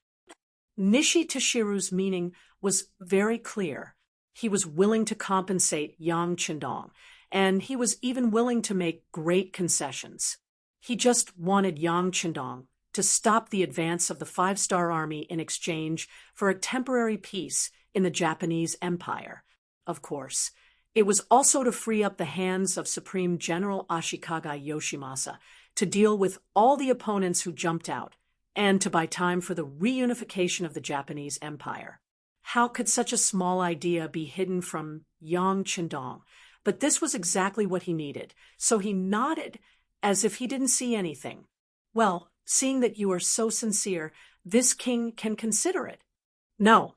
Nishi Toshiru's meaning was very clear. He was willing to compensate Yang Qindong, and he was even willing to make great concessions. He just wanted Yang Qindong to stop the advance of the 5-star army in exchange for a temporary peace in the Japanese Empire. Of course, it was also to free up the hands of Supreme General Ashikaga Yoshimasa to deal with all the opponents who jumped out, and to buy time for the reunification of the Japanese Empire. How could such a small idea be hidden from Yang Qindong? But this was exactly what he needed, so he nodded as if he didn't see anything. Well, seeing that you are so sincere, this king can consider it. No.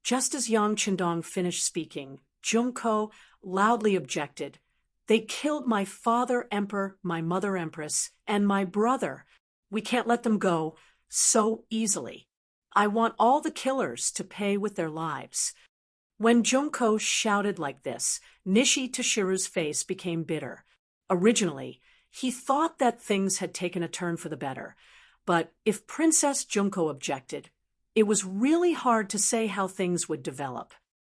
Just as Yang Qindong finished speaking, Junko loudly objected. They killed my father emperor, my mother empress, and my brother. We can't let them go so easily. I want all the killers to pay with their lives. When Junko shouted like this, Nishi Toshiru's face became bitter. Originally, he thought that things had taken a turn for the better, but if Princess Junko objected, it was really hard to say how things would develop.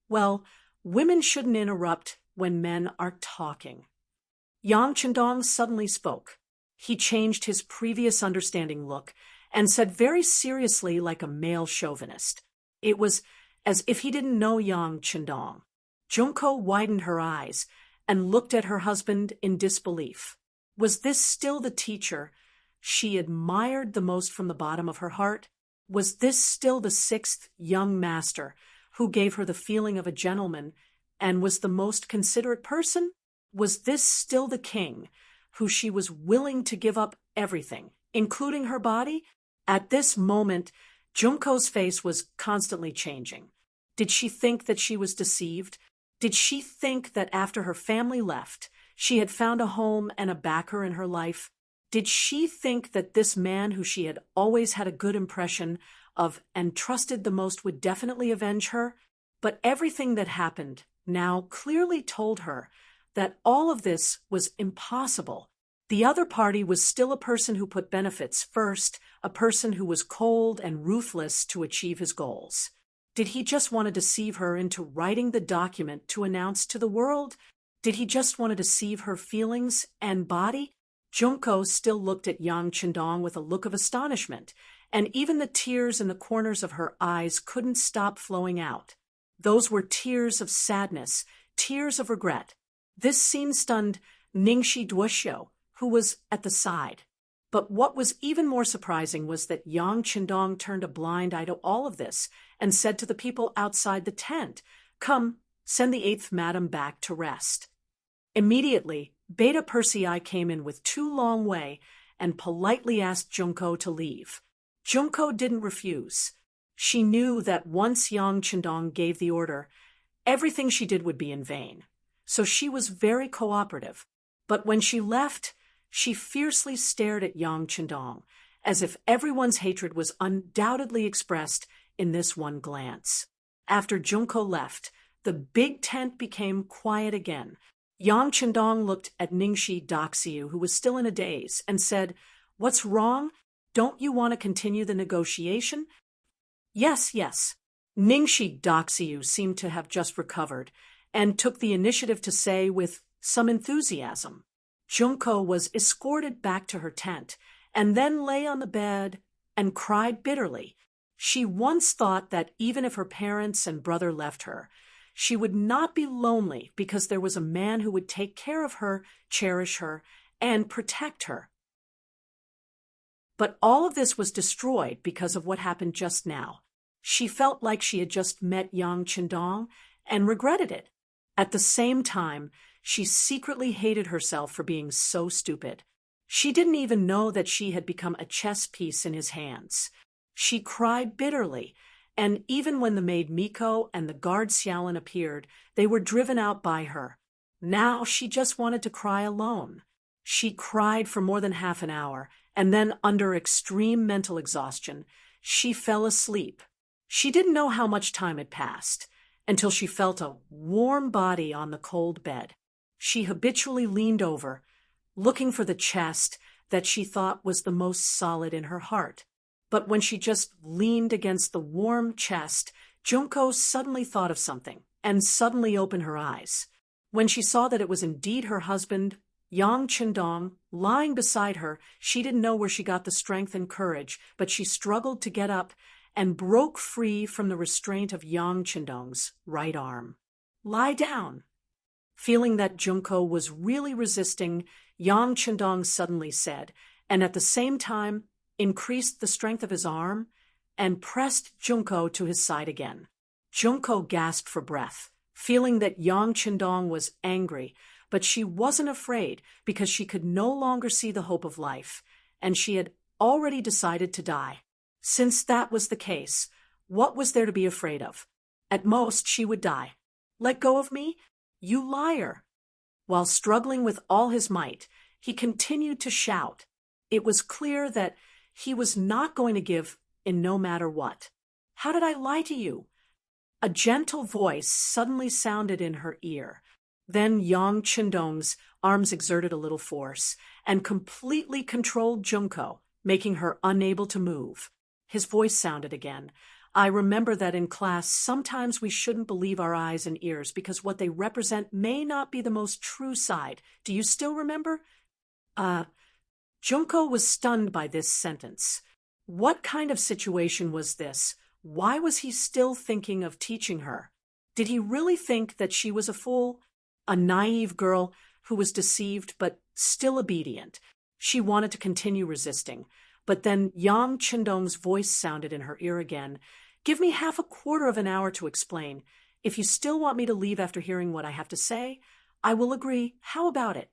Well, women shouldn't interrupt when men are talking. Yang Qindong suddenly spoke. He changed his previous understanding look and said very seriously like a male chauvinist. It was as if he didn't know Yang Qindong. Junko widened her eyes and looked at her husband in disbelief. Was this still the teacher she admired the most from the bottom of her heart? Was this still the 6th young master who gave her the feeling of a gentleman and was the most considerate person? Was this still the king who she was willing to give up everything, including her body? At this moment, Junko's face was constantly changing. Did she think that she was deceived? Did she think that after her family left, she had found a home and a backer in her life? Did she think that this man who she had always had a good impression of and trusted the most would definitely avenge her? But everything that happened now clearly told her that all of this was impossible. The other party was still a person who put benefits first, a person who was cold and ruthless to achieve his goals. Did he just want to deceive her into writing the document to announce to the world? Did he just want to deceive her feelings and body? Junko still looked at Yang Chendong with a look of astonishment, and even the tears in the corners of her eyes couldn't stop flowing out. Those were tears of sadness, tears of regret. This scene stunned Ningxi Duoxiu, who was at the side. But what was even more surprising was that Yang Chendong turned a blind eye to all of this and said to the people outside the tent, "Come, send the 8th madam back to rest." Immediately, Beta Persei came in with Tu Long Wei and politely asked Junko to leave. Junko didn't refuse. She knew that once Yang Chendong gave the order, everything she did would be in vain. So she was very cooperative. But when she left, she fiercely stared at Yang Chendong, as if everyone's hatred was undoubtedly expressed in this one glance. After Junko left, the big tent became quiet again. Yang Chendong looked at Ningxi Duoxiu, who was still in a daze, and said, "What's wrong? Don't you want to continue the negotiation?" Yes. Ningxi Duoxiu seemed to have just recovered, and took the initiative to say with some enthusiasm. Junko was escorted back to her tent, and then lay on the bed and cried bitterly. She once thought that even if her parents and brother left her, she would not be lonely because there was a man who would take care of her, cherish her, and protect her. But all of this was destroyed because of what happened just now. She felt like she had just met Yang Chendong and regretted it. At the same time, she secretly hated herself for being so stupid. She didn't even know that she had become a chess piece in his hands. She cried bitterly, and even when the maid Miko and the guard Xiaolin appeared, they were driven out by her. Now she just wanted to cry alone. She cried for more than half an hour, and then, under extreme mental exhaustion, she fell asleep. She didn't know how much time had passed, until she felt a warm body on the cold bed. She habitually leaned over, looking for the chest that she thought was the most solid in her heart. But when she just leaned against the warm chest, Junko suddenly thought of something, and suddenly opened her eyes. When she saw that it was indeed her husband, Yang Chendong, lying beside her, she didn't know where she got the strength and courage, but she struggled to get up and broke free from the restraint of Yang Chendong's right arm. "Lie down." Feeling that Junko was really resisting, Yang Chendong suddenly said, and at the same time increased the strength of his arm and pressed Junko to his side again. Junko gasped for breath, feeling that Yang Chendong was angry, but she wasn't afraid because she could no longer see the hope of life, and she had already decided to die. Since that was the case, what was there to be afraid of? At most, she would die. "Let go of me? You liar!" While struggling with all his might, he continued to shout. It was clear that he was not going to give in no matter what. "How did I lie to you?" A gentle voice suddenly sounded in her ear. Then Yang Chendong's arms exerted a little force and completely controlled Junko, making her unable to move. His voice sounded again. "I remember that in class sometimes we shouldn't believe our eyes and ears because what they represent may not be the most true side. Do you still remember?" Junko was stunned by this sentence. What kind of situation was this? Why was he still thinking of teaching her? Did he really think that she was a fool? A naive girl who was deceived but still obedient. She wanted to continue resisting. But then Yang Chendong's voice sounded in her ear again. "Give me half a quarter of an hour to explain. If you still want me to leave after hearing what I have to say, I will agree. How about it?"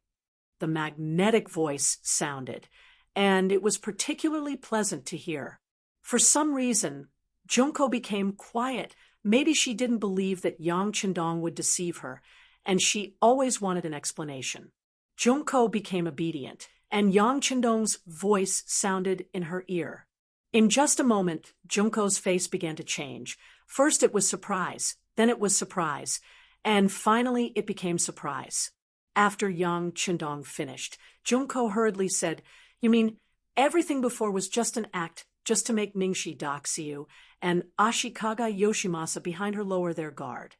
The magnetic voice sounded, and it was particularly pleasant to hear. For some reason, Junko became quiet Maybe she didn't believe that Yang Chendong would deceive her, and she always wanted an explanation. Junko became obedient, and Yang Chendong's voice sounded in her ear. In just a moment, Junko's face began to change. First it was surprise, then it was surprise, and finally it became surprise. After Yang Chendong finished, Junko hurriedly said, "You mean everything before was just an act, just to make Ningxi doxiu and Ashikaga Yoshimasa behind her lower their guard?"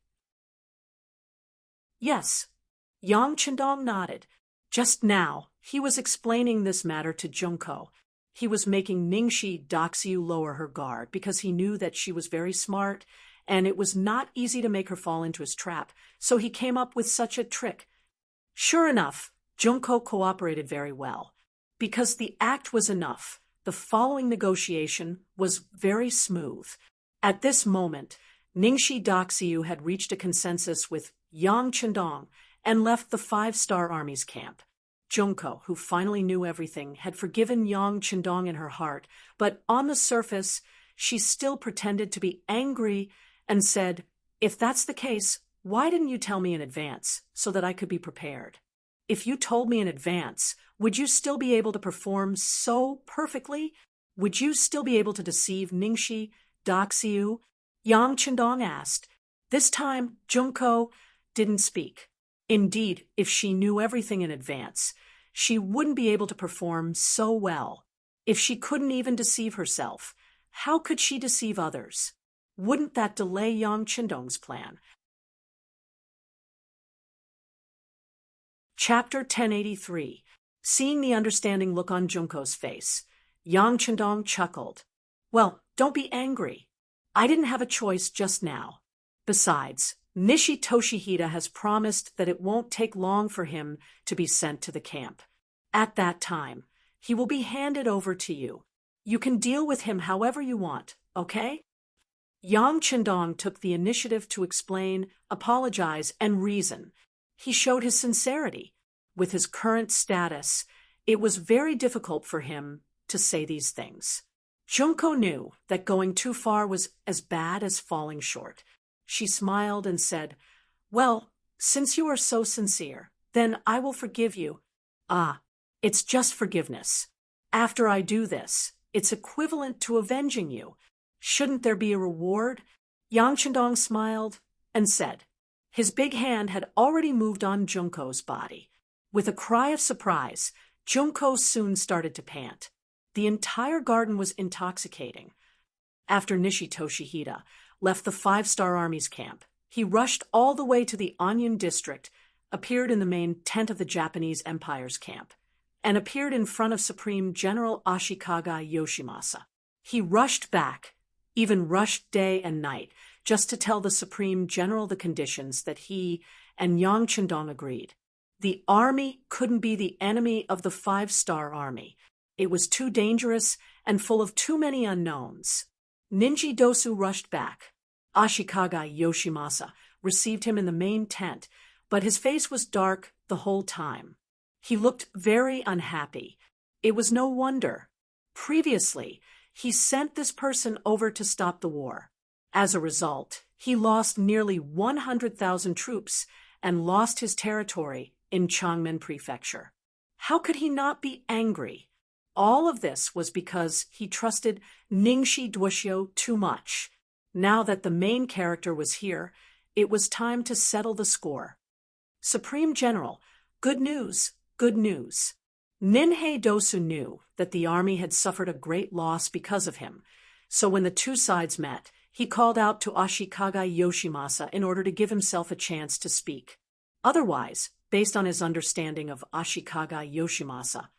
Yes. Yang Chendong nodded. Just now, he was explaining this matter to Junko. He was making Ningxi doxiu lower her guard because he knew that she was very smart, and it was not easy to make her fall into his trap, so he came up with such a trick. Sure enough, Junko cooperated very well. Because the act was enough, the following negotiation was very smooth. At this moment, Ningxi doxiu had reached a consensus with Yang Chendong and left the 5-star Army's camp. Junko, who finally knew everything, had forgiven Yang Chendong in her heart, but on the surface, she still pretended to be angry and said, "If that's the case, why didn't you tell me in advance so that I could be prepared? If you told me in advance, would you still be able to perform so perfectly? Would you still be able to deceive Ningxi doxiu?" Yang Chendong asked. This time, Junko didn't speak. Indeed, if she knew everything in advance, she wouldn't be able to perform so well. If she couldn't even deceive herself, how could she deceive others? Wouldn't that delay Yang Chendong's plan? Chapter 1083. Seeing the understanding look on Junko's face, Yang Chendong chuckled. "Well, don't be angry. I didn't have a choice just now. Besides, Nishi Toshihida has promised that it won't take long for him to be sent to the camp. At that time, he will be handed over to you. You can deal with him however you want, okay?" Yang Chendong took the initiative to explain, apologize, and reason. He showed his sincerity. With his current status, it was very difficult for him to say these things. Junko knew that going too far was as bad as falling short. She smiled and said, "Well, since you are so sincere, then I will forgive you." "Ah, it's just forgiveness. After I do this, it's equivalent to avenging you. Shouldn't there be a reward?" Yang Chendong smiled and said. His big hand had already moved on Junko's body. With a cry of surprise, Junko soon started to pant. The entire garden was intoxicating. After Nishi Toshihida left the 5-star Army's camp, he rushed all the way to the Anyun district, appeared in the main tent of the Japanese Empire's camp, and appeared in front of Supreme General Ashikaga Yoshimasa. He rushed back, even rushed day and night, just to tell the Supreme General the conditions that he and Yang Chendong agreed. The army couldn't be the enemy of the 5-star Army. It was too dangerous and full of too many unknowns. Ninji Dosu rushed back. Ashikaga Yoshimasa received him in the main tent, but his face was dark the whole time. He looked very unhappy. It was no wonder. Previously, he sent this person over to stop the war. As a result, he lost nearly 100,000 troops and lost his territory in Changmen Prefecture. How could he not be angry? All of this was because he trusted Ningxi Duoxiu too much. Now that the main character was here, it was time to settle the score. "Supreme General, good news, good news." Ninhei Dosu knew that the army had suffered a great loss because of him, so when the two sides met, he called out to Ashikaga Yoshimasa in order to give himself a chance to speak. Otherwise, based on his understanding of Ashikaga Yoshimasa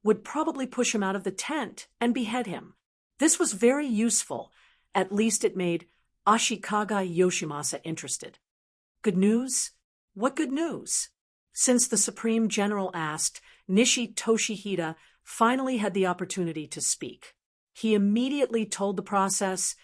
would probably push him out of the tent and behead him. This was very useful. At least it made Ashikaga Yoshimasa interested. Good news? What good news? Since the Supreme General asked, Nishi Toshihida finally had the opportunity to speak. He immediately told the process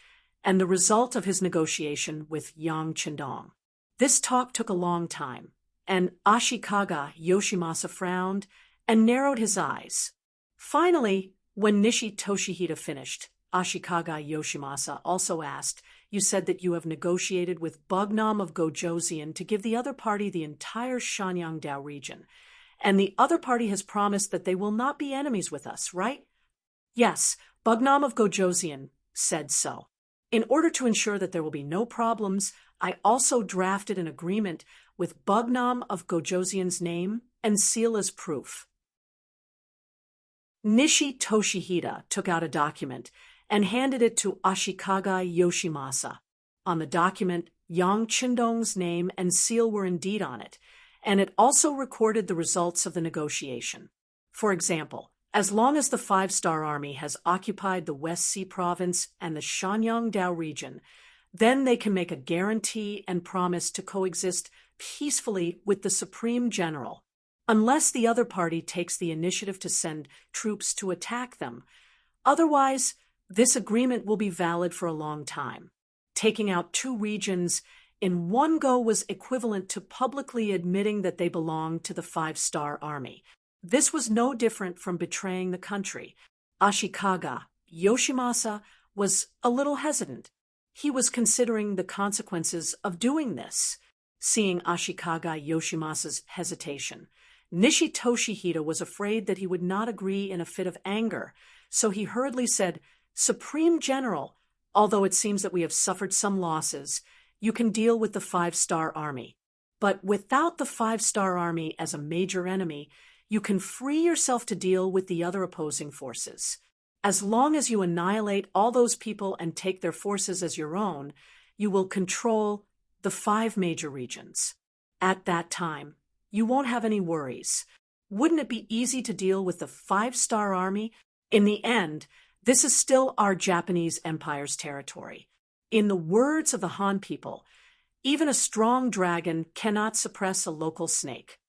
and the result of his negotiation with Yang Chendong. This talk took a long time, and Ashikaga Yoshimasa frowned and narrowed his eyes. Finally, when Nishi Toshihida finished, Ashikaga Yoshimasa also asked, "You said that you have negotiated with Bugnam of Gojoseon to give the other party the entire Shanyangdao region, and the other party has promised that they will not be enemies with us, right?" "Yes, Bugnam of Gojoseon said so. In order to ensure that there will be no problems, I also drafted an agreement with Bugnam of Gojoseon's name and seal as proof." Nishi Toshihida took out a document and handed it to Ashikaga Yoshimasa. On the document, Yang Qindong's name and seal were indeed on it, and it also recorded the results of the negotiation. For example, as long as the Five-Star Army has occupied the West Sea Province and the Shanyangdao region, then they can make a guarantee and promise to coexist peacefully with the Supreme General, unless the other party takes the initiative to send troops to attack them. Otherwise, this agreement will be valid for a long time. Taking out two regions in one go was equivalent to publicly admitting that they belonged to the Five-Star Army. This was no different from betraying the country. Ashikaga Yoshimasa was a little hesitant. He was considering the consequences of doing this. Seeing Ashikaga Yoshimasa's hesitation, Nishi Toshihida was afraid that he would not agree in a fit of anger, so he hurriedly said, "Supreme General, although it seems that we have suffered some losses, you can deal with the Five-Star Army. But without the Five-Star Army as a major enemy, you can free yourself to deal with the other opposing forces. As long as you annihilate all those people and take their forces as your own, you will control the 5 major regions. At that time, you won't have any worries. Wouldn't it be easy to deal with the Five-Star Army? In the end, this is still our Japanese Empire's territory. In the words of the Han people, even a strong dragon cannot suppress a local snake."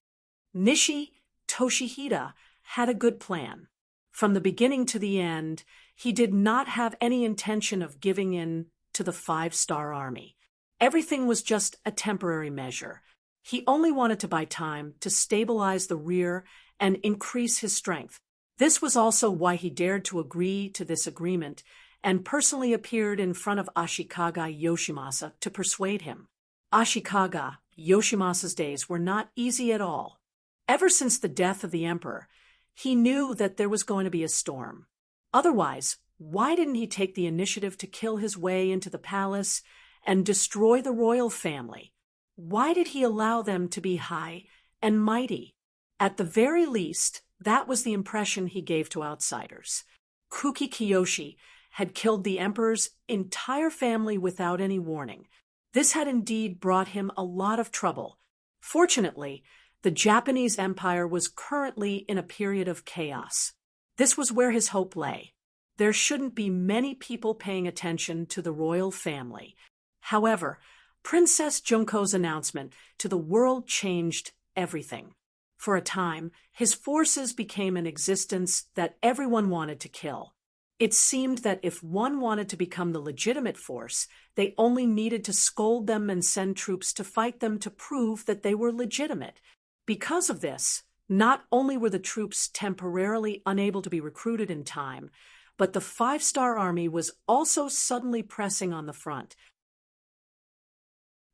Nishi Toshihida had a good plan. From the beginning to the end, he did not have any intention of giving in to the Five-Star Army. Everything was just a temporary measure. He only wanted to buy time to stabilize the rear and increase his strength. This was also why he dared to agree to this agreement and personally appeared in front of Ashikaga Yoshimasa to persuade him. Ashikaga Yoshimasa's days were not easy at all. Ever since the death of the emperor, he knew that there was going to be a storm. Otherwise, why didn't he take the initiative to kill his way into the palace and destroy the royal family? Why did he allow them to be high and mighty? At the very least, that was the impression he gave to outsiders. Kuki Kiyoshi had killed the emperor's entire family without any warning. This had indeed brought him a lot of trouble. Fortunately, the Japanese Empire was currently in a period of chaos. This was where his hope lay. There shouldn't be many people paying attention to the royal family. However, Princess Junko's announcement to the world changed everything. For a time, his forces became an existence that everyone wanted to kill. It seemed that if one wanted to become the legitimate force, they only needed to scold them and send troops to fight them to prove that they were legitimate. Because of this, not only were the troops temporarily unable to be recruited in time, but the Five-Star Army was also suddenly pressing on the front.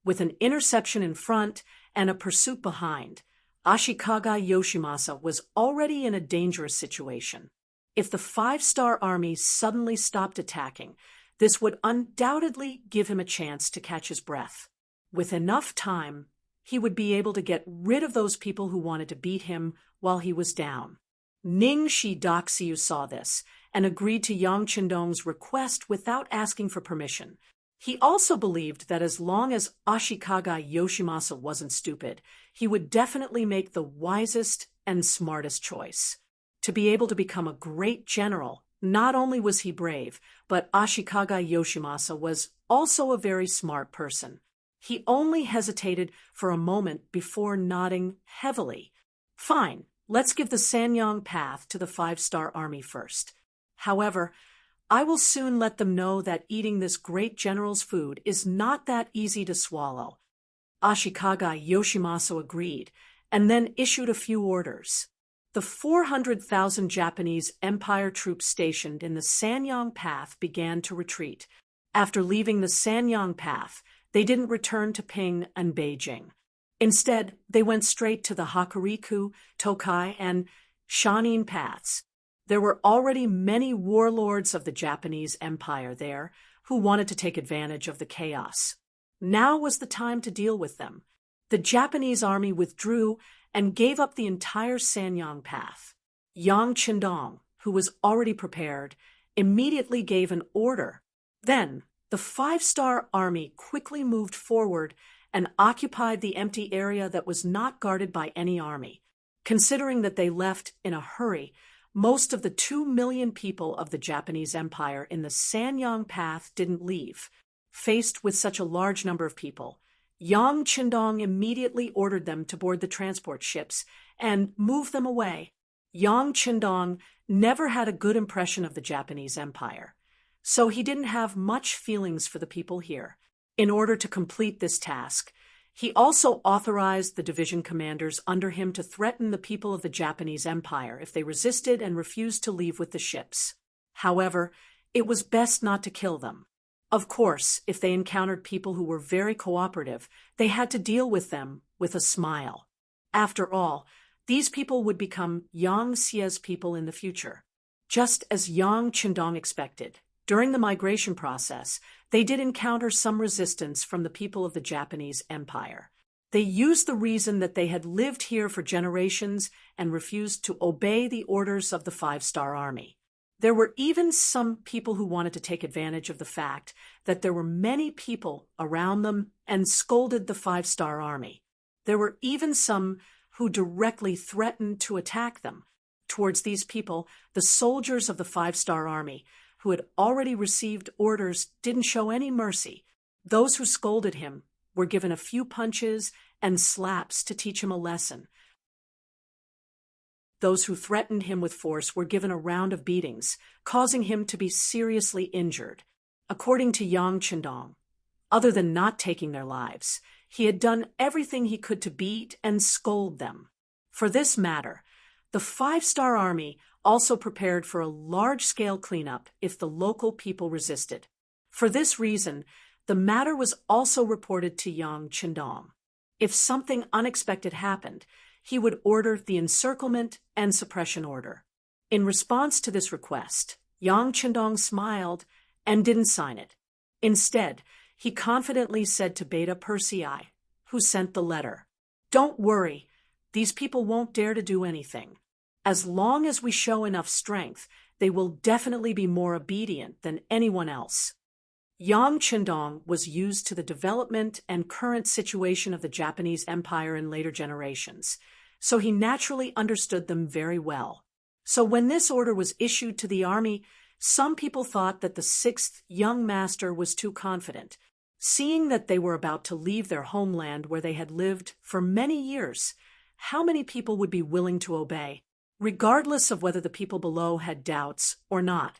With an interception in front and a pursuit behind, Ashikaga Yoshimasa was already in a dangerous situation. If the Five-Star Army suddenly stopped attacking, this would undoubtedly give him a chance to catch his breath. With enough time, he would be able to get rid of those people who wanted to beat him while he was down. Ning Shidaxiu saw this and agreed to Yang Qindong's request without asking for permission. He also believed that as long as Ashikaga Yoshimasa wasn't stupid, he would definitely make the wisest and smartest choice. To be able to become a great general, not only was he brave, but Ashikaga Yoshimasa was also a very smart person. He only hesitated for a moment before nodding heavily. "Fine, let's give the Sanyang path to the Five-Star Army first. However, I will soon let them know that eating this great general's food is not that easy to swallow." Ashikaga Yoshimasa agreed, and then issued a few orders. The 400,000 Japanese Empire troops stationed in the Sanyang Path began to retreat. After leaving the Sanyang Path, they didn't return to Ping and Beijing. Instead, they went straight to the Hokuriku, Tokai, and Shanin paths. There were already many warlords of the Japanese Empire there who wanted to take advantage of the chaos. Now was the time to deal with them. The Japanese army withdrew and gave up the entire Sanyang Path. Yang Qindong, who was already prepared, immediately gave an order. Then, the five-star army quickly moved forward and occupied the empty area that was not guarded by any army. Considering that they left in a hurry, most of the 2 million people of the Japanese Empire in the Sanyang Path didn't leave. Faced with such a large number of people, Yang Qindong immediately ordered them to board the transport ships and move them away. Yang Qindong never had a good impression of the Japanese Empire, so he didn't have much feelings for the people here. In order to complete this task, he also authorized the division commanders under him to threaten the people of the Japanese Empire if they resisted and refused to leave with the ships. However, it was best not to kill them. Of course, if they encountered people who were very cooperative, they had to deal with them with a smile. After all, these people would become Yang Xie's people in the future. Just as Yang Qindong expected, during the migration process, they did encounter some resistance from the people of the Japanese Empire. They used the reason that they had lived here for generations and refused to obey the orders of the five-star army. There were even some people who wanted to take advantage of the fact that there were many people around them and scolded the five-star army. There were even some who directly threatened to attack them. Towards these people, the soldiers of the five-star army, who had already received orders, didn't show any mercy. Those who scolded him were given a few punches and slaps to teach him a lesson. Those who threatened him with force were given a round of beatings, causing him to be seriously injured. According to Yang Qindong, other than not taking their lives, he had done everything he could to beat and scold them. For this matter, the five-star army also prepared for a large-scale cleanup if the local people resisted. For this reason, the matter was also reported to Yang Qindong. If something unexpected happened, he would order the encirclement and suppression order. In response to this request, Yang Qindong smiled and didn't sign it. Instead, he confidently said to Beta Persei, who sent the letter, "Don't worry, these people won't dare to do anything. As long as we show enough strength, they will definitely be more obedient than anyone else." Yang Qindong was used to the development and current situation of the Japanese Empire in later generations, so he naturally understood them very well. So when this order was issued to the army, some people thought that the sixth young master was too confident. Seeing that they were about to leave their homeland where they had lived for many years, how many people would be willing to obey? Regardless of whether the people below had doubts or not,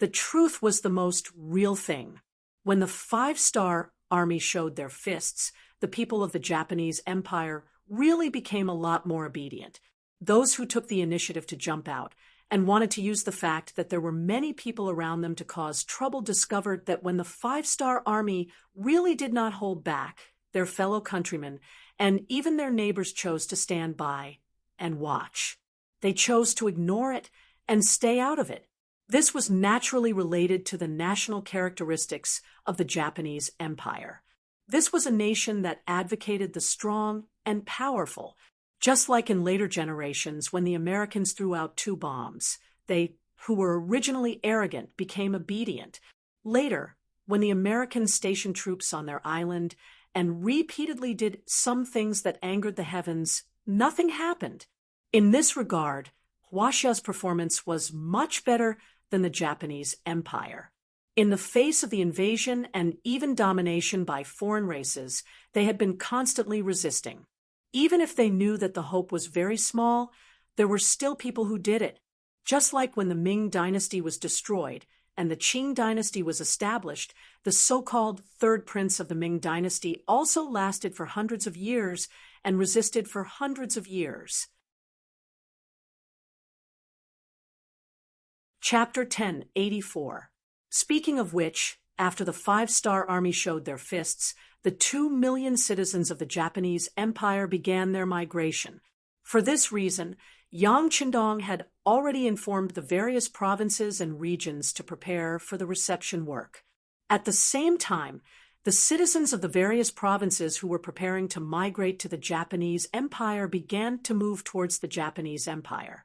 the truth was the most real thing. When the five-star army showed their fists, the people of the Japanese Empire really became a lot more obedient. Those who took the initiative to jump out and wanted to use the fact that there were many people around them to cause trouble discovered that when the five-star army really did not hold back, their fellow countrymen and even their neighbors chose to stand by and watch. They chose to ignore it and stay out of it. This was naturally related to the national characteristics of the Japanese Empire. This was a nation that advocated the strong and powerful, just like in later generations when the Americans threw out 2 bombs. They, who were originally arrogant, became obedient. Later, when the Americans stationed troops on their island and repeatedly did some things that angered the heavens, nothing happened. In this regard, Huaxia's performance was much better than the Japanese Empire. In the face of the invasion and even domination by foreign races, they had been constantly resisting. Even if they knew that the hope was very small, there were still people who did it. Just like when the Ming dynasty was destroyed and the Qing dynasty was established, the so-called third prince of the Ming dynasty also lasted for hundreds of years and resisted for hundreds of years. Chapter 1084. Speaking of which, after the five-star army showed their fists, the 2 million citizens of the Japanese Empire began their migration. For this reason, Yang Qindong had already informed the various provinces and regions to prepare for the reception work. At the same time, the citizens of the various provinces who were preparing to migrate to the Japanese Empire began to move towards the Japanese Empire.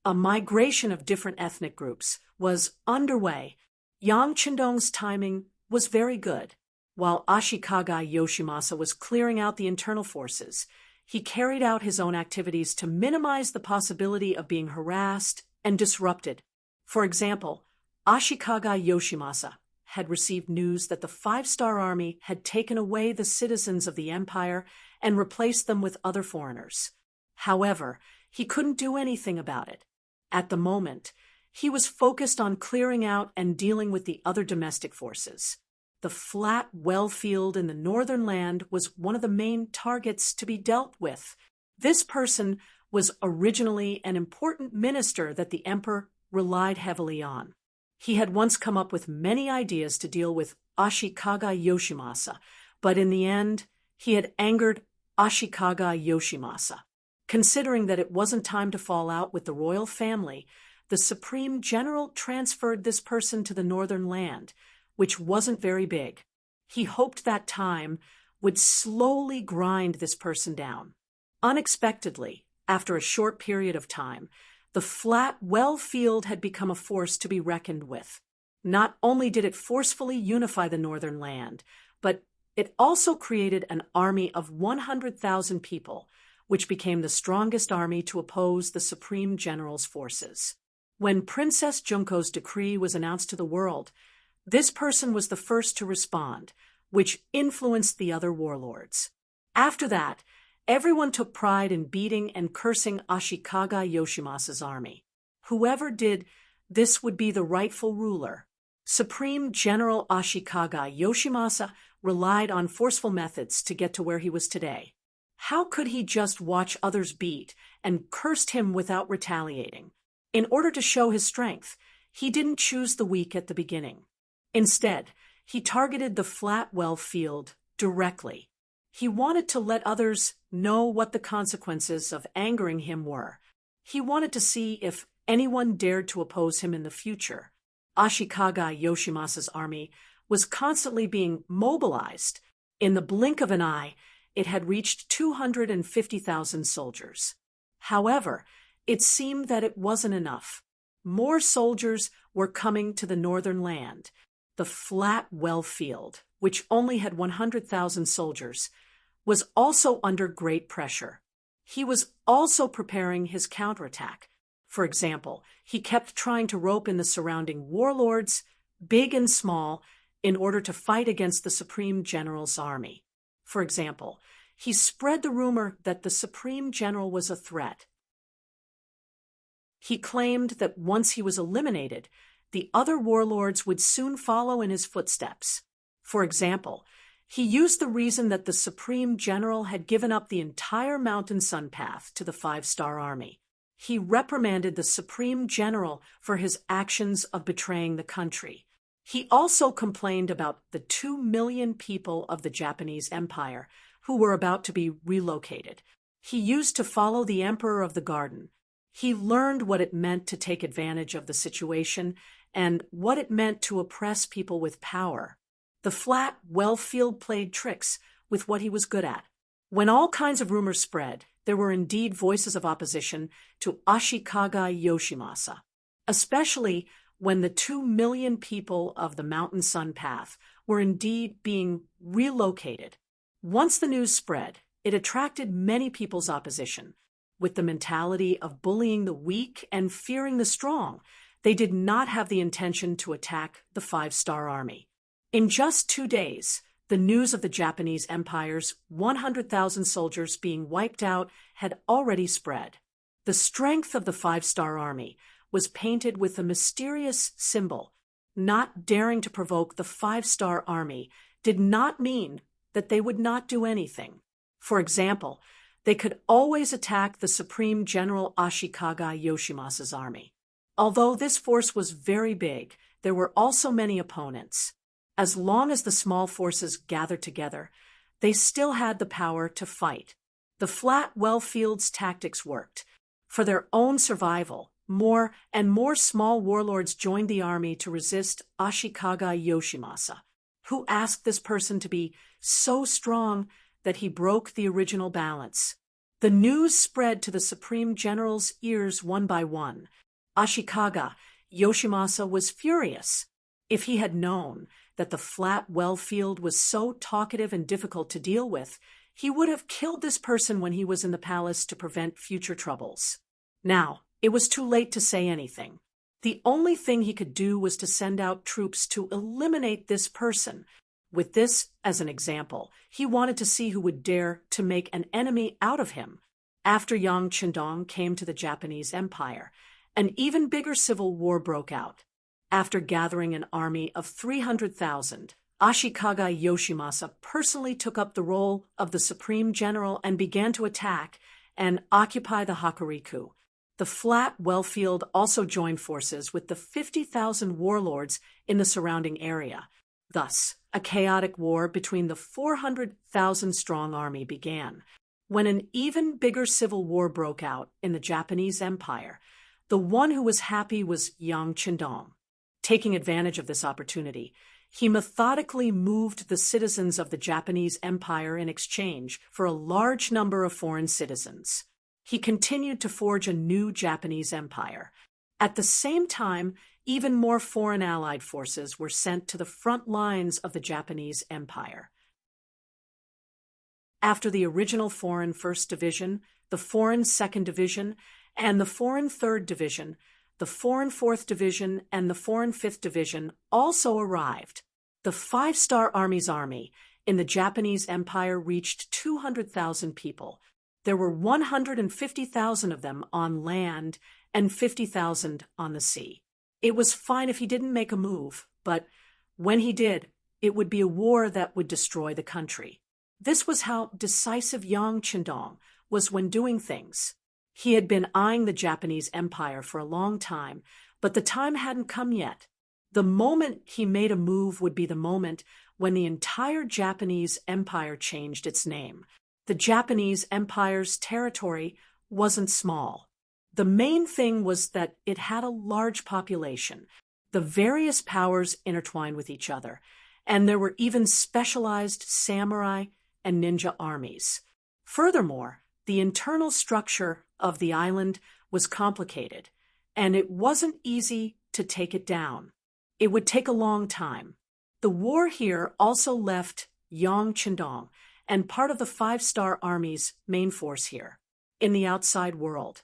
A migration of different ethnic groups was underway. Yang Qindong's timing was very good. While Ashikaga Yoshimasa was clearing out the internal forces, he carried out his own activities to minimize the possibility of being harassed and disrupted. For example, Ashikaga Yoshimasa had received news that the five-star army had taken away the citizens of the empire and replaced them with other foreigners. However, he couldn't do anything about it. At the moment, he was focused on clearing out and dealing with the other domestic forces. The flat well field in the northern land was one of the main targets to be dealt with. This person was originally an important minister that the emperor relied heavily on. He had once come up with many ideas to deal with Ashikaga Yoshimasa, but in the end, he had angered Ashikaga Yoshimasa. Considering that it wasn't time to fall out with the royal family, the Supreme General transferred this person to the northern land, which wasn't very big. He hoped that time would slowly grind this person down. Unexpectedly, after a short period of time, the flat well field had become a force to be reckoned with. Not only did it forcefully unify the northern land, but it also created an army of 100,000 people, which became the strongest army to oppose the Supreme General's forces. When Princess Junko's decree was announced to the world, this person was the first to respond, which influenced the other warlords. After that, everyone took pride in beating and cursing Ashikaga Yoshimasa's army. Whoever did this would be the rightful ruler. Supreme General Ashikaga Yoshimasa relied on forceful methods to get to where he was today. How could he just watch others beat and cursed him without retaliating? In order to show his strength, he didn't choose the weak at the beginning. Instead, he targeted the flat well field directly. He wanted to let others know what the consequences of angering him were. He wanted to see if anyone dared to oppose him in the future. Ashikaga Yoshimasa's army was constantly being mobilized. In the blink of an eye, it had reached 250,000 soldiers. However, it seemed that it wasn't enough. More soldiers were coming to the northern land. The flat well field, which only had 100,000 soldiers, was also under great pressure. He was also preparing his counterattack. For example, he kept trying to rope in the surrounding warlords, big and small, in order to fight against the Supreme General's army. For example, he spread the rumor that the Supreme General was a threat. He claimed that once he was eliminated, the other warlords would soon follow in his footsteps. For example, he used the reason that the Supreme General had given up the entire Mountain Sun Path to the five-star army. He reprimanded the Supreme General for his actions of betraying the country. He also complained about the 2 million people of the Japanese Empire who were about to be relocated. He used to follow the Emperor of the Garden. He learned what it meant to take advantage of the situation and what it meant to oppress people with power. The flat well field played tricks with what he was good at. When all kinds of rumors spread, there were indeed voices of opposition to Ashikaga Yoshimasa, especially when the 2 million people of the Mountain Sun Path were indeed being relocated. Once the news spread, it attracted many people's opposition. With the mentality of bullying the weak and fearing the strong, they did not have the intention to attack the five-star army. In just 2 days, the news of the Japanese Empire's 100,000 soldiers being wiped out had already spread. The strength of the five-star army was painted with a mysterious symbol. Not daring to provoke the five-star army did not mean that they would not do anything. For example, they could always attack the Supreme General Ashikaga Yoshimasa's army. Although this force was very big, there were also many opponents. As long as the small forces gathered together, they still had the power to fight. The flat well-fields tactics worked. For their own survival, more and more small warlords joined the army to resist Ashikaga Yoshimasa, who asked this person to be so strong that he broke the original balance. The news spread to the Supreme General's ears one by one. Ashikaga Yoshimasa was furious. If he had known that the flat well-field was so talkative and difficult to deal with, he would have killed this person when he was in the palace to prevent future troubles. Now, it was too late to say anything. The only thing he could do was to send out troops to eliminate this person. With this as an example, he wanted to see who would dare to make an enemy out of him. After Yang Chendong came to the Japanese Empire, an even bigger civil war broke out. After gathering an army of 300,000, Ashikaga Yoshimasa personally took up the role of the Supreme General and began to attack and occupy the Hokuriku. The flat well-field also joined forces with the 50,000 warlords in the surrounding area. Thus, a chaotic war between the 400,000-strong army began. When an even bigger civil war broke out in the Japanese Empire, the one who was happy was Yang Chendong. Taking advantage of this opportunity, he methodically moved the citizens of the Japanese Empire in exchange for a large number of foreign citizens. He continued to forge a new Japanese empire. At the same time, even more foreign allied forces were sent to the front lines of the Japanese Empire. After the original Foreign 1st Division, the Foreign 2nd Division, and the Foreign 3rd Division, the Foreign 4th Division and the Foreign 5th Division also arrived. The Five-Star Army's army in the Japanese Empire reached 200,000 people. There were 150,000 of them on land and 50,000 on the sea. It was fine if he didn't make a move, but when he did, it would be a war that would destroy the country. This was how decisive Yang Chendong was when doing things. He had been eyeing the Japanese Empire for a long time, but the time hadn't come yet. The moment he made a move would be the moment when the entire Japanese Empire changed its name. The Japanese Empire's territory wasn't small. The main thing was that it had a large population. The various powers intertwined with each other, and there were even specialized samurai and ninja armies. Furthermore, the internal structure of the island was complicated, and it wasn't easy to take it down. It would take a long time. The war here also left Yang Chendong and part of the Five-Star Army's main force here, in the outside world.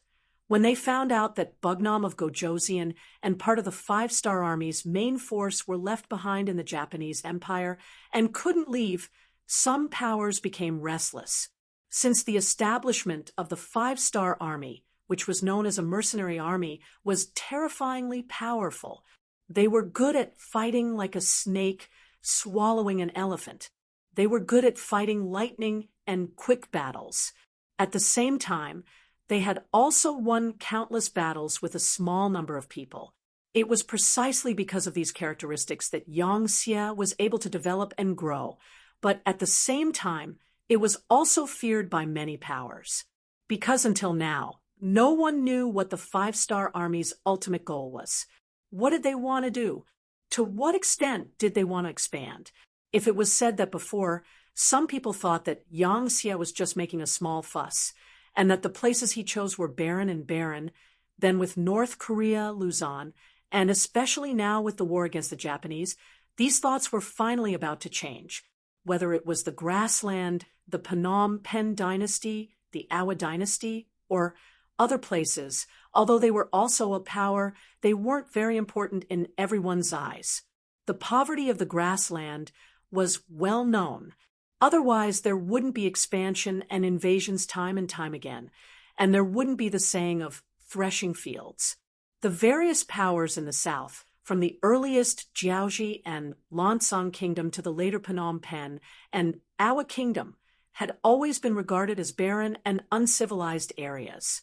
When they found out that Bugnam of Gojoseon and part of the Five-Star Army's main force were left behind in the Japanese Empire and couldn't leave, some powers became restless. Since the establishment of the Five-Star Army, which was known as a mercenary army, was terrifyingly powerful, they were good at fighting like a snake swallowing an elephant. They were good at fighting lightning and quick battles. At the same time, they had also won countless battles with a small number of people. It was precisely because of these characteristics that Yang Xie was able to develop and grow, but at the same time, it was also feared by many powers. Because until now, no one knew what the Five-Star Army's ultimate goal was. What did they want to do? To what extent did they want to expand? If it was said that before, some people thought that Yang Xie was just making a small fuss, and that the places he chose were barren and barren, then with North Korea, Luzon, and especially now with the war against the Japanese, these thoughts were finally about to change. Whether it was the grassland, the Phnom Penh dynasty, the Awa dynasty, or other places, although they were also a power, they weren't very important in everyone's eyes. The poverty of the grassland was well known. Otherwise, there wouldn't be expansion and invasions time and time again, and there wouldn't be the saying of threshing fields. The various powers in the south, from the earliest Jiaoji and Lansang kingdom to the later Phnom Penh and Awa kingdom, had always been regarded as barren and uncivilized areas.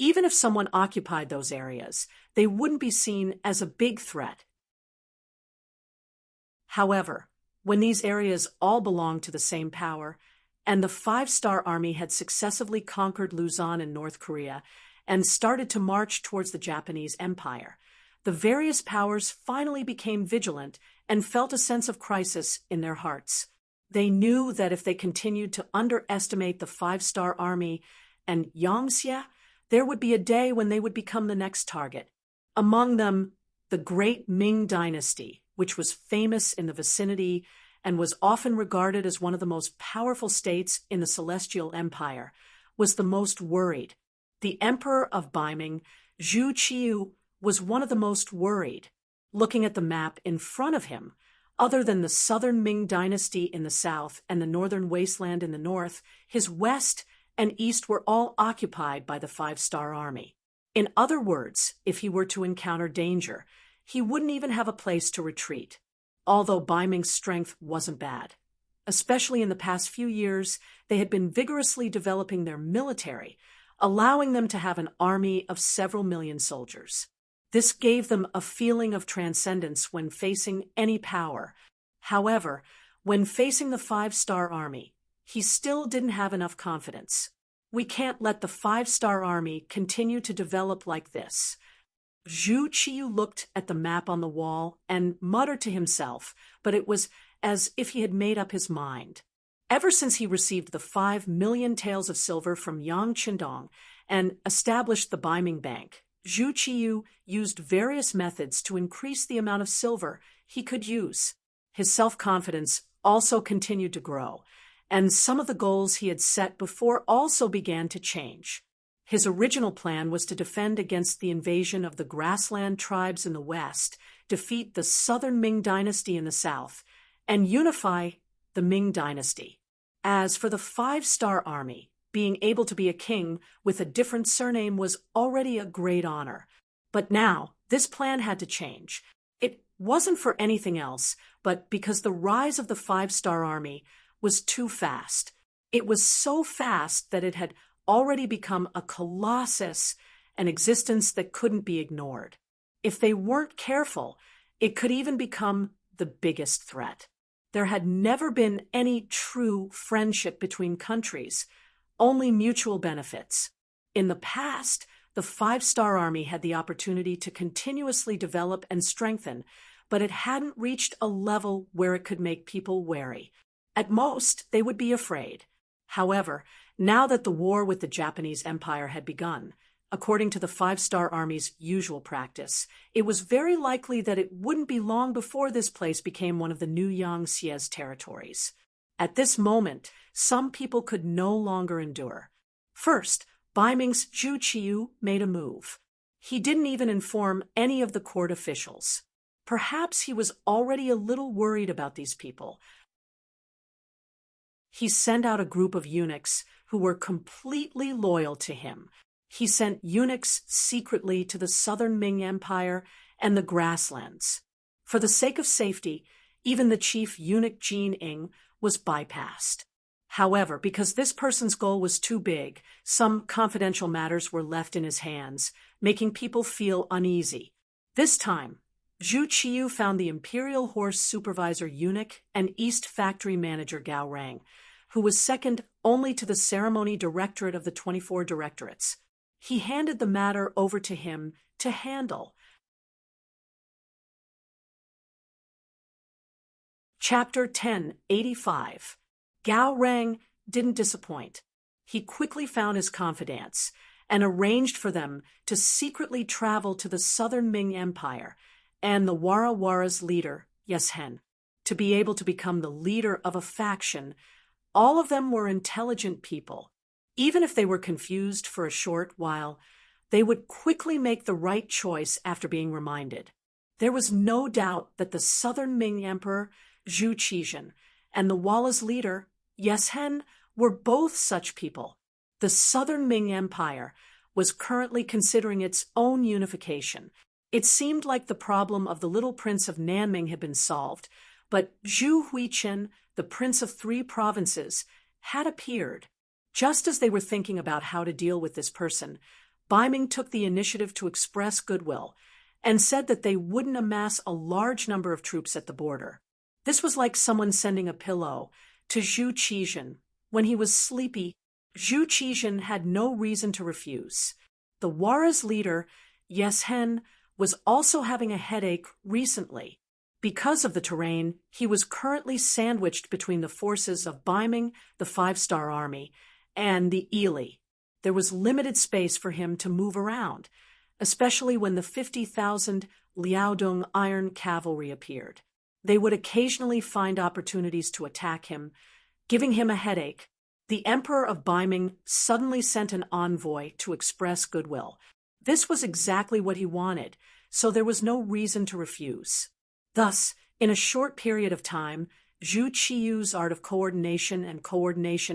Even if someone occupied those areas, they wouldn't be seen as a big threat. However, when these areas all belonged to the same power, and the Five-Star Army had successively conquered Luzon in North Korea and started to march towards the Japanese Empire, the various powers finally became vigilant and felt a sense of crisis in their hearts. They knew that if they continued to underestimate the Five-Star Army and Yangtze, there would be a day when they would become the next target. Among them, the great Ming dynasty, which was famous in the vicinity and was often regarded as one of the most powerful states in the Celestial Empire, was the most worried. The Emperor of Biming, Zhu Qiu, was one of the most worried. Looking at the map in front of him, other than the southern Ming dynasty in the south and the northern wasteland in the north, his west and east were all occupied by the Five-Star Army. In other words, if he were to encounter danger, he wouldn't even have a place to retreat. Although Biming's strength wasn't bad. Especially in the past few years, they had been vigorously developing their military, allowing them to have an army of several million soldiers. This gave them a feeling of transcendence when facing any power. However, when facing the Five-Star Army, he still didn't have enough confidence. We can't let the Five-Star Army continue to develop like this. Zhu Qiu looked at the map on the wall and muttered to himself, but it was as if he had made up his mind. Ever since he received the 5 million taels of silver from Yang Qindong and established the Biming Bank, Zhu Qiu used various methods to increase the amount of silver he could use. His self-confidence also continued to grow, and some of the goals he had set before also began to change. His original plan was to defend against the invasion of the grassland tribes in the west, defeat the southern Ming dynasty in the south, and unify the Ming dynasty. As for the Five-Star Army, being able to be a king with a different surname was already a great honor. But now, this plan had to change. It wasn't for anything else, but because the rise of the Five-Star Army was too fast. It was so fast that it had already become a colossus, an existence that couldn't be ignored. If they weren't careful, it could even become the biggest threat. There had never been any true friendship between countries, only mutual benefits. In the past, the Five-Star Army had the opportunity to continuously develop and strengthen, but it hadn't reached a level where it could make people wary. At most, they would be afraid. However, now that the war with the Japanese Empire had begun, according to the Five-Star Army's usual practice, it was very likely that it wouldn't be long before this place became one of the new Yangtze's territories. At this moment, some people could no longer endure. First, Biming's Zhu Qiu made a move. He didn't even inform any of the court officials. Perhaps he was already a little worried about these people. He sent out a group of eunuchs who were completely loyal to him. He sent eunuchs secretly to the southern Ming Empire and the grasslands. For the sake of safety, even the chief eunuch Jin Ing was bypassed. However, because this person's goal was too big, some confidential matters were left in his hands, making people feel uneasy. This time, Zhu Qiu found the Imperial Horse Supervisor Eunuch and East Factory Manager Gao Rang, who was second only to the Ceremony Directorate of the 24 Directorates. He handed the matter over to him to handle. Chapter 1085. Gao Rang didn't disappoint. He quickly found his confidants and arranged for them to secretly travel to the southern Ming Empire and the Warawara's leader, Yeshen, to be able to become the leader of a faction. All of them were intelligent people. Even if they were confused for a short while, they would quickly make the right choice after being reminded. There was no doubt that the southern Ming Emperor, Zhu Qizhen, and the Walla's leader, Yeshen, were both such people. The southern Ming Empire was currently considering its own unification. It seemed like the problem of the little prince of Nanming had been solved, but Zhu Huichen, the prince of 3 provinces, had appeared. Just as they were thinking about how to deal with this person, Bai Ming took the initiative to express goodwill and said that they wouldn't amass a large number of troops at the border. This was like someone sending a pillow to Zhu Qizhen. When he was sleepy, Zhu Qizhen had no reason to refuse. The Wara's leader, Yes Hen, was also having a headache recently. Because of the terrain, he was currently sandwiched between the forces of Bai Ming, the Five-Star Army, and the Ili. There was limited space for him to move around, especially when the 50,000 Liaodong Iron Cavalry appeared. They would occasionally find opportunities to attack him, giving him a headache. The Emperor of Bai Ming suddenly sent an envoy to express goodwill. This was exactly what he wanted, so there was no reason to refuse. Thus, in a short period of time, Zhu Qiyu's art of coordination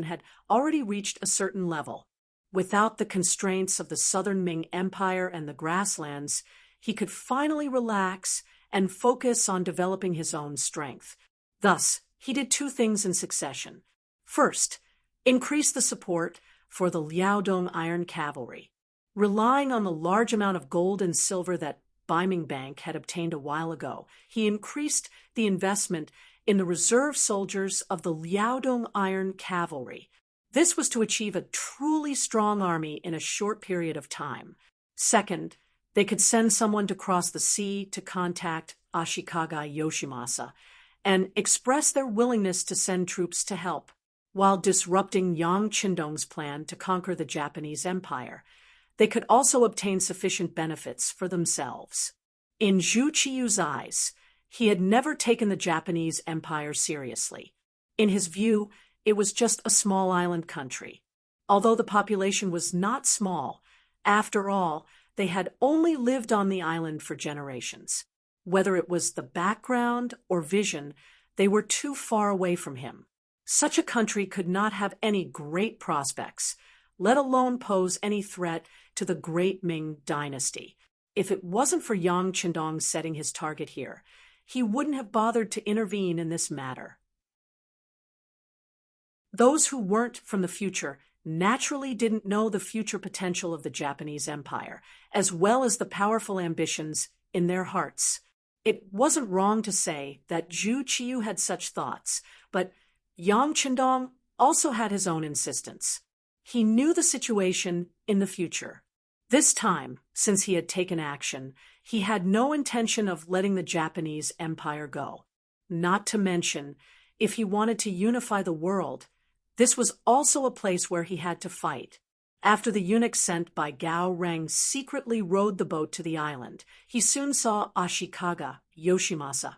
had already reached a certain level. Without the constraints of the southern Ming Empire and the grasslands, he could finally relax and focus on developing his own strength. Thus, he did two things in succession. First, increase the support for the Liaodong Iron Cavalry. Relying on the large amount of gold and silver that Bai Ming Bank had obtained a while ago, he increased the investment in the reserve soldiers of the Liaodong Iron Cavalry. This was to achieve a truly strong army in a short period of time. Second, they could send someone to cross the sea to contact Ashikaga Yoshimasa and express their willingness to send troops to help, while disrupting Yang Qindong's plan to conquer the Japanese Empire. They could also obtain sufficient benefits for themselves. In Zhu Qiyu's eyes, he had never taken the Japanese Empire seriously. In his view, it was just a small island country. Although the population was not small, after all, they had only lived on the island for generations. Whether it was the background or vision, they were too far away from him. Such a country could not have any great prospects, let alone pose any threat to the great Ming dynasty. If it wasn't for Yang Qindong setting his target here, he wouldn't have bothered to intervene in this matter. Those who weren't from the future naturally didn't know the future potential of the Japanese Empire, as well as the powerful ambitions in their hearts. It wasn't wrong to say that Zhu Qiyu had such thoughts, but Yang Qindong also had his own insistence. He knew the situation in the future. This time, since he had taken action, he had no intention of letting the Japanese Empire go. Not to mention, if he wanted to unify the world, this was also a place where he had to fight. After the eunuch sent by Gao Reng secretly rowed the boat to the island, he soon saw Ashikaga Yoshimasa,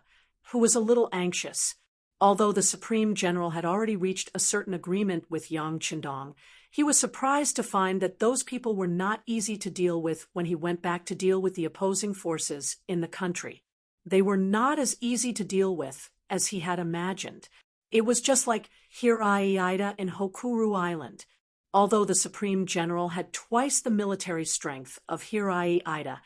who was a little anxious. Although the Supreme General had already reached a certain agreement with Yang Qindong, he was surprised to find that those people were not easy to deal with when he went back to deal with the opposing forces in the country. They were not as easy to deal with as he had imagined. It was just like Hirai-Ida in Hokuru Island. Although the Supreme General had twice the military strength of Hirai-Ida,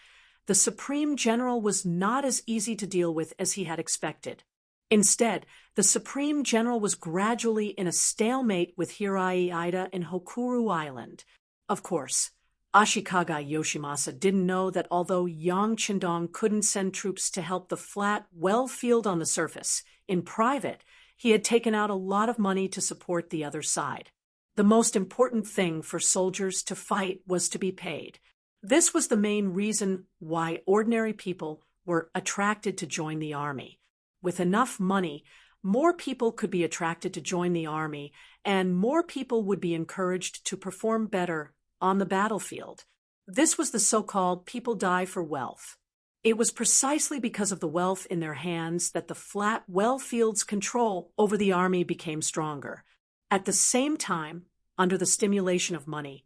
the Supreme General was not as easy to deal with as he had expected. Instead, the Supreme General was gradually in a stalemate with Hirai-Ida in Hokuru Island. Of course, Ashikaga Yoshimasa didn't know that although Yang Qindong couldn't send troops to help the flat, well field on the surface, in private, he had taken out a lot of money to support the other side. The most important thing for soldiers to fight was to be paid. This was the main reason why ordinary people were attracted to join the army. With enough money, more people could be attracted to join the army, and more people would be encouraged to perform better on the battlefield. This was the so-called people die for wealth. It was precisely because of the wealth in their hands that the flat well field's control over the army became stronger. At the same time, under the stimulation of money,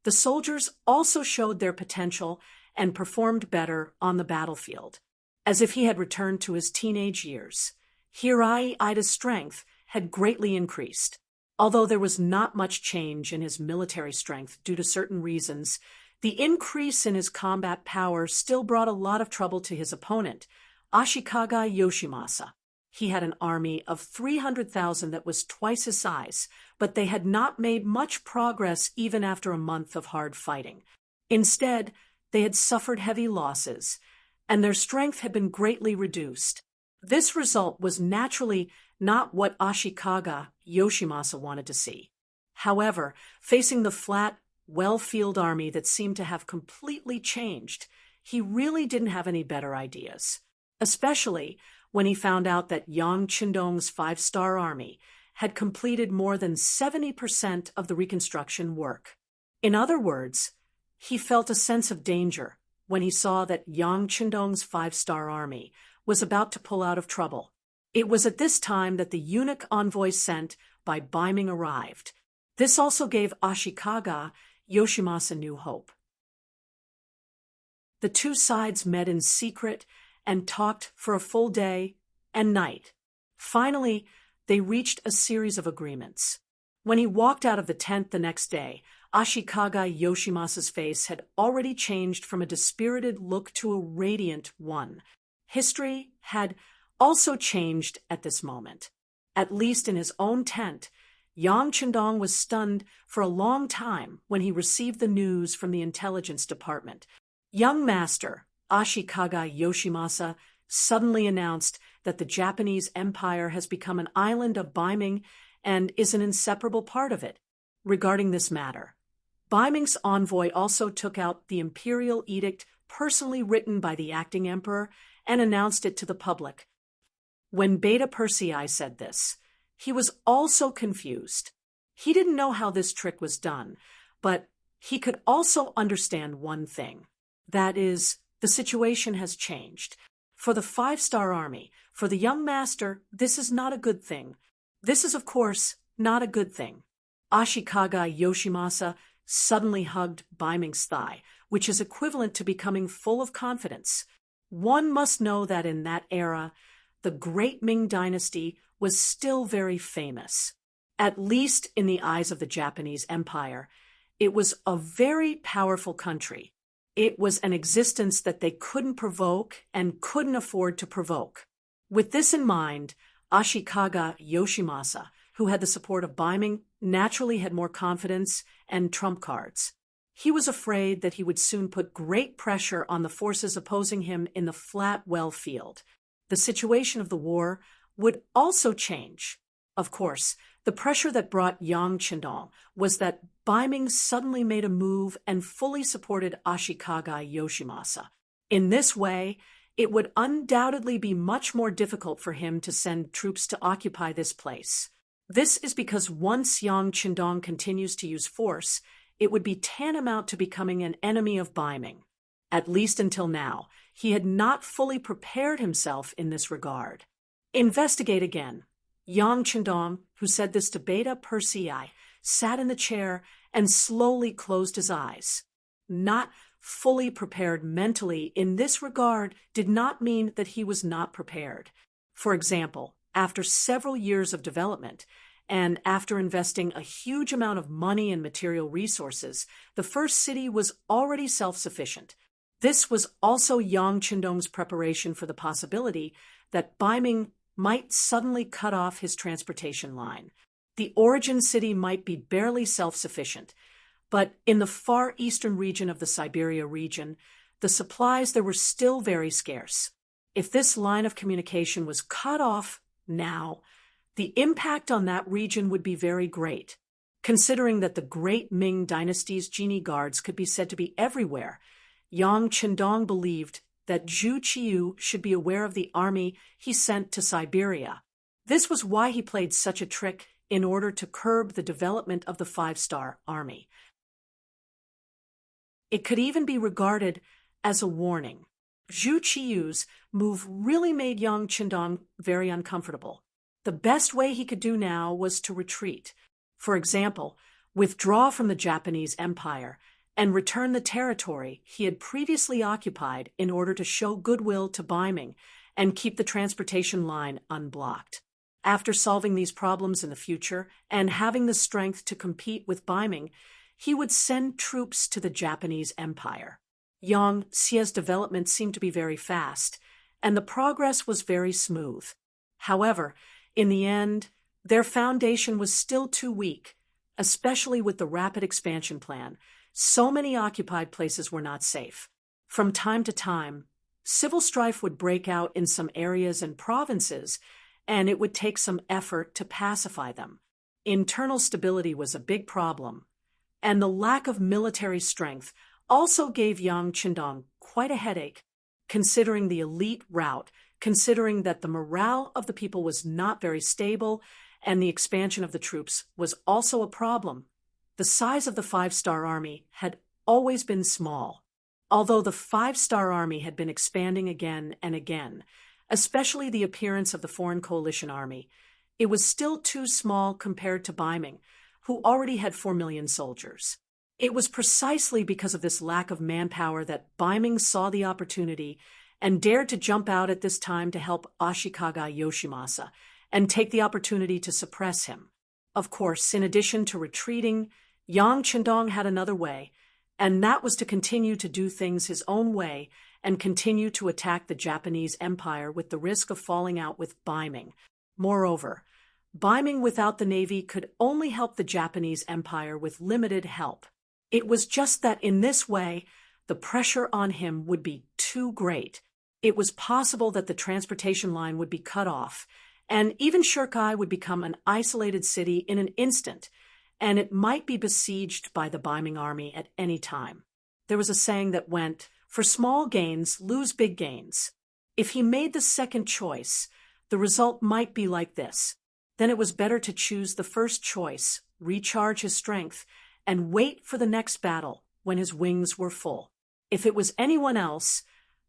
the soldiers also showed their potential and performed better on the battlefield. As if he had returned to his teenage years, Hirai-Ida's strength had greatly increased. Although there was not much change in his military strength due to certain reasons, the increase in his combat power still brought a lot of trouble to his opponent, Ashikaga Yoshimasa. He had an army of 300,000 that was twice his size, but they had not made much progress even after a month of hard fighting. Instead, they had suffered heavy losses, and their strength had been greatly reduced. This result was naturally not what Ashikaga Yoshimasa wanted to see. However, facing the flat, well-field army that seemed to have completely changed, he really didn't have any better ideas, especially when he found out that Yang Qindong's five-star army had completed more than 70% of the reconstruction work. In other words, he felt a sense of danger when he saw that Yang Qindong's five-star army was about to pull out of trouble. It was at this time that the eunuch envoy sent by Ming arrived. This also gave Ashikaga Yoshimasa new hope. The two sides met in secret and talked for a full day and night. Finally, they reached a series of agreements. When he walked out of the tent the next day, Ashikaga Yoshimasa's face had already changed from a dispirited look to a radiant one. History had also changed at this moment. At least in his own tent, Yang Qindong was stunned for a long time when he received the news from the intelligence department. Young Master Ashikaga Yoshimasa suddenly announced that the Japanese Empire has become an island of Ming and is an inseparable part of it. Regarding this matter, Ming's envoy also took out the imperial edict personally written by the acting emperor and announced it to the public. When Beta Persei said this, he was also confused. He didn't know how this trick was done, but he could also understand one thing. That is, the situation has changed. For the five-star army, for the young master, this is not a good thing. This is, of course, not a good thing. Ashikaga Yoshimasa suddenly hugged Ming's thigh, which is equivalent to becoming full of confidence. One must know that in that era, the great Ming dynasty was still very famous. At least in the eyes of the Japanese Empire, it was a very powerful country. It was an existence that they couldn't provoke and couldn't afford to provoke. With this in mind, Ashikaga Yoshimasa, who had the support of Ming, naturally had more confidence and trump cards. He was afraid that he would soon put great pressure on the forces opposing him in the flat well field. The situation of the war would also change. Of course, the pressure that brought Yang Qindong was that Ming suddenly made a move and fully supported Ashikaga Yoshimasa. In this way, it would undoubtedly be much more difficult for him to send troops to occupy this place. This is because once Yang Qindong continues to use force, it would be tantamount to becoming an enemy of Ming. At least until now, he had not fully prepared himself in this regard. Investigate again. Yang Qindong, who said this to Beta Persei, sat in the chair and slowly closed his eyes. Not fully prepared mentally in this regard did not mean that he was not prepared. For example, after several years of development, and after investing a huge amount of money and material resources, the first city was already self-sufficient. This was also Yang Qindong's preparation for the possibility that Ming might suddenly cut off his transportation line. The origin city might be barely self-sufficient, but in the far eastern region of the Siberia region, the supplies there were still very scarce. If this line of communication was cut off now, the impact on that region would be very great. Considering that the great Ming dynasty's genie guards could be said to be everywhere, Yang Qindong believed that Zhu Qiyu should be aware of the army he sent to Siberia. This was why he played such a trick in order to curb the development of the five-star army. It could even be regarded as a warning. Zhu Qiyu's move really made Yang Qindong very uncomfortable. The best way he could do now was to retreat. For example, withdraw from the Japanese Empire and return the territory he had previously occupied in order to show goodwill to Ming and keep the transportation line unblocked. After solving these problems in the future and having the strength to compete with Ming, he would send troops to the Japanese Empire. Yang Xia's development seemed to be very fast, and the progress was very smooth. However, in the end, their foundation was still too weak, especially with the rapid expansion plan, So many occupied places were not safe. From time to time, civil strife would break out in some areas and provinces, and it would take some effort to pacify them. Internal stability was a big problem, and the lack of military strength also gave Yang Qindong quite a headache, considering the elite route, considering that the morale of the people was not very stable, and the expansion of the troops was also a problem. The size of the Five-Star Army had always been small. Although the Five-Star Army had been expanding again and again, especially the appearance of the Foreign Coalition Army, it was still too small compared to Ming, who already had 4 million soldiers. It was precisely because of this lack of manpower that Ming saw the opportunity and dared to jump out at this time to help Ashikaga Yoshimasa and take the opportunity to suppress him. Of course, in addition to retreating, Yang Qindong had another way, and that was to continue to do things his own way and continue to attack the Japanese Empire with the risk of falling out with Ming. Moreover, Ming without the navy could only help the Japanese Empire with limited help. It was just that in this way, the pressure on him would be too great. It was possible that the transportation line would be cut off, and even Shirkai would become an isolated city in an instant, and it might be besieged by the Ming army at any time. There was a saying that went, "For small gains, lose big gains." If he made the second choice, the result might be like this. Then it was better to choose the first choice, recharge his strength, and wait for the next battle when his wings were full. If it was anyone else,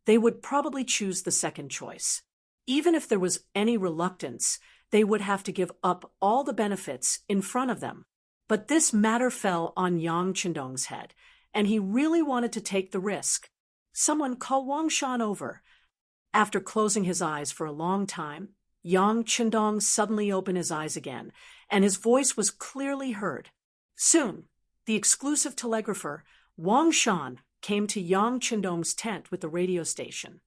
they would probably choose the second choice. Even if there was any reluctance, they would have to give up all the benefits in front of them. But this matter fell on Yang Qindong's head, and he really wanted to take the risk. Someone call Wang Shan over. After closing his eyes for a long time, Yang Qindong suddenly opened his eyes again, and his voice was clearly heard. Soon, the exclusive telegrapher, Wang Shan, came to Yang Qindong's tent with the radio station.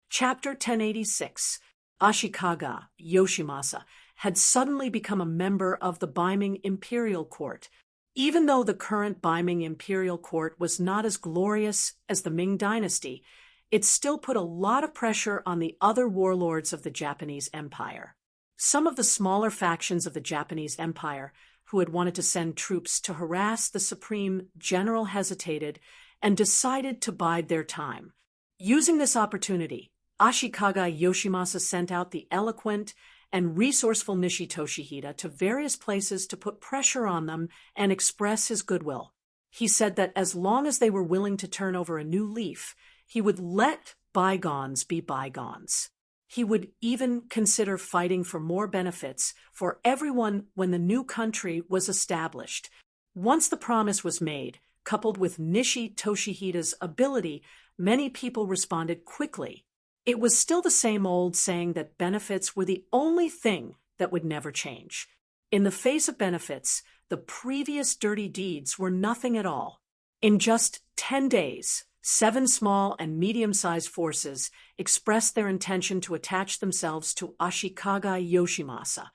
Chapter 1086. Ashikaga Yoshimasa had suddenly become a member of the Ming imperial court. Even though the current Ming imperial court was not as glorious as the Ming dynasty, it still put a lot of pressure on the other warlords of the Japanese Empire. Some of the smaller factions of the Japanese Empire who had wanted to send troops to harass the Supreme General hesitated and decided to bide their time. Using this opportunity, Ashikaga Yoshimasa sent out the eloquent and resourceful Nishi Toshihide to various places to put pressure on them and express his goodwill. He said that as long as they were willing to turn over a new leaf, he would let bygones be bygones. He would even consider fighting for more benefits for everyone when the new country was established. Once the promise was made, coupled with Nishi Toshihide's ability, many people responded quickly. It was still the same old saying that benefits were the only thing that would never change. In the face of benefits, the previous dirty deeds were nothing at all. In just 10 days, 7 small and medium-sized forces expressed their intention to attach themselves to Ashikaga Yoshimasa.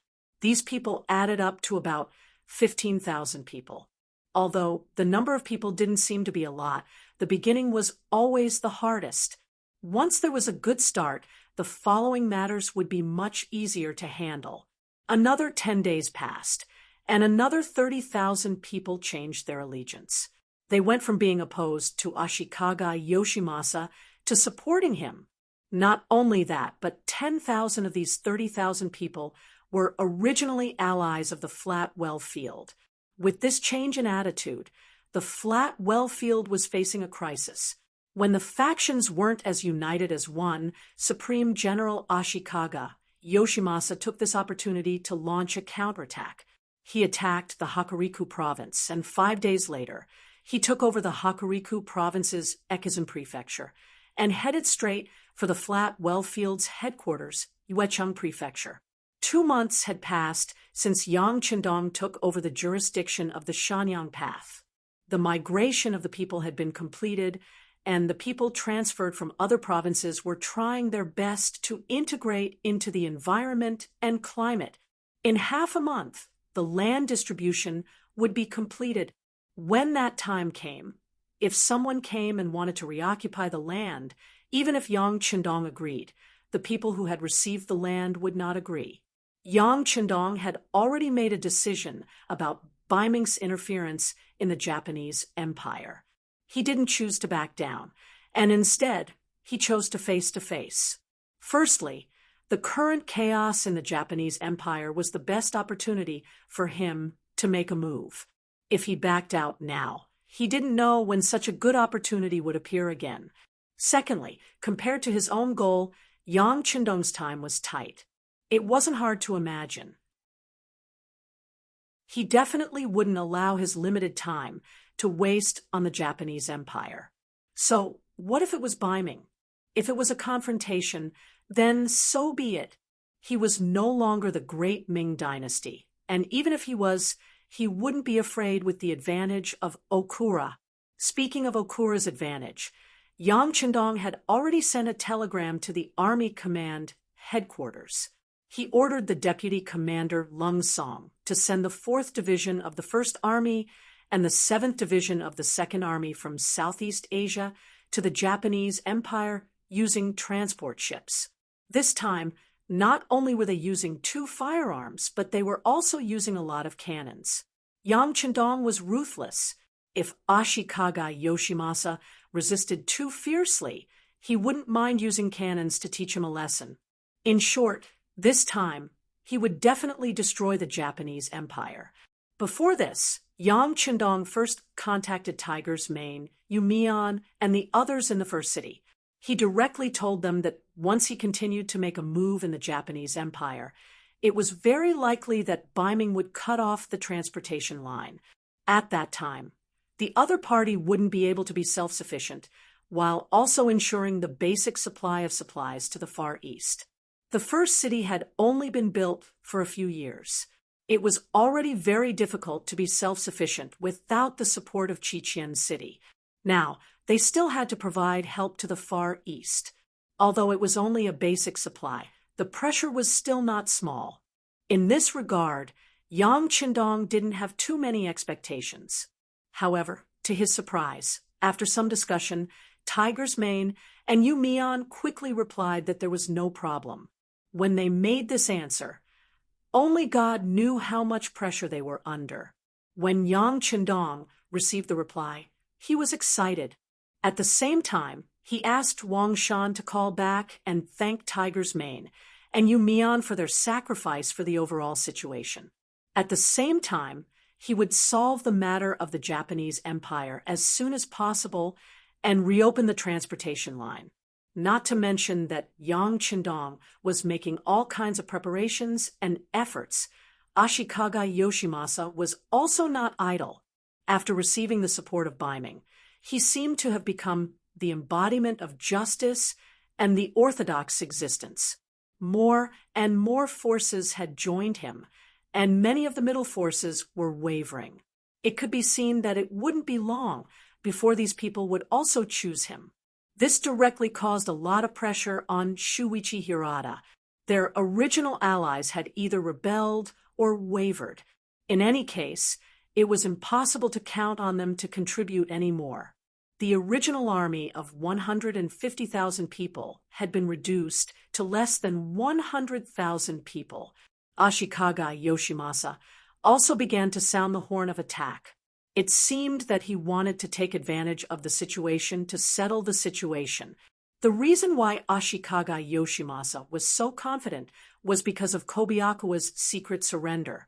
These people added up to about 15,000 people. Although the number of people didn't seem to be a lot, the beginning was always the hardest. Once there was a good start, the following matters would be much easier to handle. Another 10 days passed, and another 30,000 people changed their allegiance. They went from being opposed to Ashikaga Yoshimasa to supporting him. Not only that, but 10,000 of these 30,000 people were originally allies of the Flat Well Field. With this change in attitude, the Flat Well Field was facing a crisis. When the factions weren't as united as one, Supreme General Ashikaga Yoshimasa took this opportunity to launch a counterattack. He attacked the Hokuriku province, and 5 days later, he took over the Hokuriku province's Ekizan prefecture and headed straight for the Flat Well Field's headquarters, Uecheng Prefecture. 2 months had passed since Yang Qindong took over the jurisdiction of the Shanyang Path. The migration of the people had been completed, and the people transferred from other provinces were trying their best to integrate into the environment and climate. In half a month, the land distribution would be completed. When that time came, if someone came and wanted to reoccupy the land, even if Yang Qindong agreed, the people who had received the land would not agree. Yang Qindong had already made a decision about Bai Ming's interference in the Japanese Empire. He didn't choose to back down, and instead, he chose to face. Firstly, the current chaos in the Japanese Empire was the best opportunity for him to make a move. If he backed out now, he didn't know when such a good opportunity would appear again. Secondly, compared to his own goal, Yang Qindong's time was tight. It wasn't hard to imagine. He definitely wouldn't allow his limited time to waste on the Japanese Empire. So, what if it was Bai Ming? If it was a confrontation, then so be it. He was no longer the great Ming dynasty, and even if he was, he wouldn't be afraid with the advantage of Okura. Speaking of Okura's advantage, Yang Qindong had already sent a telegram to the Army Command headquarters. He ordered the Deputy Commander Lung Song to send the 4th Division of the 1st Army and the 7th Division of the 2nd Army from Southeast Asia to the Japanese Empire using transport ships. This time, not only were they using 2 firearms, but they were also using a lot of cannons. Yang Qindong was ruthless. If Ashikaga Yoshimasa resisted too fiercely, he wouldn't mind using cannons to teach him a lesson. In short, this time, he would definitely destroy the Japanese Empire. Before this, Yang Qindong first contacted Tiger's Mane, Yumian, and the others in the first city. He directly told them that once he continued to make a move in the Japanese Empire, it was very likely that Bai Ming would cut off the transportation line. At that time, the other party wouldn't be able to be self-sufficient, while also ensuring the basic supply of supplies to the Far East. The first city had only been built for a few years. It was already very difficult to be self-sufficient without the support of Chichen City. Now, they still had to provide help to the Far East. Although it was only a basic supply, the pressure was still not small. In this regard, Yang Qindong didn't have too many expectations. However, to his surprise, after some discussion, Tiger's Mane and Yu Mian quickly replied that there was no problem. When they made this answer, only God knew how much pressure they were under. When Yang Qindong received the reply, he was excited. At the same time, he asked Wang Shan to call back and thank Tiger's Mane and Yu Mian for their sacrifice for the overall situation. At the same time, he would solve the matter of the Japanese Empire as soon as possible and reopen the transportation line. Not to mention that Yang Qindong was making all kinds of preparations and efforts. Ashikaga Yoshimasa was also not idle. After receiving the support of Bai Ming, he seemed to have become the embodiment of justice and the orthodox existence. More and more forces had joined him, and many of the middle forces were wavering. It could be seen that it wouldn't be long before these people would also choose him. This directly caused a lot of pressure on Shuichi Hirata. Their original allies had either rebelled or wavered. In any case, it was impossible to count on them to contribute any more. The original army of 150,000 people had been reduced to less than 100,000 people. Ashikaga Yoshimasa also began to sound the horn of attack. It seemed that he wanted to take advantage of the situation to settle the situation. The reason why Ashikaga Yoshimasa was so confident was because of Kobayakawa's secret surrender.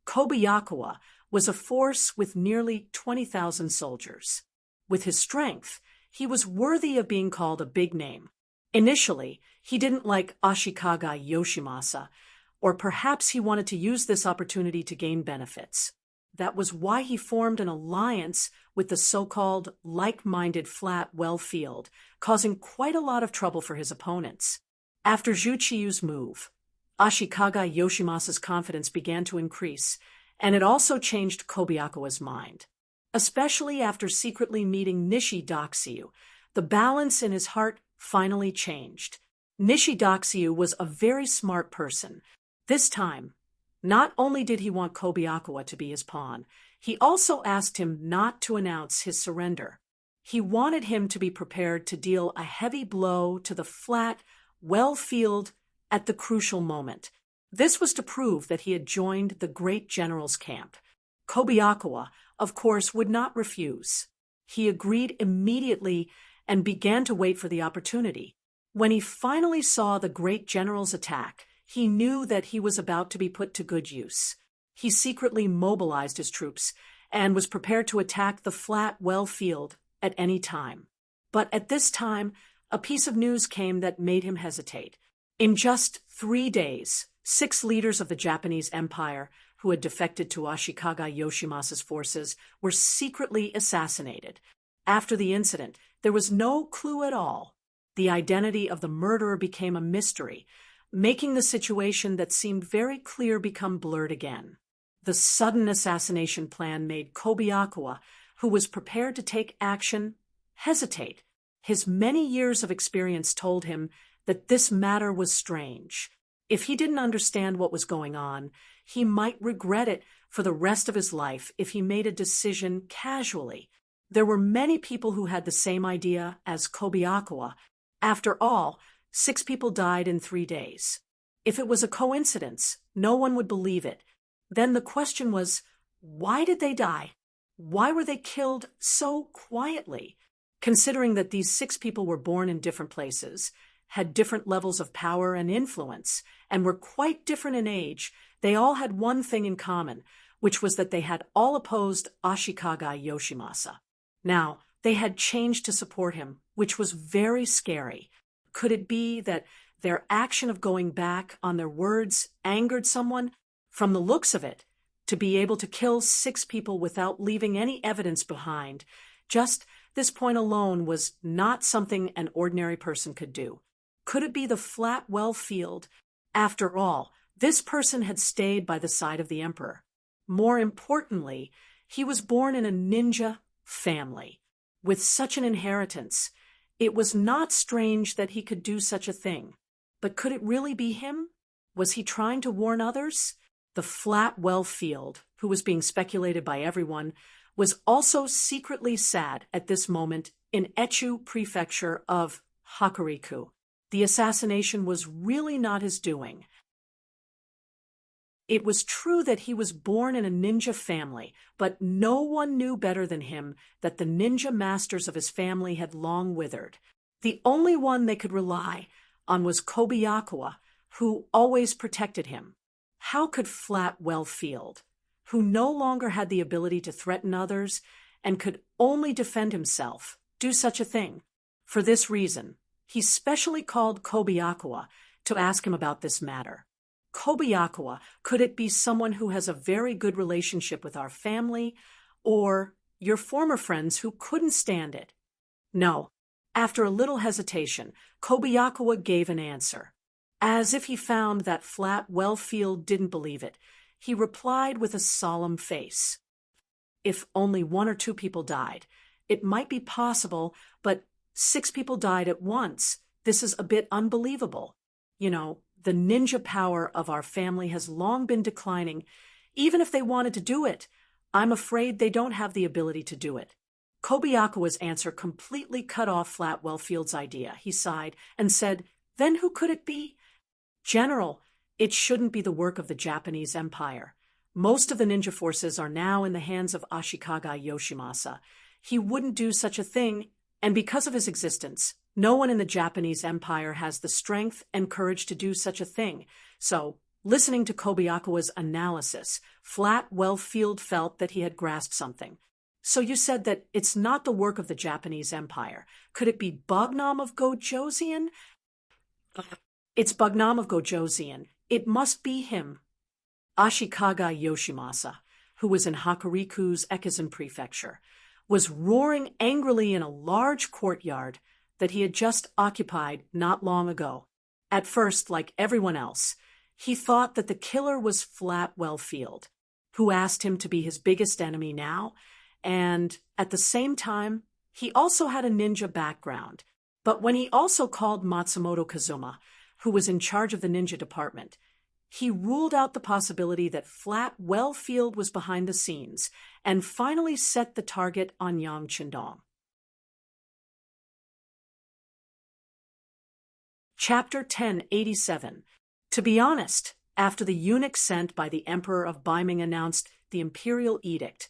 Kobayakawa was a force with nearly 20,000 soldiers. With his strength, he was worthy of being called a big name. Initially, he didn't like Ashikaga Yoshimasa, or perhaps he wanted to use this opportunity to gain benefits. That was why he formed an alliance with the so-called like-minded Flat Well Field, causing quite a lot of trouble for his opponents. After Zhu Qiyu's move, Ashikaga Yoshimasa's confidence began to increase, and it also changed Kobayakawa's mind. Especially after secretly meeting Nishi Doxiu, the balance in his heart finally changed. Nishi Doxiu was a very smart person. This time, Not only did he want Kobayakawa to be his pawn, he also asked him not to announce his surrender. He wanted him to be prepared to deal a heavy blow to the flat, well-field at the crucial moment. This was to prove that he had joined the great general's camp. Kobayakawa, of course, would not refuse. He agreed immediately and began to wait for the opportunity. When he finally saw the great general's attack, he knew that he was about to be put to good use. He secretly mobilized his troops and was prepared to attack the flat, well field at any time. But at this time, a piece of news came that made him hesitate. In just 3 days, 6 leaders of the Japanese Empire who had defected to Ashikaga Yoshimasa's forces were secretly assassinated. After the incident, there was no clue at all. The identity of the murderer became a mystery, making the situation that seemed very clear become blurred again. The sudden assassination plan made Kobayakawa, who was prepared to take action, hesitate. His many years of experience told him that this matter was strange. If he didn't understand what was going on, he might regret it for the rest of his life if he made a decision casually. There were many people who had the same idea as Kobayakawa. After all, 6 people died in 3 days. If it was a coincidence, no one would believe it. Then the question was, why did they die? Why were they killed so quietly? Considering that these 6 people were born in different places, had different levels of power and influence, and were quite different in age, they all had one thing in common, which was that they had all opposed Ashikaga Yoshimasa. Now, they had changed to support him, which was very scary. Could it be that their action of going back on their words angered someone? From the looks of it, to be able to kill 6 people without leaving any evidence behind, just this point alone was not something an ordinary person could do. Could it be the flat well field? After all, this person had stayed by the side of the emperor. More importantly, he was born in a ninja family. With such an inheritance, it was not strange that he could do such a thing. But could it really be him? Was he trying to warn others? The flat well field, who was being speculated by everyone, was also secretly sad at this moment in Echu prefecture of Hokuriku. The assassination was really not his doing. It was true that he was born in a ninja family, but no one knew better than him that the ninja masters of his family had long withered. The only one they could rely on was Kobayakawa, who always protected him. How could Flat Wellfield, who no longer had the ability to threaten others and could only defend himself, do such a thing? For this reason, he specially called Kobayakawa to ask him about this matter. Kobayakawa, could it be someone who has a very good relationship with our family, or your former friends who couldn't stand it? No. After a little hesitation, Kobayakawa gave an answer. As if he found that Flat Wellfield didn't believe it, he replied with a solemn face. If only 1 or 2 people died, it might be possible, but 6 people died at once. This is a bit unbelievable. You know, the ninja power of our family has long been declining. Even if they wanted to do it, I'm afraid they don't have the ability to do it. Kobayakawa's answer completely cut off Flat Wellfield's idea. He sighed and said, "Then who could it be?" "General, it shouldn't be the work of the Japanese Empire. Most of the ninja forces are now in the hands of Ashikaga Yoshimasa. He wouldn't do such a thing, and because of his existence, no one in the Japanese Empire has the strength and courage to do such a thing." So, listening to Kobayakawa's analysis, Flat Wellfield felt that he had grasped something. "So you said that it's not the work of the Japanese Empire. Could it be Bugnam of Gojosian?" "It's Bugnam of Gojosian. It must be him." Ashikaga Yoshimasa, who was in Hokuriku's Ekizen prefecture, was roaring angrily in a large courtyard that he had just occupied not long ago. At first, like everyone else, he thought that the killer was Flat Wellfield, who asked him to be his biggest enemy now, and at the same time, he also had a ninja background. But when he also called Matsumoto Kazuma, who was in charge of the ninja department, He ruled out the possibility that Flat Well Field was behind the scenes and finally set the target on Yang Qindong. Chapter 1087. To be honest, after the eunuch sent by the Emperor of Ming announced the imperial edict,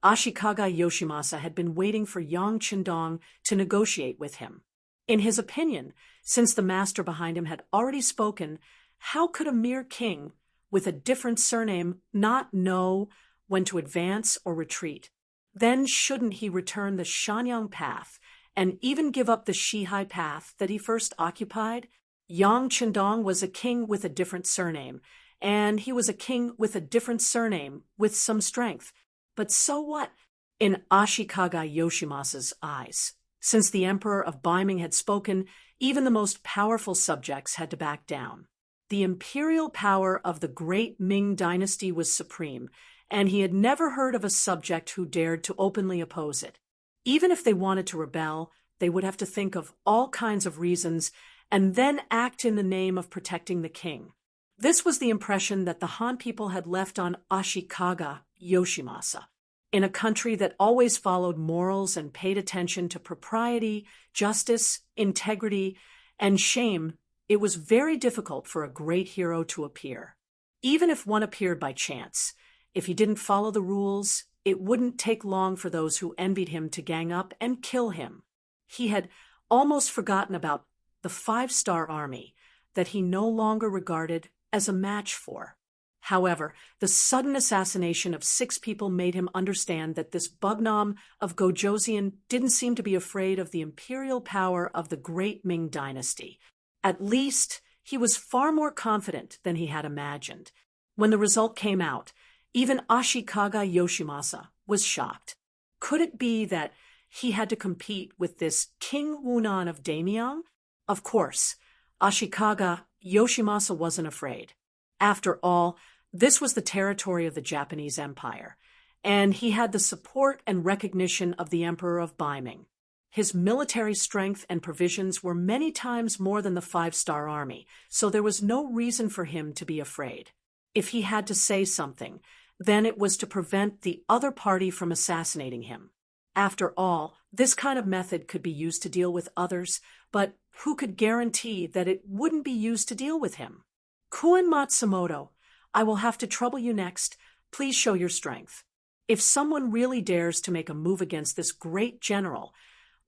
Ashikaga Yoshimasa had been waiting for Yang Qindong to negotiate with him. In his opinion, since the master behind him had already spoken, how could a mere king with a different surname not know when to advance or retreat? Then shouldn't he return the Shanyang path and even give up the Shihai path that he first occupied? Yang Qindong was a king with a different surname, and he was a king with a different surname with some strength. But so what? In Ashikaga Yoshimasa's eyes, since the Emperor of Ming had spoken, even the most powerful subjects had to back down. The imperial power of the great Ming dynasty was supreme, and he had never heard of a subject who dared to openly oppose it. Even if they wanted to rebel, they would have to think of all kinds of reasons and then act in the name of protecting the king. This was the impression that the Han people had left on Ashikaga Yoshimasa. In a country that always followed morals and paid attention to propriety, justice, integrity, and shame, it was very difficult for a great hero to appear. Even if one appeared by chance, if he didn't follow the rules, it wouldn't take long for those who envied him to gang up and kill him. He had almost forgotten about the 5-star army that he no longer regarded as a match for. However, the sudden assassination of 6 people made him understand that this Bugnam of Gojoseon didn't seem to be afraid of the imperial power of the great Ming dynasty. At least, he was far more confident than he had imagined. When the result came out, even Ashikaga Yoshimasa was shocked. Could it be that he had to compete with this King Wunan of Daemyang? Of course, Ashikaga Yoshimasa wasn't afraid. After all, this was the territory of the Japanese Empire, and he had the support and recognition of the Emperor of Ming. His military strength and provisions were many times more than the 5-star army, so there was no reason for him to be afraid. If he had to say something, then it was to prevent the other party from assassinating him. After all, this kind of method could be used to deal with others, but who could guarantee that it wouldn't be used to deal with him? Kuen Matsumoto, I will have to trouble you next. Please show your strength. If someone really dares to make a move against this great general,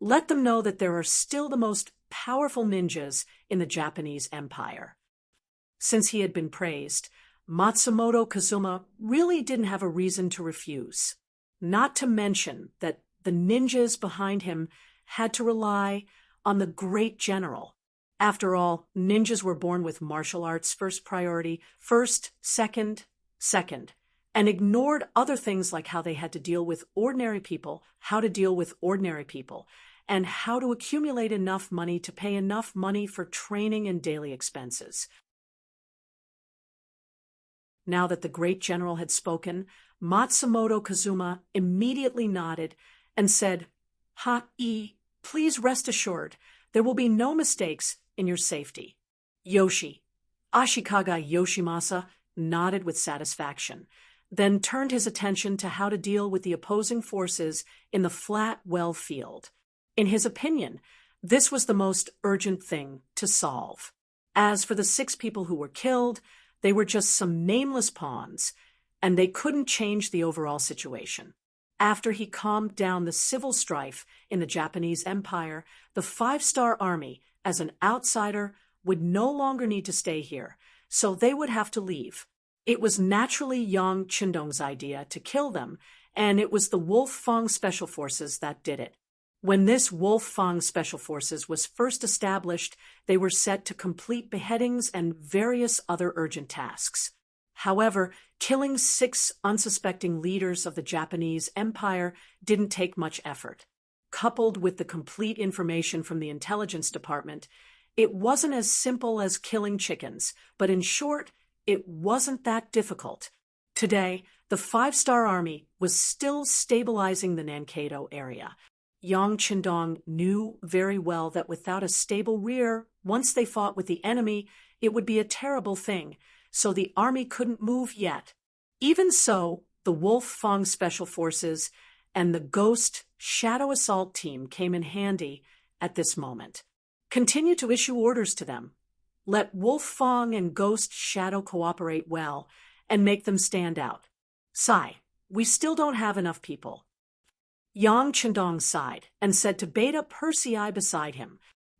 let them know that there are still the most powerful ninjas in the Japanese Empire. Since he had been praised, Matsumoto Kazuma really didn't have a reason to refuse. Not to mention that the ninjas behind him had to rely on the great general. After all, ninjas were born with martial arts first priority, first, second, and ignored other things like how they had to deal with ordinary people, how to deal with ordinary people, and how to accumulate enough money to pay enough money for training and daily expenses. Now that the great general had spoken, Matsumoto Kazuma immediately nodded and said, Please rest assured, there will be no mistakes in your safety. Ashikaga Yoshimasa nodded with satisfaction, then turned his attention to how to deal with the opposing forces in the Flat Well Field. In his opinion, this was the most urgent thing to solve. As for the 6 people who were killed, they were just some nameless pawns, and they couldn't change the overall situation. After he calmed down the civil strife in the Japanese Empire, the 5-star army, as an outsider, would no longer need to stay here, so they would have to leave. It was naturally Yang Qindong's idea to kill them, and it was the Wolf Fang Special Forces that did it. When this Wolf Fang Special Forces was first established, they were set to complete beheadings and various other urgent tasks. However, killing 6 unsuspecting leaders of the Japanese Empire didn't take much effort. Coupled with the complete information from the intelligence department, it wasn't as simple as killing chickens, but in short, it wasn't that difficult. Today, the 5-star army was still stabilizing the Nankado area. Yang Qindong knew very well that without a stable rear, once they fought with the enemy, it would be a terrible thing. so the army couldn't move yet. Even so, the Wolf Fong Special Forces and the Ghost Shadow Assault Team came in handy at this moment. Continue to issue orders to them. Let Wolf Fong and Ghost Shadow cooperate well and make them stand out. Sigh, we still don't have enough people. Yang Chendong sighed and said to Beta Persei beside him.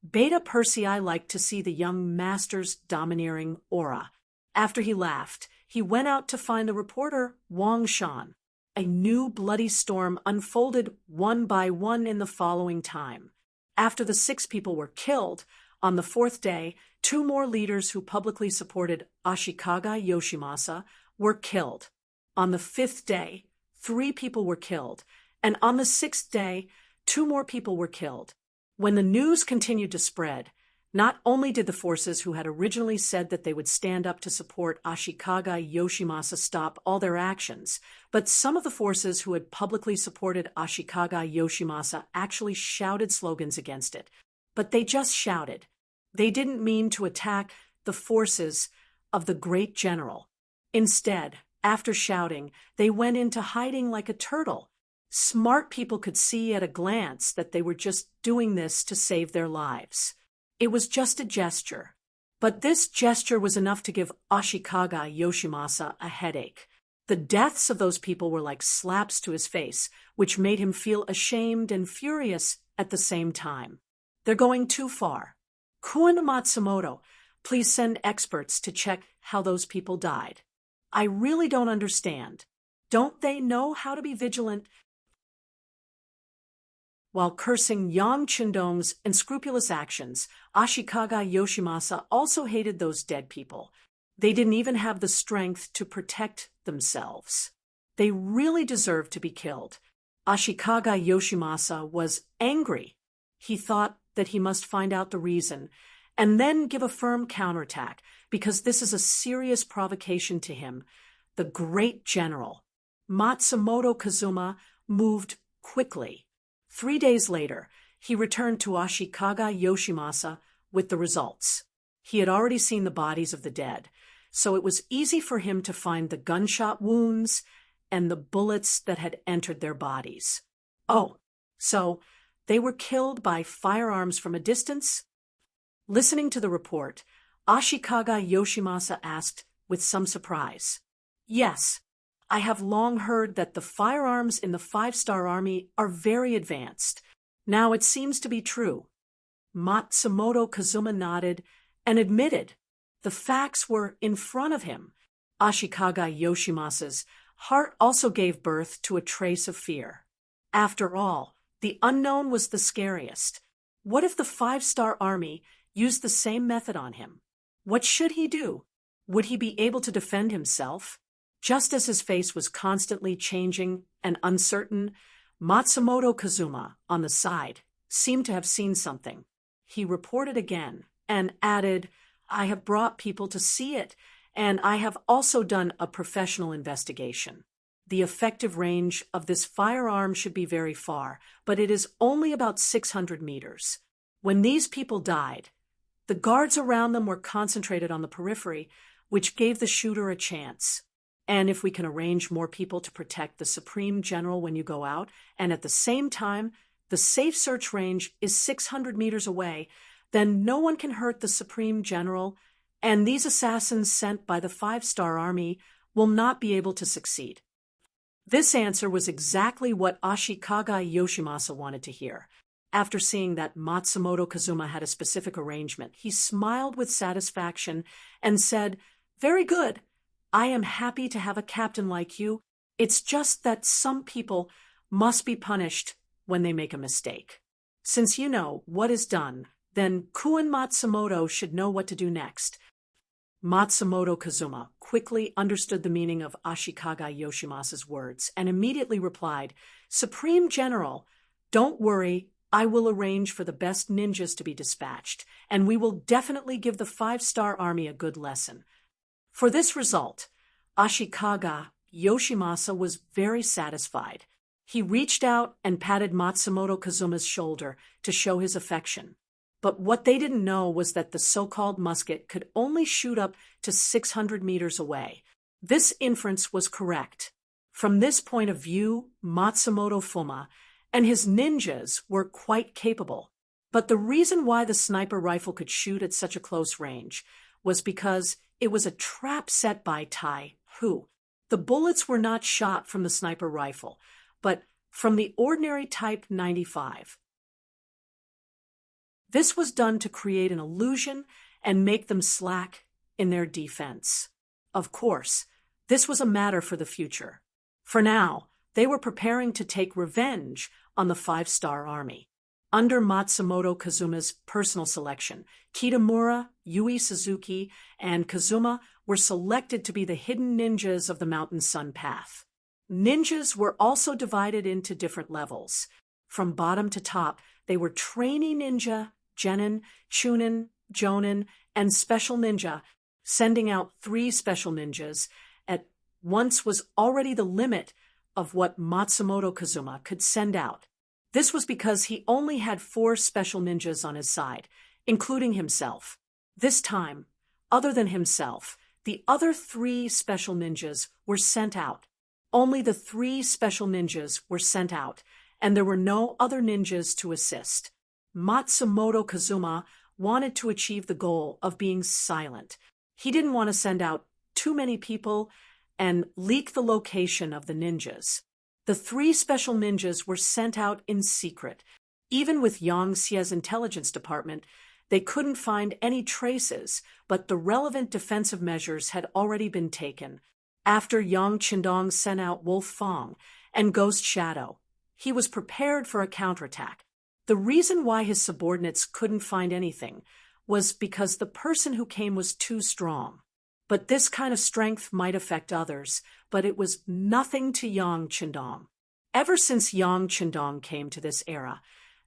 Beta Persei liked to see the young master's domineering aura. After he laughed, he went out to find the reporter, Wang Shan. A new bloody storm unfolded one by one in the following time. After the 6 people were killed, on the 4th day, 2 more leaders who publicly supported Ashikaga Yoshimasa were killed. On the 5th day, 3 people were killed, and on the 6th day, 2 more people were killed. When the news continued to spread, not only did the forces who had originally said that they would stand up to support Ashikaga Yoshimasa stop all their actions, but some of the forces who had publicly supported Ashikaga Yoshimasa actually shouted slogans against it. But they just shouted. They didn't mean to attack the forces of the great general. Instead, after shouting, they went into hiding like a turtle. Smart people could see at a glance that they were just doing this to save their lives. It was just a gesture. But this gesture was enough to give Ashikaga Yoshimasa a headache. The deaths of those people were like slaps to his face, which made him feel ashamed and furious at the same time. They're going too far. Kun Matsumoto, please send experts to check how those people died. I really don't understand. Don't they know how to be vigilant? While cursing Yang Chendong's unscrupulous actions, Ashikaga Yoshimasa also hated those dead people. They didn't even have the strength to protect themselves. They really deserved to be killed. Ashikaga Yoshimasa was angry. He thought that he must find out the reason and then give a firm counterattack, because this is a serious provocation to him, the great general. Matsumoto Kazuma moved quickly. 3 days later, he returned to Ashikaga Yoshimasa with the results. He had already seen the bodies of the dead, so it was easy for him to find the gunshot wounds and the bullets that had entered their bodies. Oh, so they were killed by firearms from a distance? Listening to the report, Ashikaga Yoshimasa asked with some surprise. Yes, I have long heard that the firearms in the 5-star army are very advanced. Now it seems to be true. Matsumoto Kazuma nodded and admitted the facts were in front of him. Ashikaga Yoshimasa's heart also gave birth to a trace of fear. After all, the unknown was the scariest. What if the 5-star army used the same method on him? What should he do? Would he be able to defend himself? Just as his face was constantly changing and uncertain, Matsumoto Kazuma, on the side, seemed to have seen something. He reported again and added, I have brought people to see it, and I have also done a professional investigation. The effective range of this firearm should be very far, but it is only about 600 meters. When these people died, the guards around them were concentrated on the periphery, which gave the shooter a chance. And if we can arrange more people to protect the Supreme General when you go out, and at the same time, the safe search range is 600 meters away, then no one can hurt the Supreme General, and these assassins sent by the 5-star army will not be able to succeed. This answer was exactly what Ashikaga Yoshimasa wanted to hear. After seeing that Matsumoto Kazuma had a specific arrangement, he smiled with satisfaction and said, Very good. I am happy to have a captain like you. It's just that some people must be punished when they make a mistake. Since you know what is done, then Kun Matsumoto should know what to do next. Matsumoto Kazuma quickly understood the meaning of Ashikaga Yoshimasa's words and immediately replied, Supreme General, don't worry, I will arrange for the best ninjas to be dispatched, and we will definitely give the 5-star army a good lesson. For this result, Ashikaga Yoshimasa was very satisfied. He reached out and patted Matsumoto Kazuma's shoulder to show his affection. But what they didn't know was that the so-called musket could only shoot up to 600 meters away. This inference was correct. From this point of view, Matsumoto Fuma and his ninjas were quite capable. But the reason why the sniper rifle could shoot at such a close range was because it was a trap set by Tai Hu. The bullets were not shot from the sniper rifle, but from the ordinary Type 95. This was done to create an illusion and make them slack in their defense. Of course, this was a matter for the future. For now, they were preparing to take revenge on the five-star army. Under Matsumoto Kazuma's personal selection, Kitamura, Yui Suzuki, and Kazuma were selected to be the hidden ninjas of the Mountain Sun Path. Ninjas were also divided into different levels. From bottom to top, they were trainee ninja, genin, chunin, jonin, and special ninja. Sending out 3 special ninjas at once was already the limit of what Matsumoto Kazuma could send out. This was because he only had 4 special ninjas on his side, including himself. This time, other than himself, the other 3 special ninjas were sent out. Only the 3 special ninjas were sent out, and there were no other ninjas to assist. Matsumoto Kazuma wanted to achieve the goal of being silent. He didn't want to send out too many people and leak the location of the ninjas. The 3 special ninjas were sent out in secret. Even with Yang Xie's intelligence department, they couldn't find any traces, but the relevant defensive measures had already been taken. After Yang Qindong sent out Wolf Fong and Ghost Shadow, he was prepared for a counterattack. The reason why his subordinates couldn't find anything was because the person who came was too strong. But this kind of strength might affect others, but it was nothing to Yang Qindong. Ever since Yang Qindong came to this era,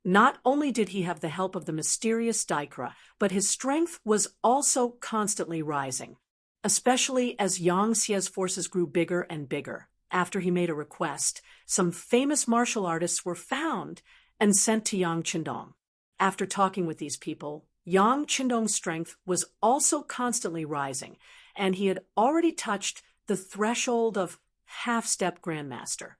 not only did he have the help of the mysterious Daikra, but his strength was also constantly rising, especially as Yang Xie's forces grew bigger and bigger. After he made a request, some famous martial artists were found and sent to Yang Qindong. After talking with these people, Yang Qindong's strength was also constantly rising, and he had already touched the threshold of half-step grandmaster.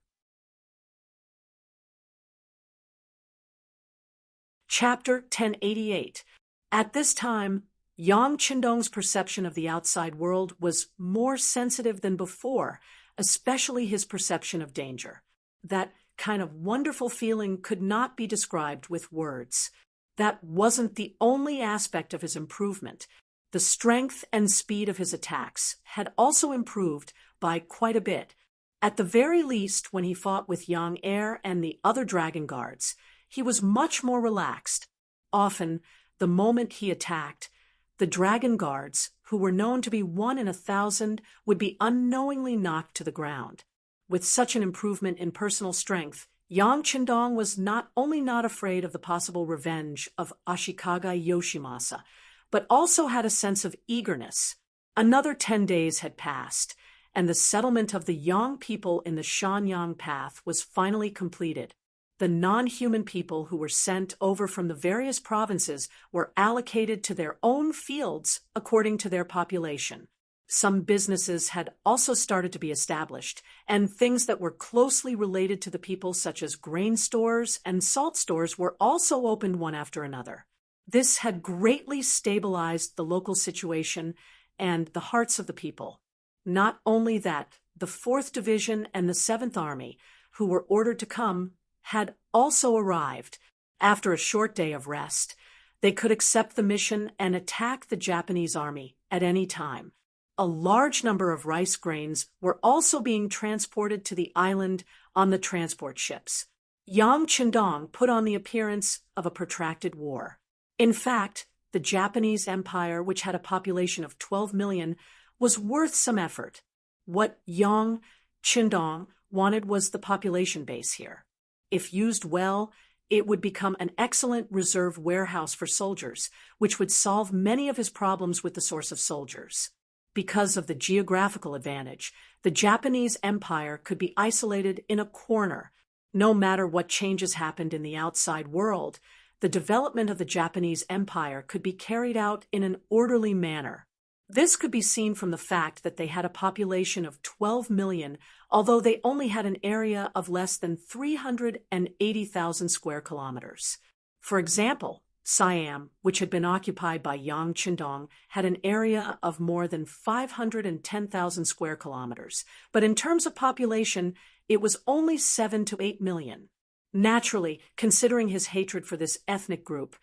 Chapter 1088. At this time, Yang Qindong's perception of the outside world was more sensitive than before, especially his perception of danger. That kind of wonderful feeling could not be described with words. That wasn't the only aspect of his improvement. The strength and speed of his attacks had also improved by quite a bit. At the very least, when he fought with Yang Air and the other dragon guards, he was much more relaxed. Often, the moment he attacked, the dragon guards, who were known to be 1 in 1,000, would be unknowingly knocked to the ground. With such an improvement in personal strength, Yang Qindong was not only not afraid of the possible revenge of Ashikaga Yoshimasa, but also had a sense of eagerness. Another 10 days had passed, and the settlement of the Yang people in the Shanyang Path was finally completed. The non-human people who were sent over from the various provinces were allocated to their own fields according to their population. Some businesses had also started to be established, and things that were closely related to the people, such as grain stores and salt stores, were also opened one after another. This had greatly stabilized the local situation and the hearts of the people. Not only that, the 4th Division and the 7th Army, who were ordered to come, had also arrived. After a short day of rest, they could accept the mission and attack the Japanese army at any time. A large number of rice grains were also being transported to the island on the transport ships. Yang Qindong put on the appearance of a protracted war. In fact, the Japanese Empire, which had a population of 12 million, was worth some effort. What Yang Qindong wanted was the population base here. If used well, it would become an excellent reserve warehouse for soldiers, which would solve many of his problems with the source of soldiers. Because of the geographical advantage, the Japanese Empire could be isolated in a corner. No matter what changes happened in the outside world, the development of the Japanese Empire could be carried out in an orderly manner. This could be seen from the fact that they had a population of 12 million, although they only had an area of less than 380,000 square kilometers. For example, Siam, which had been occupied by Yang Qindong, had an area of more than 510,000 square kilometers, but in terms of population, it was only 7 to 8 million. Naturally, considering his hatred for this ethnic group,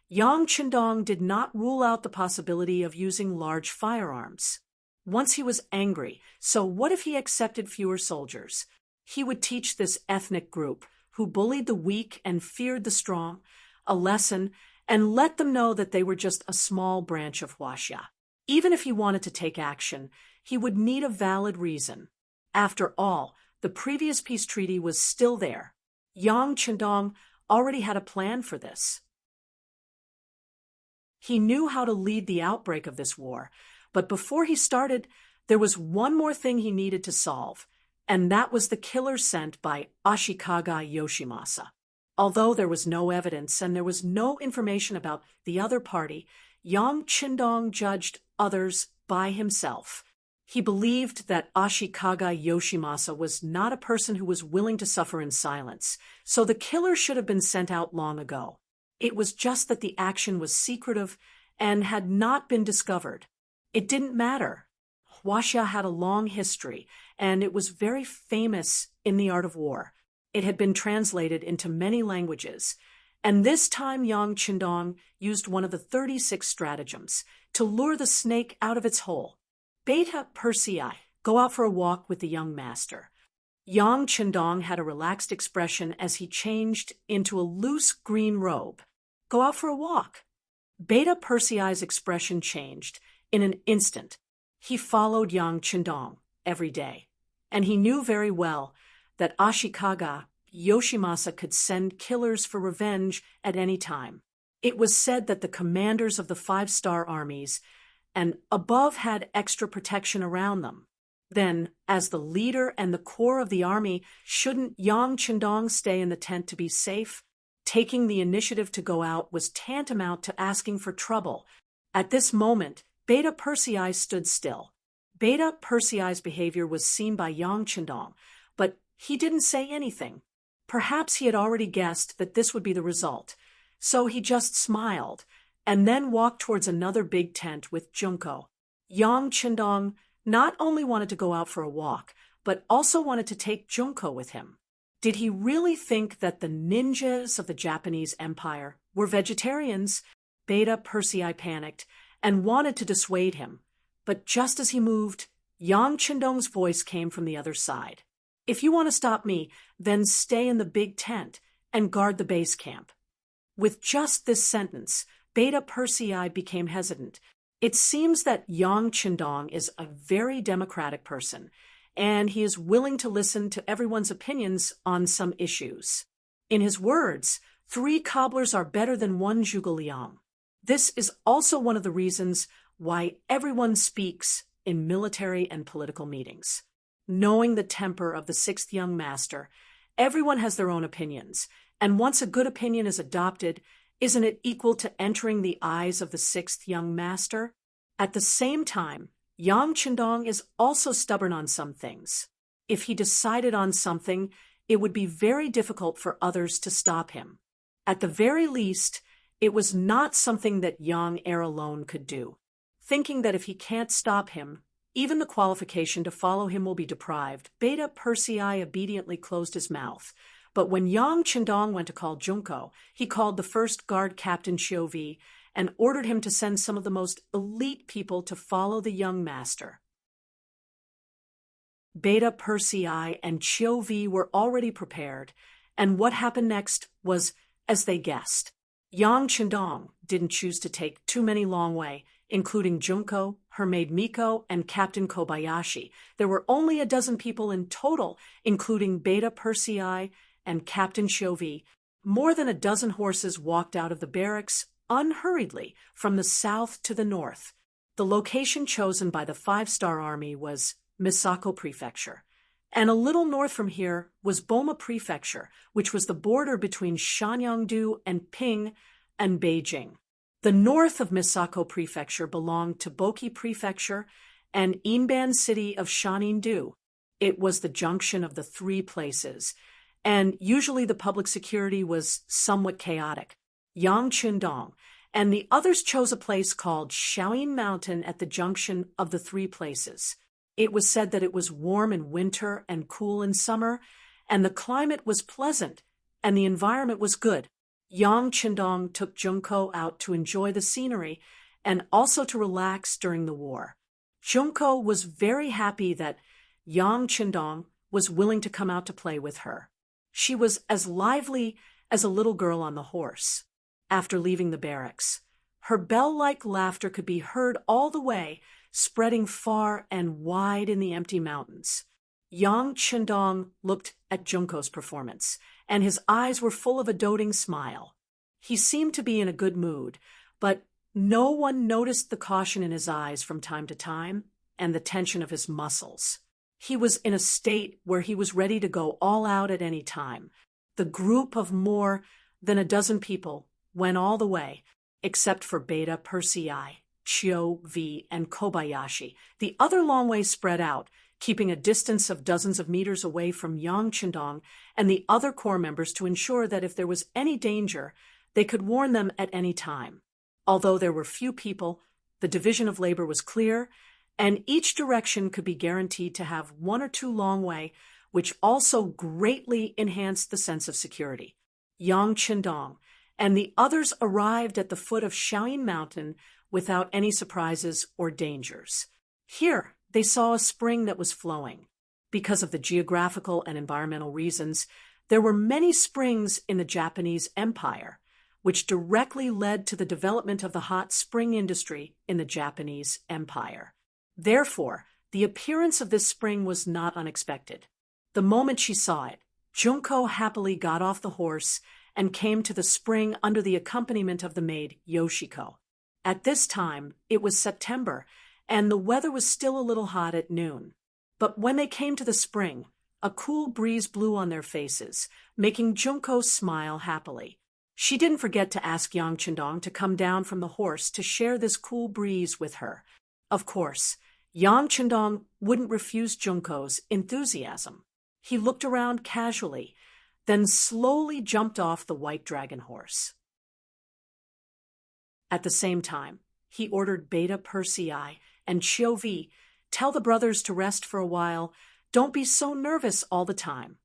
Yang Qindong did not rule out the possibility of using large firearms. Once he was angry, so what if he accepted fewer soldiers? He would teach this ethnic group, who bullied the weak and feared the strong, a lesson and let them know that they were just a small branch of Huaxia. Even if he wanted to take action, he would need a valid reason. After all, the previous peace treaty was still there. Yang Qindong already had a plan for this. He knew how to lead the outbreak of this war, but before he started, there was one more thing he needed to solve, and that was the killer sent by Ashikaga Yoshimasa. Although there was no evidence and there was no information about the other party, Yang Qindong judged others by himself. He believed that Ashikaga Yoshimasa was not a person who was willing to suffer in silence, so the killer should have been sent out long ago. It was just that the action was secretive and had not been discovered. It didn't matter. Huaxia had a long history, and it was very famous in the art of war. It had been translated into many languages, and this time Yang Qindong used one of the 36 stratagems to lure the snake out of its hole. Beta Persei, go out for a walk with the young master. Yang Qindong had a relaxed expression as he changed into a loose green robe. Go out for a walk. Beta Persei's expression changed in an instant. He followed Yang Qindong every day, and he knew very well that Ashikaga Yoshimasa could send killers for revenge at any time. It was said that the commanders of the 5-star armies and above had extra protection around them. Then, as the leader and the core of the army, shouldn't Yang Qindong stay in the tent to be safe? Taking the initiative to go out was tantamount to asking for trouble. At this moment, Beta Persei stood still. Beta Persei's behavior was seen by Yang Qindong, but he didn't say anything. Perhaps he had already guessed that this would be the result, so he just smiled, and then walked towards another big tent with Junko. Yang Qindong not only wanted to go out for a walk, but also wanted to take Junko with him. Did he really think that the ninjas of the Japanese Empire were vegetarians? Beta Persei panicked and wanted to dissuade him, but just as he moved, Yang Qindong's voice came from the other side. If you want to stop me, then stay in the big tent and guard the base camp. With just this sentence, Beta Persei became hesitant. It seems that Yang Qindong is a very democratic person, and he is willing to listen to everyone's opinions on some issues. In his words, 3 cobblers are better than 1 zhuge liang. This is also one of the reasons why everyone speaks in military and political meetings. Knowing the temper of the 6th young master, everyone has their own opinions, and once a good opinion is adopted, isn't it equal to entering the eyes of the 6th young master? At the same time, Yang Qindong is also stubborn on some things. If he decided on something, it would be very difficult for others to stop him. At the very least, it was not something that Yang Heir alone could do. Thinking that if he can't stop him, even the qualification to follow him will be deprived, Beta Persei obediently closed his mouth. But when Yang Qindong went to call Junko, he called the first guard captain Xiuvi and ordered him to send some of the most elite people to follow the young master. Beta Persei and Xiuvi were already prepared, and what happened next was as they guessed. Yang Qindong didn't choose to take too many long way, including Junko, her maid Miko, and Captain Kobayashi. There were only a dozen people in total, including Beta Persei and Captain Xiuvi. More than a dozen horses walked out of the barracks unhurriedly from the south to the north. The location chosen by the 5-star army was Misako Prefecture, And a little north from here was Boma Prefecture, which was the border between Shanyangdu and Ping and Beijing. The north of Misako Prefecture belonged to Boki Prefecture and Inban City of Shanindu. It was the junction of the three places, and usually the public security was somewhat chaotic. Yang Qindong and the others chose a place called Shaoyin Mountain at the junction of the three places. It was said that it was warm in winter and cool in summer, and the climate was pleasant, and the environment was good. Yang Qindong took Junko out to enjoy the scenery and also to relax during the war. Junko was very happy that Yang Qindong was willing to come out to play with her. She was as lively as a little girl on the horse. After leaving the barracks, her bell-like laughter could be heard all the way, spreading far and wide in the empty mountains. Yang Qindong looked at Junko's performance, and his eyes were full of a doting smile. He seemed to be in a good mood, but no one noticed the caution in his eyes from time to time and the tension of his muscles. He was in a state where he was ready to go all out at any time. The group of more than a dozen people went all the way, except for Beta Persei, Chio V, and Kobayashi. The other long way spread out, keeping a distance of dozens of meters away from Yang Qindong and the other corps members to ensure that if there was any danger, they could warn them at any time. Although there were few people, the division of labor was clear, and each direction could be guaranteed to have one or two long way, which also greatly enhanced the sense of security. Yang Qindong and the others arrived at the foot of Shaoyin Mountain without any surprises or dangers. Here, they saw a spring that was flowing. Because of the geographical and environmental reasons, there were many springs in the Japanese Empire, which directly led to the development of the hot spring industry in the Japanese Empire. Therefore, the appearance of this spring was not unexpected. The moment she saw it, Junko happily got off the horse and came to the spring under the accompaniment of the maid Yoshiko. At this time, it was September, and the weather was still a little hot at noon. But when they came to the spring, a cool breeze blew on their faces, making Junko smile happily. She didn't forget to ask Yang Qindong to come down from the horse to share this cool breeze with her. Of course, Yang Qindong wouldn't refuse Junko's enthusiasm. He looked around casually, then slowly jumped off the white dragon horse. At the same time, he ordered Beta Persei and Chio V, tell the brothers to rest for a while. Don't be so nervous all the time.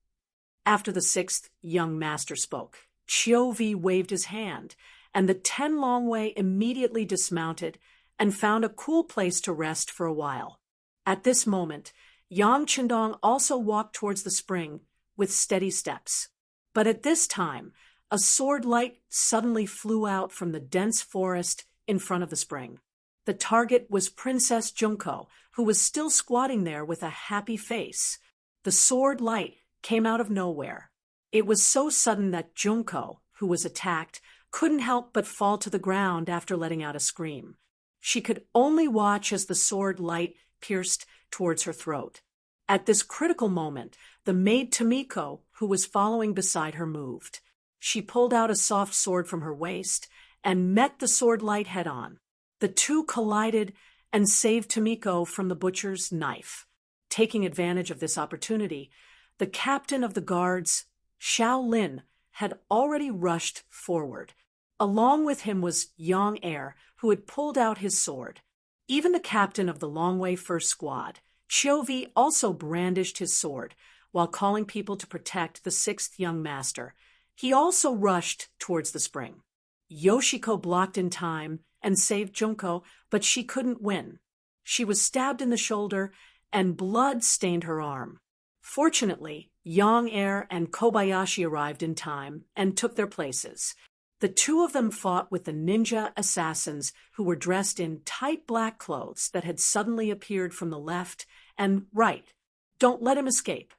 After the sixth young master spoke, Chio V waved his hand, and the 10 long way immediately dismounted and found a cool place to rest for a while. At this moment, Yang Qindong also walked towards the spring with steady steps. But at this time, a sword light suddenly flew out from the dense forest in front of the spring. The target was Princess Junko, who was still squatting there with a happy face. The sword light came out of nowhere. It was so sudden that Junko, who was attacked, couldn't help but fall to the ground after letting out a scream. She could only watch as the sword light pierced towards her throat. At this critical moment, the maid Tomiko, who was following beside her, moved. She pulled out a soft sword from her waist and met the sword light head-on. The two collided and saved Tomiko from the butcher's knife. Taking advantage of this opportunity, the captain of the guards, Xiao Lin, had already rushed forward. Along with him was Yang Er, who had pulled out his sword. Even the captain of the Longway First Squad, Chiovi, also brandished his sword, while calling people to protect the sixth young master. He also rushed towards the spring. Yoshiko blocked in time and saved Junko, but she couldn't win. She was stabbed in the shoulder, and blood stained her arm. Fortunately, Yang Er and Kobayashi arrived in time and took their places. The two of them fought with the ninja assassins who were dressed in tight black clothes that had suddenly appeared from the left and right. Don't let him escape.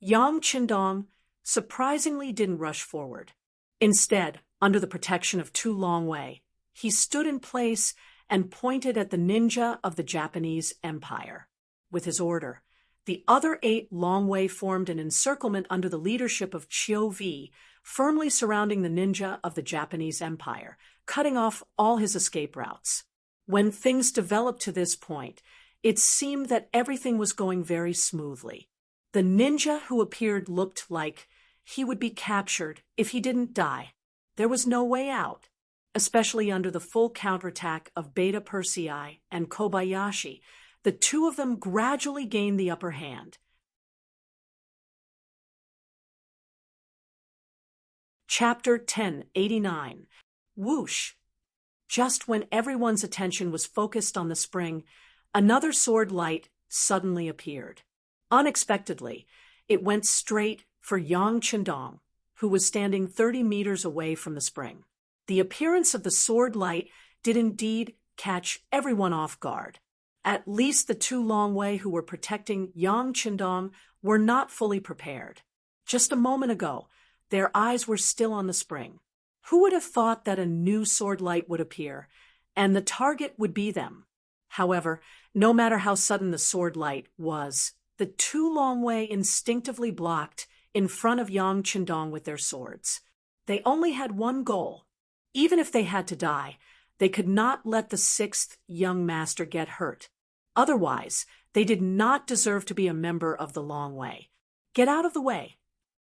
Yang Qindong surprisingly didn't rush forward. Instead, under the protection of Tu Longwei, he stood in place and pointed at the ninja of the Japanese Empire. With his order, The other 8 Longwei formed an encirclement under the leadership of Chiu Vi, firmly surrounding the ninja of the Japanese Empire, cutting off all his escape routes. When things developed to this point, it seemed that everything was going very smoothly. The ninja who appeared looked like he would be captured if he didn't die. There was no way out, especially under the full counterattack of Beta Persei and Kobayashi. The two of them gradually gained the upper hand. Chapter 1089. Whoosh! Just when everyone's attention was focused on the spring, another sword light suddenly appeared. Unexpectedly, it went straight for Yang Chendong, who was standing 30 meters away from the spring. The appearance of the sword light did indeed catch everyone off guard. At least the 2 Longwei who were protecting Yang Chendong were not fully prepared. Just a moment ago, their eyes were still on the spring. Who would have thought that a new sword light would appear, and the target would be them? However, no matter how sudden the sword light was, the 2 Longwei instinctively blocked in front of Yang Chendong with their swords. They only had one goal. Even if they had to die, they could not let the 6th young master get hurt. Otherwise, they did not deserve to be a member of the Longwei. Get out of the way.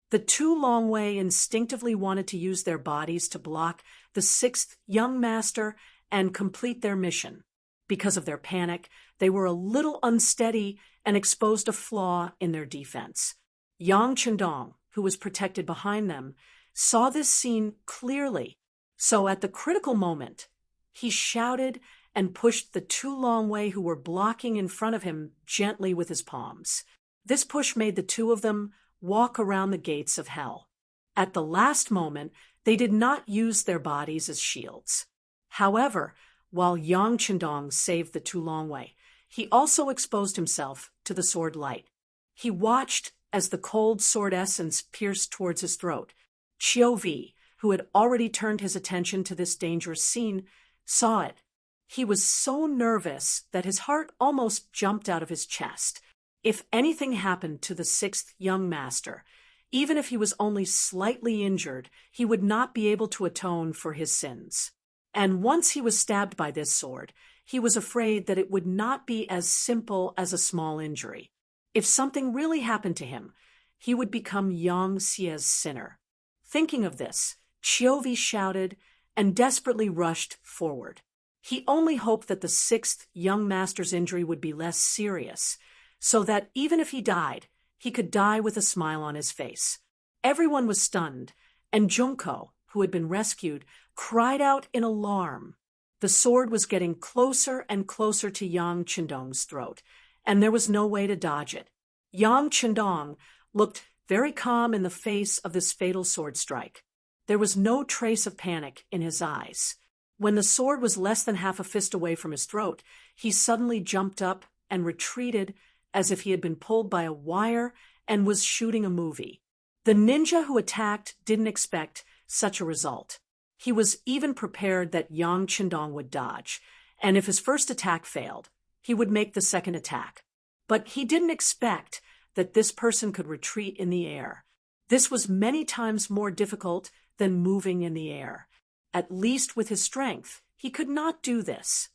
The 2 Longwei instinctively wanted to use their bodies to block the 6th young master and complete their mission. Because of their panic, they were a little unsteady and exposed a flaw in their defense. Yang Chendong, who was protected behind them, saw this scene clearly. So at the critical moment, he shouted and pushed the 2 Longwei who were blocking in front of him gently with his palms. This push made the 2 of them walk around the gates of hell. At the last moment, they did not use their bodies as shields. However, while Yang Chendong saved the 2 Longwei, he also exposed himself to the sword light. He watched as the cold sword essence pierced towards his throat. Chiu Vi, who had already turned his attention to this dangerous scene, saw it. He was so nervous that his heart almost jumped out of his chest. If anything happened to the 6th young master, even if he was only slightly injured, he would not be able to atone for his sins. And once he was stabbed by this sword, he was afraid that it would not be as simple as a small injury. If something really happened to him, he would become Yang Xie's sinner. Thinking of this, Chiu Vi shouted and desperately rushed forward. He only hoped that the 6th young master's injury would be less serious, so that even if he died, he could die with a smile on his face. Everyone was stunned, and Junko, who had been rescued, cried out in alarm. The sword was getting closer and closer to Yang Chendong's throat, and there was no way to dodge it. Yang Chendong looked very calm in the face of this fatal sword strike. There was no trace of panic in his eyes. When the sword was less than half a fist away from his throat, he suddenly jumped up and retreated as if he had been pulled by a wire and was shooting a movie. The ninja who attacked didn't expect such a result. He was even prepared that Yang Chendong would dodge, and if his first attack failed, he would make the second attack. But he didn't expect that this person could retreat in the air. This was many times more difficult than moving in the air. At least with his strength, he could not do this.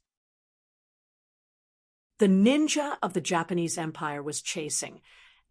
The ninja of the Japanese Empire was chasing,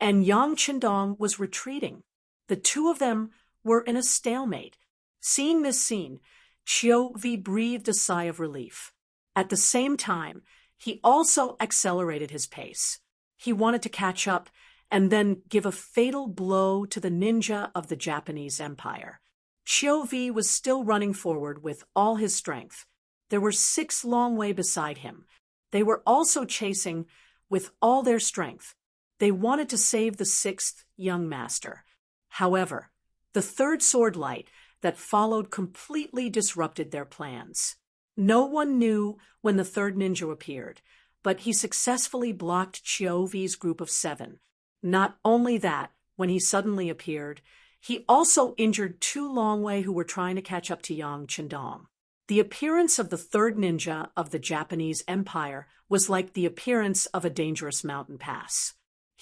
and Yang Chendong was retreating. The 2 of them were in a stalemate. Seeing this scene, Chiu Vi breathed a sigh of relief. At the same time, he also accelerated his pace. He wanted to catch up and then give a fatal blow to the ninja of the Japanese Empire. Chiu Vi was still running forward with all his strength. There were 6 Longwei beside him. They were also chasing with all their strength. They wanted to save the 6th young master. However, the 3rd sword light that followed completely disrupted their plans. No one knew when the 3rd ninja appeared, but he successfully blocked Chiu Vi's group of 7. Not only that, when he suddenly appeared, he also injured 2 Longwei who were trying to catch up to Yang Chendong. The appearance of the 3rd ninja of the Japanese Empire was like the appearance of a dangerous mountain pass.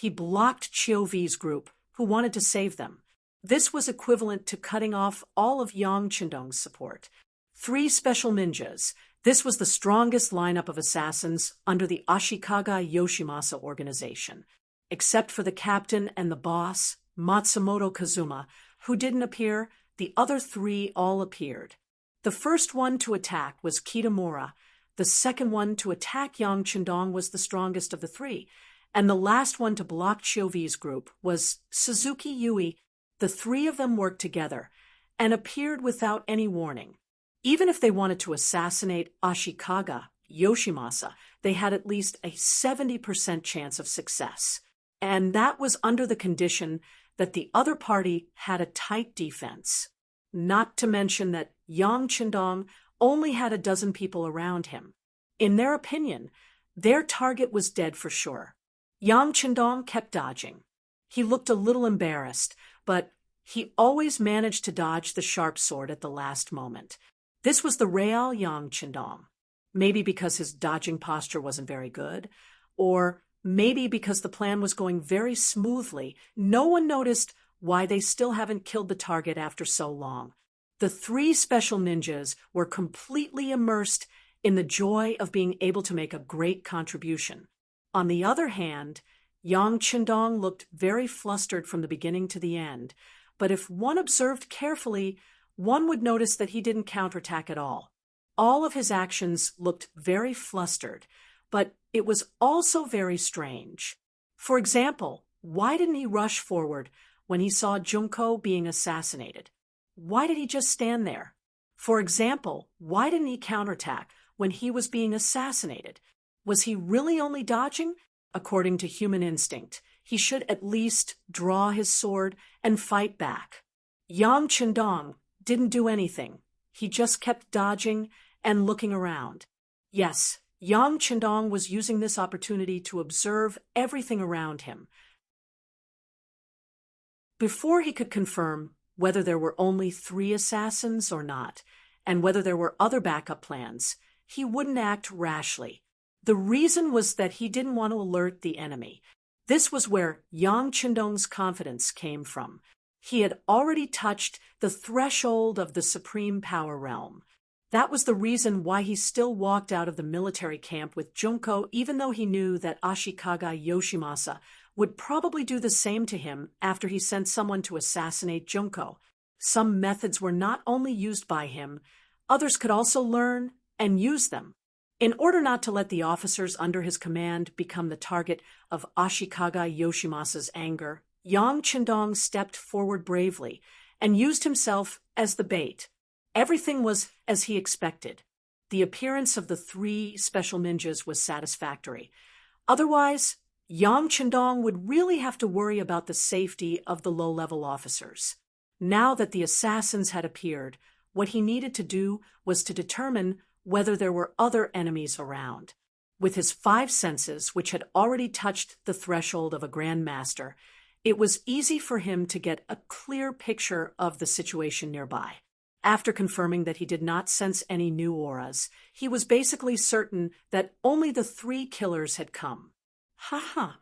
he blocked Chiovi's group, who wanted to save them. This was equivalent to cutting off all of Yang Chendong's support. 3 special ninjas. This was the strongest lineup of assassins under the Ashikaga Yoshimasa organization. Except for the captain and the boss, Matsumoto Kazuma, who didn't appear, the other 3 all appeared. The first one to attack was Kitamura. The second one to attack Yang Chendong was the strongest of the 3. And the last one to block Chiovi's group was Suzuki Yui. The 3 of them worked together and appeared without any warning. Even if they wanted to assassinate Ashikaga Yoshimasa, they had at least a 70% chance of success. And that was under the condition that the other party had a tight defense. Not to mention that Yang Chendong only had a dozen people around him. In their opinion, their target was dead for sure. Yang Chendong kept dodging. He looked a little embarrassed, but he always managed to dodge the sharp sword at the last moment. This was the real Yang Chendong. Maybe because his dodging posture wasn't very good, or maybe because the plan was going very smoothly. No one noticed why they still haven't killed the target after so long. The 3 special ninjas were completely immersed in the joy of being able to make a great contribution. On the other hand, Yang Chendong looked very flustered from the beginning to the end, but if one observed carefully, one would notice that he didn't counterattack at all. All of his actions looked very flustered, but it was also very strange. For example, why didn't he rush forward when he saw Junko being assassinated? Why did he just stand there? For example, why didn't he counterattack when he was being assassinated? Was he really only dodging? According to human instinct, he should at least draw his sword and fight back. Yang Chendong didn't do anything. He just kept dodging and looking around. Yes, Yang Chendong was using this opportunity to observe everything around him. Before he could confirm whether there were only 3 assassins or not, and whether there were other backup plans, he wouldn't act rashly. The reason was that he didn't want to alert the enemy. This was where Yang Chendong's confidence came from. He had already touched the threshold of the supreme power realm. That was the reason why he still walked out of the military camp with Junko, even though he knew that Ashikaga Yoshimasa would probably do the same to him after he sent someone to assassinate Junko. Some methods were not only used by him, others could also learn and use them. In order not to let the officers under his command become the target of Ashikaga Yoshimasa's anger, Yang Chendong stepped forward bravely and used himself as the bait. Everything was as he expected. The appearance of the 3 special ninjas was satisfactory. Otherwise, Yang Chendong would really have to worry about the safety of the low-level officers. Now that the assassins had appeared, what he needed to do was to determine whether there were other enemies around. With his 5 senses, which had already touched the threshold of a Grand Master, it was easy for him to get a clear picture of the situation nearby. After confirming that he did not sense any new auras, he was basically certain that only the 3 killers had come. Ha!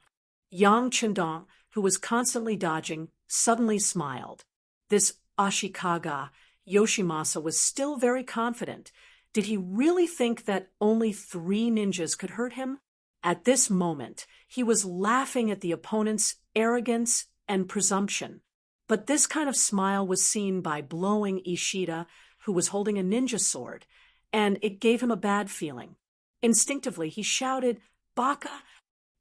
Yang Chendong, who was constantly dodging, suddenly smiled. This Ashikaga Yoshimasa was still very confident. Did he really think that only 3 ninjas could hurt him? At this moment, he was laughing at the opponent's arrogance and presumption. But this kind of smile was seen by blowing Ishida, who was holding a ninja sword, and it gave him a bad feeling. Instinctively, he shouted, "Baka!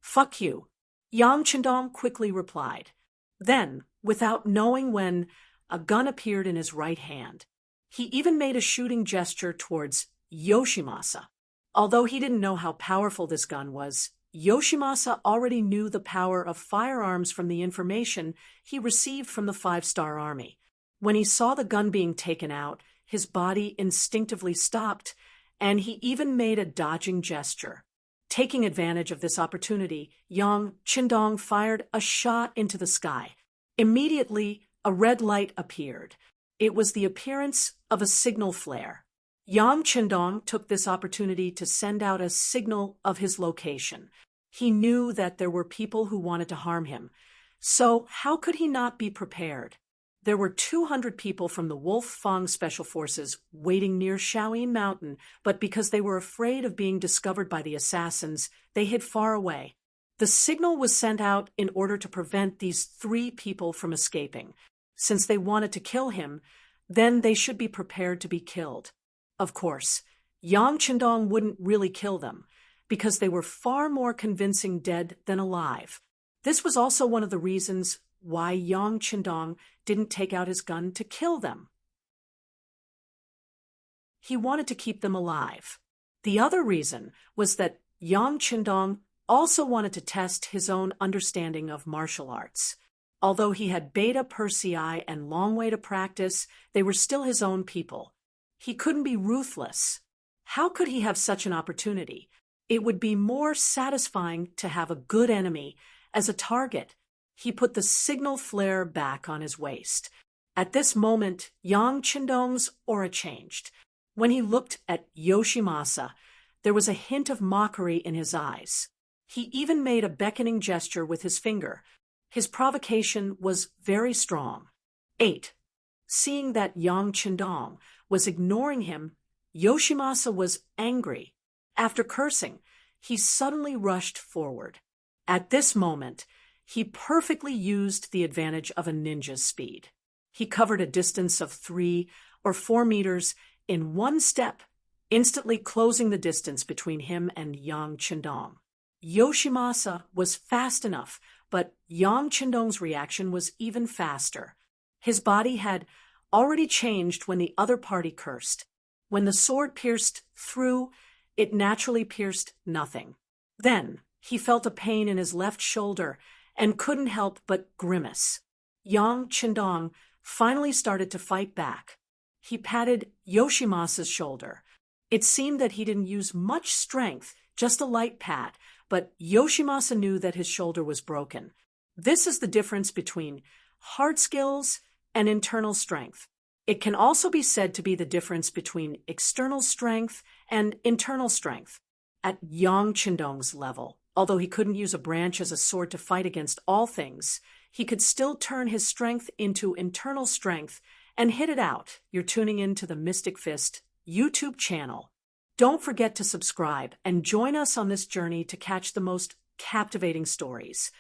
Fuck you!" Yang Chendong quickly replied. Then, without knowing when, a gun appeared in his right hand. He even made a shooting gesture towards Yoshimasa. Although he didn't know how powerful this gun was, Yoshimasa already knew the power of firearms from the information he received from the 5-star army. When he saw the gun being taken out, his body instinctively stopped, and he even made a dodging gesture. Taking advantage of this opportunity, Yang Chendong fired a shot into the sky. Immediately, a red light appeared. It was the appearance of a signal flare. Yang Chendong took this opportunity to send out a signal of his location. He knew that there were people who wanted to harm him, so how could he not be prepared? There were 200 people from the Wolf Fang Special Forces waiting near Shaoyin Mountain, but because they were afraid of being discovered by the assassins, they hid far away. The signal was sent out in order to prevent these 3 people from escaping. Since they wanted to kill him, then they should be prepared to be killed. Of course, Yang Qindong wouldn't really kill them, because they were far more convincing dead than alive. This was also one of the reasons why Yang Qindong didn't take out his gun to kill them. He wanted to keep them alive. The other reason was that Yang Qindong also wanted to test his own understanding of martial arts. Although he had Beta Persei and long way to practice, they were still his own people. He couldn't be ruthless. How could he have such an opportunity? It would be more satisfying to have a good enemy as a target. He put the signal flare back on his waist. At this moment, Yang Qindong's aura changed. When he looked at Yoshimasa, there was a hint of mockery in his eyes. He even made a beckoning gesture with his finger. His provocation was very strong. 8. Seeing that Yang Qindong was ignoring him, Yoshimasa was angry. After cursing, he suddenly rushed forward. At this moment, he perfectly used the advantage of a ninja's speed. He covered a distance of 3 or 4 meters in one step, instantly closing the distance between him and Yang Qindong. Yoshimasa was fast enough, but Yang Qindong's reaction was even faster. His body had already changed when the other party cursed. When the sword pierced through, it naturally pierced nothing. Then he felt a pain in his left shoulder and couldn't help but grimace. Yang Qindong finally started to fight back. He patted Yoshimasa's shoulder. It seemed that he didn't use much strength, just a light pat, but Yoshimasa knew that his shoulder was broken. This is the difference between hard skills and internal strength. It can also be said to be the difference between external strength and internal strength. At Yang Qindong's level, although he couldn't use a branch as a sword to fight against all things, he could still turn his strength into internal strength and hit it out. You're tuning in to the Mystic Fist YouTube channel. Don't forget to subscribe and join us on this journey to catch the most captivating stories.